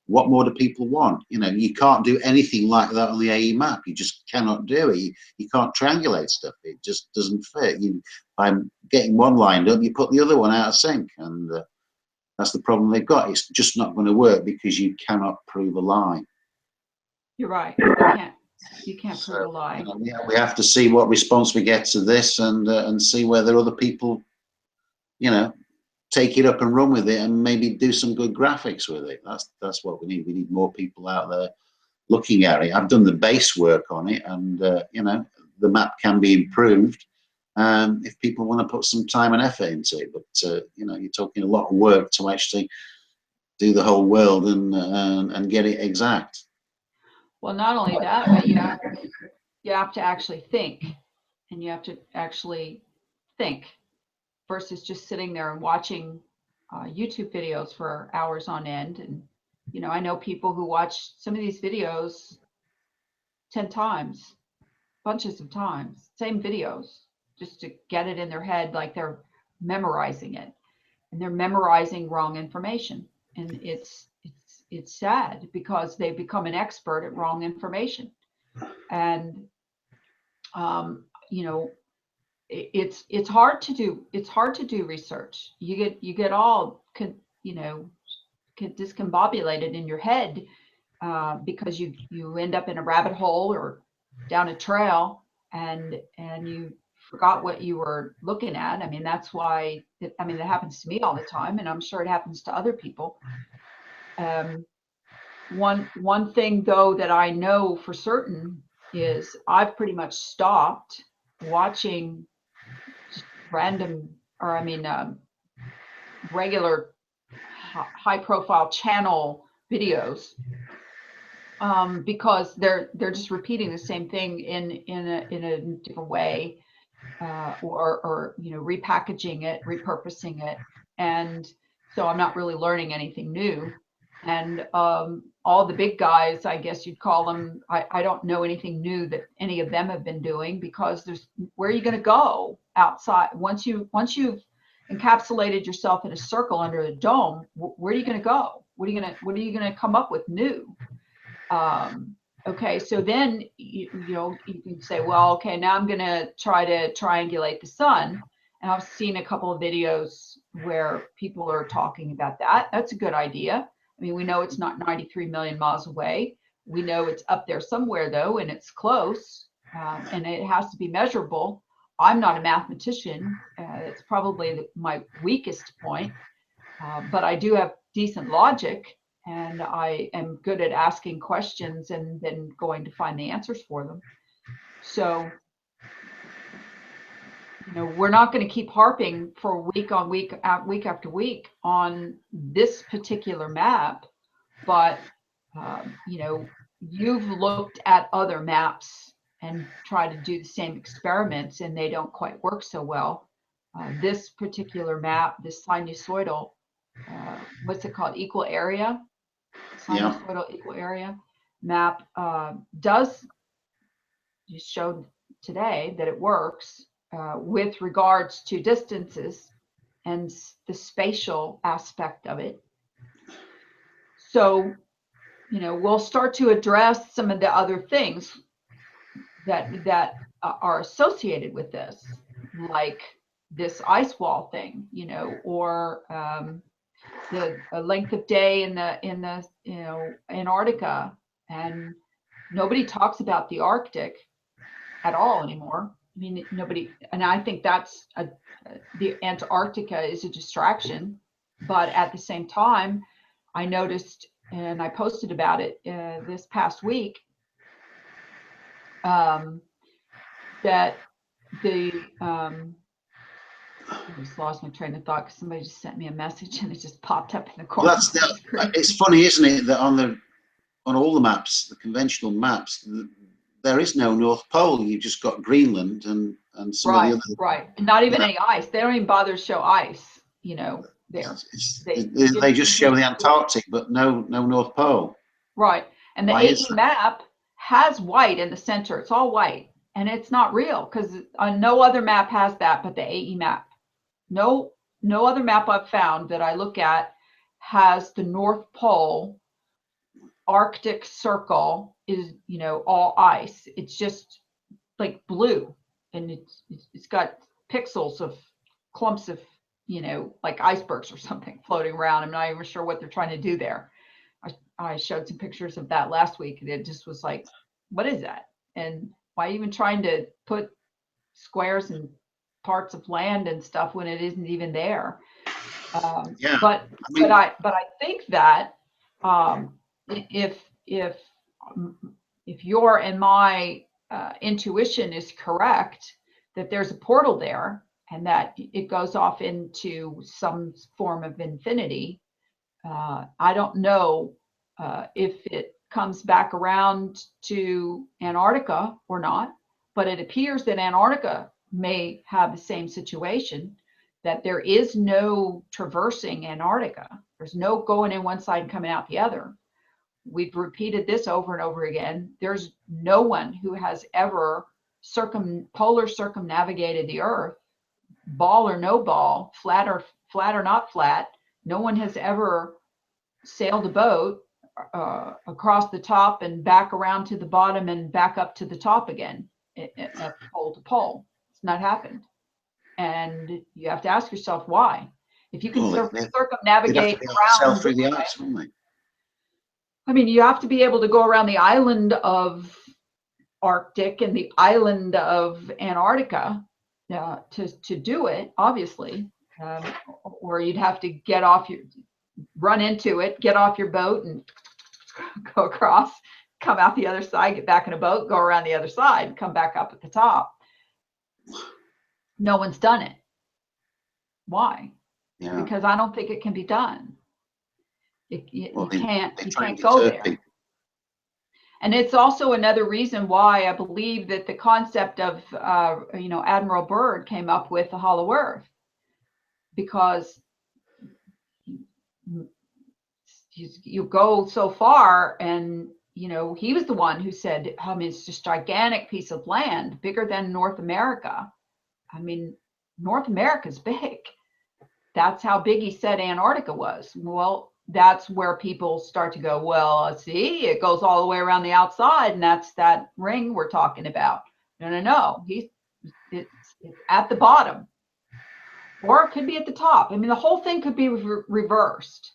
What more do people want? You can't do anything like that on the AE map. You just cannot do it. You can't triangulate stuff. It just doesn't fit. By getting one lined up, you put the other one out of sync, and that's the problem they've got. It's just not going to work because you cannot prove a lie. You're right. You can't prove a lie. We have to see what response we get to this, and see whether other people, take it up and run with it, and maybe do some good graphics with it. That's what we need. We need more people out there looking at it. I've done the base work on it, and the map can be improved if people want to put some time and effort into it. But you're talking a lot of work to actually do the whole world and get it exact. Well, not only that, but you have to actually think, and you have to actually think versus just sitting there and watching YouTube videos for hours on end. And I know people who watch some of these videos 10 times, bunches of times, same videos, just to get it in their head, like they're memorizing it, and they're memorizing wrong information. And it's sad because they've become an expert at wrong information. And it's hard to do research. You get all discombobulated in your head because you end up in a rabbit hole or down a trail, and you forgot what you were looking at. I mean, that's why that happens to me all the time, and I'm sure it happens to other people. One thing though that I know for certain is I've pretty much stopped watching random, or regular high profile channel videos because they're just repeating the same thing in a different way, or repackaging it, repurposing it, and so I'm not really learning anything new. And all the big guys, I guess you'd call them, I don't know anything new that any of them have been doing, because where are you going to go outside, once you've encapsulated yourself in a circle under the dome, where are you going to go? What are you going to come up with new? Okay, so then you can say, well, okay, now I'm going to try to triangulate the sun. And I've seen a couple of videos where people are talking about that. That's a good idea. I mean, we know it's not 93 million miles away. We know it's up there somewhere, though, and it's close, and it has to be measurable. I'm not a mathematician. It's probably my weakest point, but I do have decent logic, and I am good at asking questions and then going to find the answers for them. So, we're not going to keep harping for week after week on this particular map, but you've looked at other maps and tried to do the same experiments, and they don't quite work so well. This particular map, this sinusoidal, what's it called? Equal area? Sinusoidal equal area map does, you showed today that it works with regards to distances and the spatial aspect of it. So, we'll start to address some of the other things that are associated with this, like this ice wall thing, or the length of day in the Antarctica, and nobody talks about the Arctic at all anymore. I mean, nobody, and I think that's the Antarctica is a distraction, but at the same time, I noticed, and I posted about it this past week, that the I just lost my train of thought because somebody just sent me a message and it just popped up in the corner. Well, it's funny, isn't it, that on all the maps, the conventional maps, there is no North Pole. You've just got Greenland and some of the other. Right. And not even any ice. They don't even bother to show ice, there. They just show the Antarctic, but no North Pole. Right. And the AE map has white in the center. It's all white. And it's not real because no other map has that but the AE map. No other map I've found that I look at has the North Pole Arctic circle is, all ice. It's just like blue, and it's got pixels of clumps of, like icebergs or something floating around. I'm not even sure what they're trying to do there. I showed some pictures of that last week, and it just was like, what is that? And why even trying to put squares and parts of land and stuff when it isn't even there? But I think that if your and my intuition is correct, that there's a portal there and that it goes off into some form of infinity. I don't know if it comes back around to Antarctica or not, but it appears that Antarctica may have the same situation, that there is no traversing Antarctica. There's no going in one side and coming out the other. We've repeated this over and over again. There's no one who has ever polar circumnavigated the Earth, ball or no ball, flat or not flat. No one has ever sailed a boat across the top and back around to the bottom and back up to the top again at pole to pole. It's not happened. And you have to ask yourself why. If you can circumnavigate around through the ice, wouldn't they? I mean, you have to be able to go around the island of Arctic and the island of Antarctica to do it, obviously. Or you'd have to run into it, get off your boat and go across, come out the other side, get back in a boat, go around the other side, come back up at the top. No one's done it. Why? Yeah. Because I don't think it can be done. You can't go there. And it's also another reason why I believe that the concept of, Admiral Byrd came up with the Hollow Earth, because you go so far, and he was the one who said, I mean, it's just a gigantic piece of land, bigger than North America. I mean, North America's big. That's how big he said Antarctica was. Well, that's where people start to go, well, see, it goes all the way around the outside, and that's that ring we're talking about. No. It's at the bottom, or it could be at the top. I mean, the whole thing could be reversed.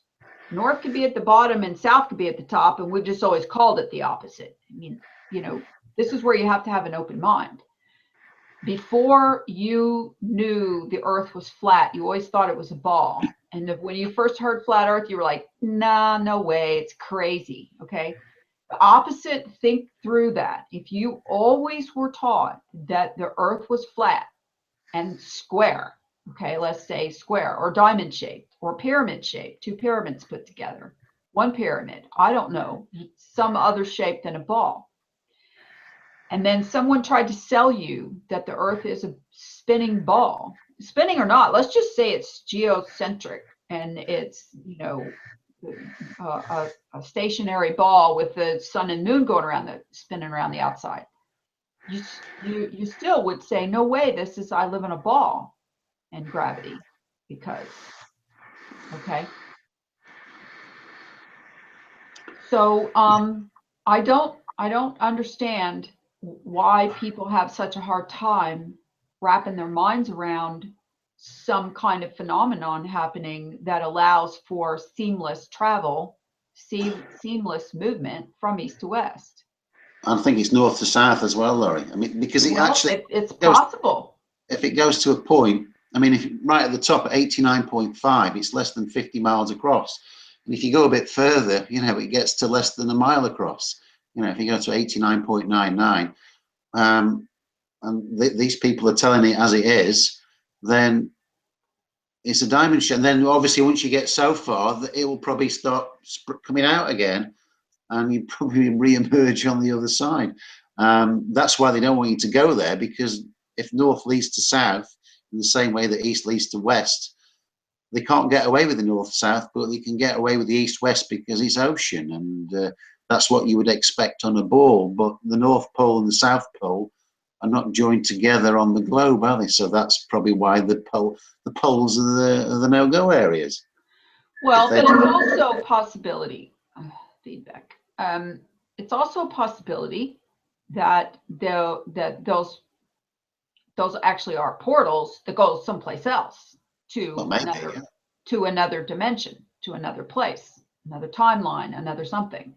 North could be at the bottom and south could be at the top, and we've just always called it the opposite. I mean, this is where you have to have an open mind. Before you knew the earth was flat, you always thought it was a ball. And when you first heard flat earth, you were like, nah, no way, it's crazy. Okay. The opposite, think through that. If you always were taught that the earth was flat and square, okay, let's say square or diamond shaped or pyramid shaped, two pyramids put together, one pyramid, I don't know, some other shape than a ball. And then someone tried to sell you that the earth is a spinning ball. Spinning or not, let's just say it's geocentric and it's, a stationary ball with the sun and moon going around spinning around the outside. You still would say, no way, I live in a ball and gravity, because, okay. So I don't understand why people have such a hard time wrapping their minds around some kind of phenomenon happening that allows for seamless travel, seamless movement from east to west. I think it's north to south as well, Laurie. I mean, because it's possible. If it goes to a point, I mean, if right at the top at 89.5, it's less than 50 miles across. And if you go a bit further, it gets to less than a mile across. If you go to 89.99, and these people are telling it as it is, then it's a diamond shape. And then obviously once you get so far, it will probably start coming out again, and you probably re-emerge on the other side. That's why they don't want you to go there, because if north leads to south in the same way that east leads to west, they can't get away with the north-south, but they can get away with the east-west because it's ocean, and that's what you would expect on a ball. But the North Pole and the South Pole are not joined together on the globe, are they? So that's probably why the poles are the no-go areas. Well, but it's also a possibility, feedback. It's also a possibility that those actually are portals that go someplace else, to another dimension, to another place, another timeline, another something.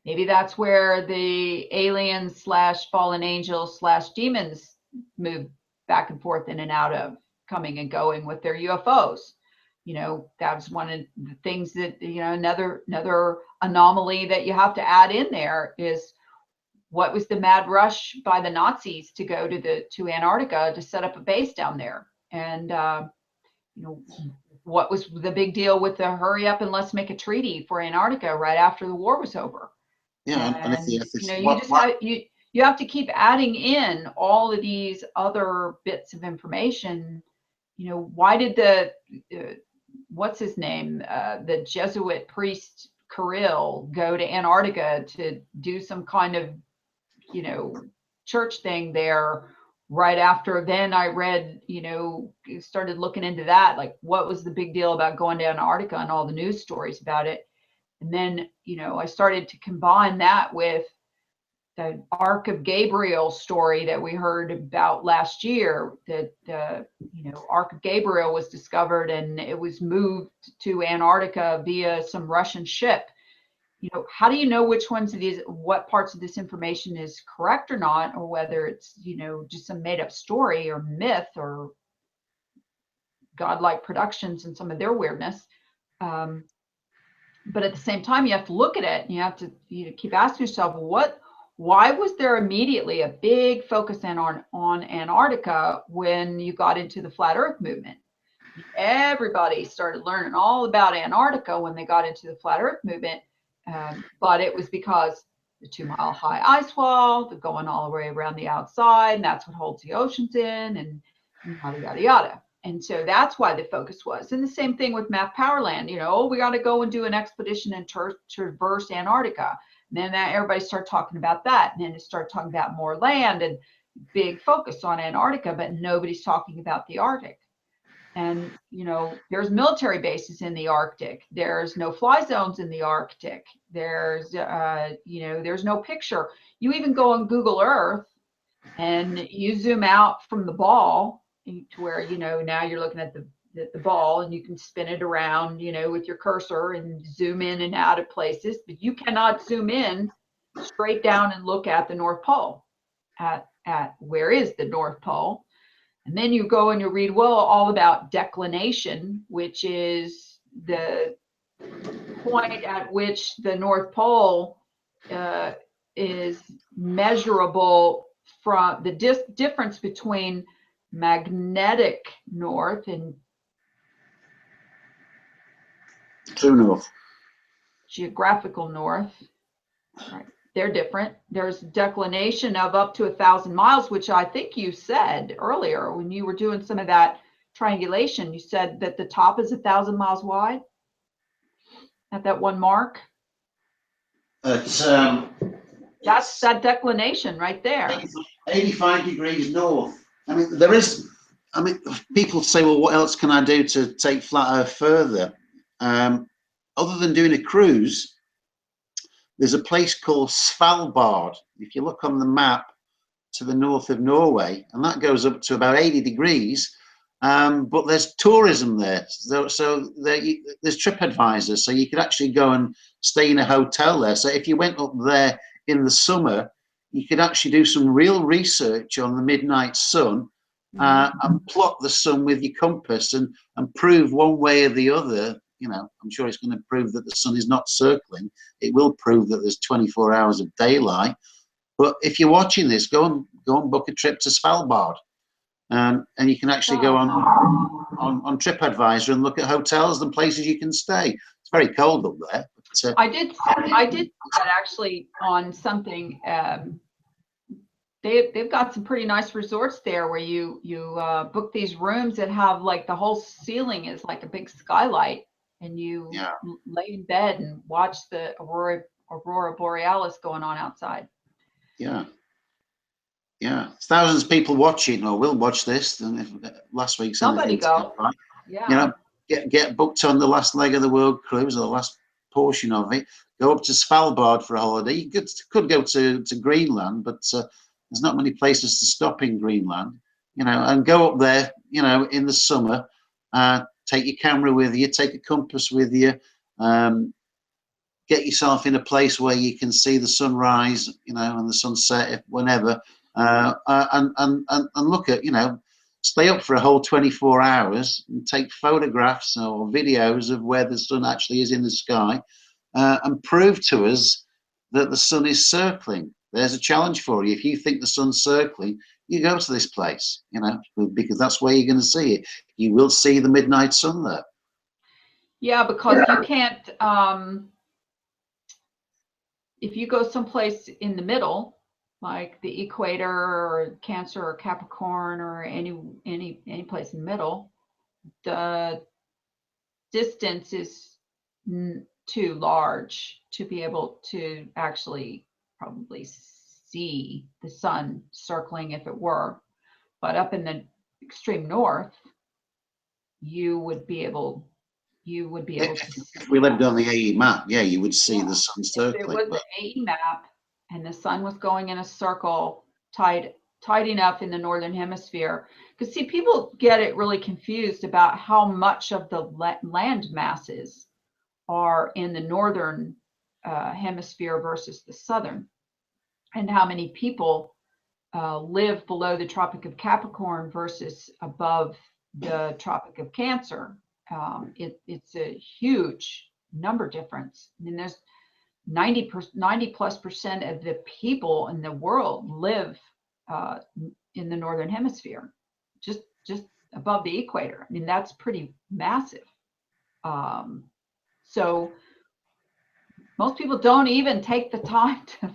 Maybe that's where the aliens / fallen angels / demons move back and forth in and out of, coming and going with their UFOs. That's one of the things that, another anomaly that you have to add in there is, what was the mad rush by the Nazis to go to Antarctica to set up a base down there? And, what was the big deal with the hurry up and let's make a treaty for Antarctica right after the war was over? Yeah, you have to keep adding in all of these other bits of information. Why did what's his name, the Jesuit priest Kirill, go to Antarctica to do some kind of church thing there right after? Then I read, started looking into that, like what was the big deal about going to Antarctica and all the news stories about it. And then, I started to combine that with the Ark of Gabriel story that we heard about last year, that, Ark of Gabriel was discovered and it was moved to Antarctica via some Russian ship. How do you know which ones it is, what parts of this information is correct or not, or whether it's, just some made up story or myth or godlike productions and some of their weirdness. But at the same time, you have to look at it and you have to keep asking yourself, why was there immediately a big focus on Antarctica when you got into the flat earth movement? Everybody started learning all about Antarctica when they got into the flat earth movement. But it was because the 2 mile high ice wall, they're going all the way around the outside, and that's what holds the oceans in, and yada, yada, yada. And so that's why the focus was. And the same thing with Map Powerland, we got to go and do an expedition and traverse Antarctica. And then everybody started talking about that. And then it started talking about more land and big focus on Antarctica, but nobody's talking about the Arctic. And, you know, there's military bases in the Arctic. There's no fly zones in the Arctic. There's, you know, there's no picture. You even go on Google Earth and you zoom out from the ball to where, you know, now you're looking at the ball and you can spin it around, you know, with your cursor and zoom in and out of places, but you cannot zoom in straight down and look at the North Pole, at where is the North Pole. And then you go and you read, well, all about declination, which is the point at which the North Pole is measurable from the difference between magnetic north and True north. geographical north. Right. They're different. There's declination of up to 1,000 miles, which I think you said earlier when you were doing some of that triangulation. You said that the top is 1,000 miles wide at that one mark. At, That's that declination right there. 85 degrees north. I mean, there is, I mean, people say, well, what else can I do to take flat earth further? Other than doing a cruise, there's a place called Svalbard. If you look on the map to the north of Norway, and that goes up to about 80 degrees, but there's tourism there. So there's TripAdvisor, so you could actually go and stay in a hotel there. So if you went up there in the summer, you could actually do some real research on the midnight sun, and plot the sun with your compass and prove one way or the other. You know, I'm sure it's going to prove that the sun is not circling. It will prove that there's 24 hours of daylight. But if you're watching this, go and book a trip to Svalbard, and you can actually go on TripAdvisor and look at hotels and places you can stay. It's very cold up there. But, I did that actually on something. They've got some pretty nice resorts there where you book these rooms that have like the whole ceiling is like a big skylight, and you lay in bed and watch the aurora borealis going on outside. Yeah. Thousands of people watching or will watch this. And if last week's Somebody go. Right, Yeah. You know, get booked on the last leg of the world cruise or the last portion of it. Go up to Svalbard for a holiday. You could go to Greenland, but there's not many places to stop in Greenland. You know, and go up there. You know, in the summer. Take your camera with you. Take a compass with you. Get yourself in a place where you can see the sunrise, you know, and the sunset whenever, and look at, you know, stay up for a whole 24 hours and take photographs or videos of where the sun actually is in the sky, and prove to us that the sun is circling. There's a challenge for you. If you think the sun's circling, you go to this place, you know, because that's where you're going to see it. You will see the midnight sun there. Yeah, because you can't. If you go someplace in the middle, like the equator or Cancer or Capricorn or any place in the middle, the distance is too large to be able to actually probably see the sun circling if it were. But up in the extreme north, you would be able to. If we lived on the AE map, yeah, you would see the sun circling. If it was an AE map and the sun was going in a circle tight enough in the northern hemisphere, because see, people get it really confused about how much of the land masses are in the northern hemisphere versus the southern, and how many people live below the Tropic of Capricorn versus above the Tropic of Cancer. It's a huge number difference. I mean, there's 90+% of the people in the world live in the northern hemisphere, just above the equator. I mean, that's pretty massive. So most people don't even take the time to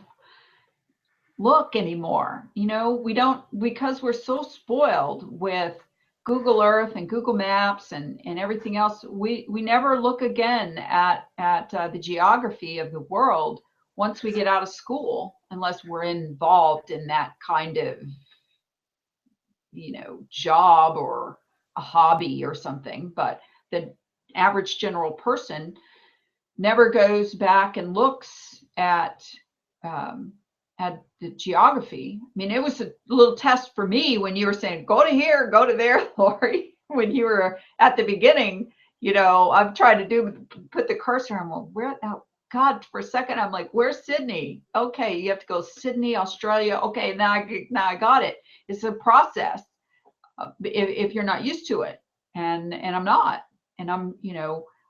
look anymore. You know, we don't, because we're so spoiled with Google Earth and Google Maps and everything else. We never look again at the geography of the world once we get out of school, unless we're involved in that kind of, you know, job or a hobby or something, but the average general person never goes back and looks at the geography. I mean, it was a little test for me when you were saying, go to here, go to there, Lori, when you were at the beginning. You know, I've tried to put the cursor on, well, where, oh, God, for a second, I'm like, where's Sydney? Okay, you have to go Sydney, Australia. Okay, now I got it. It's a process if you're not used to it. And I'm not. And I'm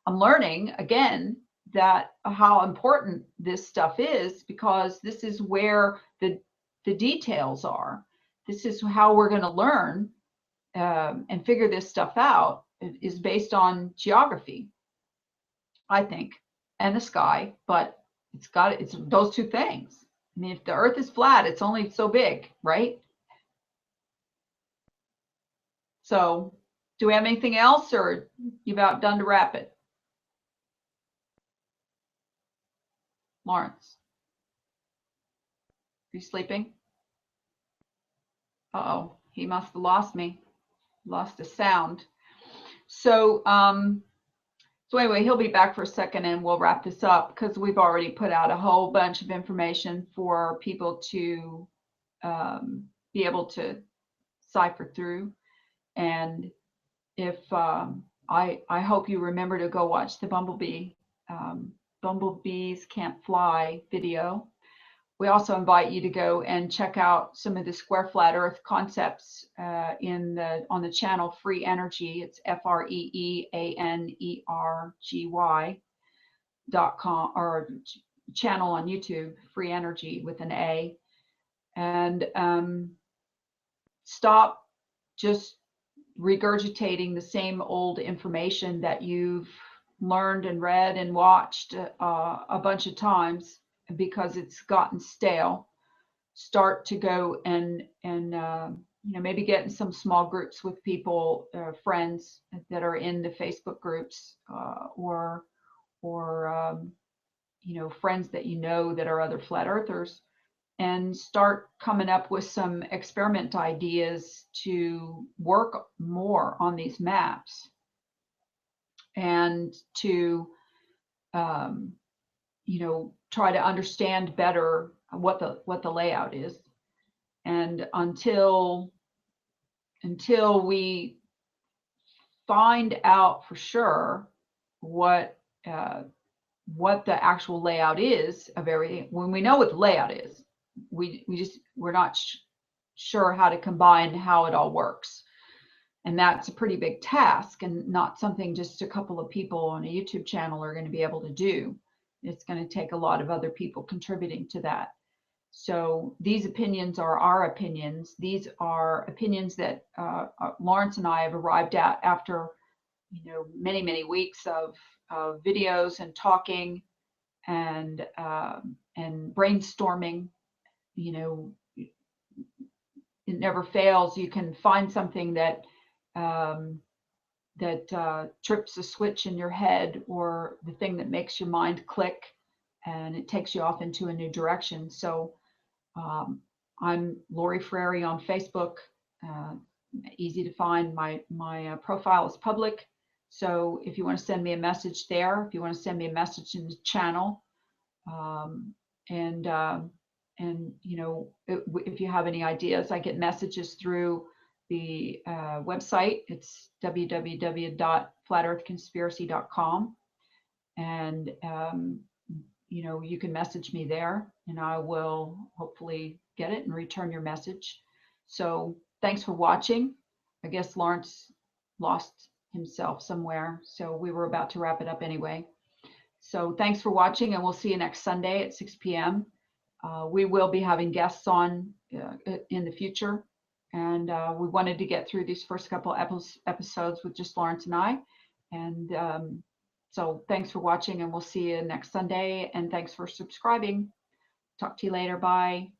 learning again that how important this stuff is, because this is where the details are. This is how we're going to learn and figure this stuff out, is based on geography, I think, and the sky. But it's those two things. I mean, if the earth is flat, it's only so big, right? So do we have anything else, or you about done to wrap it? Lawrence, are you sleeping? Uh-oh, he must have lost me, lost the sound. So so anyway, he'll be back for a second and we'll wrap this up, because we've already put out a whole bunch of information for people to be able to cipher through. And if I hope you remember to go watch the Bumblebees Can't Fly video. We also invite you to go and check out some of the square flat earth concepts on the channel Free Energy. It's FREEANERGY.com, or channel on YouTube, Free Energy with an A. And stop just regurgitating the same old information that you've learned and read and watched a bunch of times, because it's gotten stale. Start to go and maybe get in some small groups with people, friends that are in the Facebook groups, or friends that that are other flat earthers, and start coming up with some experiment ideas to work more on these maps, and to try to understand better what the layout is. And until we find out for sure what the actual layout is of everything, when we know what the layout is, we're not sure how to combine how it all works. And that's a pretty big task, and not something just a couple of people on a YouTube channel are going to be able to do. It's going to take a lot of other people contributing to that. So these opinions are our opinions. These are opinions that Lawrence and I have arrived at after many, many weeks of videos and talking and brainstorming. It never fails. You can find something that trips a switch in your head, or the thing that makes your mind click, and it takes you off into a new direction. So I'm Lori Frary on Facebook. Easy to find. My profile is public. So if you want to send me a message there, if you want to send me a message in the channel, if you have any ideas, I get messages through the website. It's www.flatearthconspiracy.com, and you can message me there, and I will hopefully get it and return your message. So thanks for watching. I guess Lawrence lost himself somewhere, so we were about to wrap it up anyway. So thanks for watching, and we'll see you next Sunday at 6 p.m. We will be having guests on in the future, and we wanted to get through these first couple episodes with just Lawrence and I. And so thanks for watching, and we'll see you next Sunday, and thanks for subscribing. Talk to you later. Bye.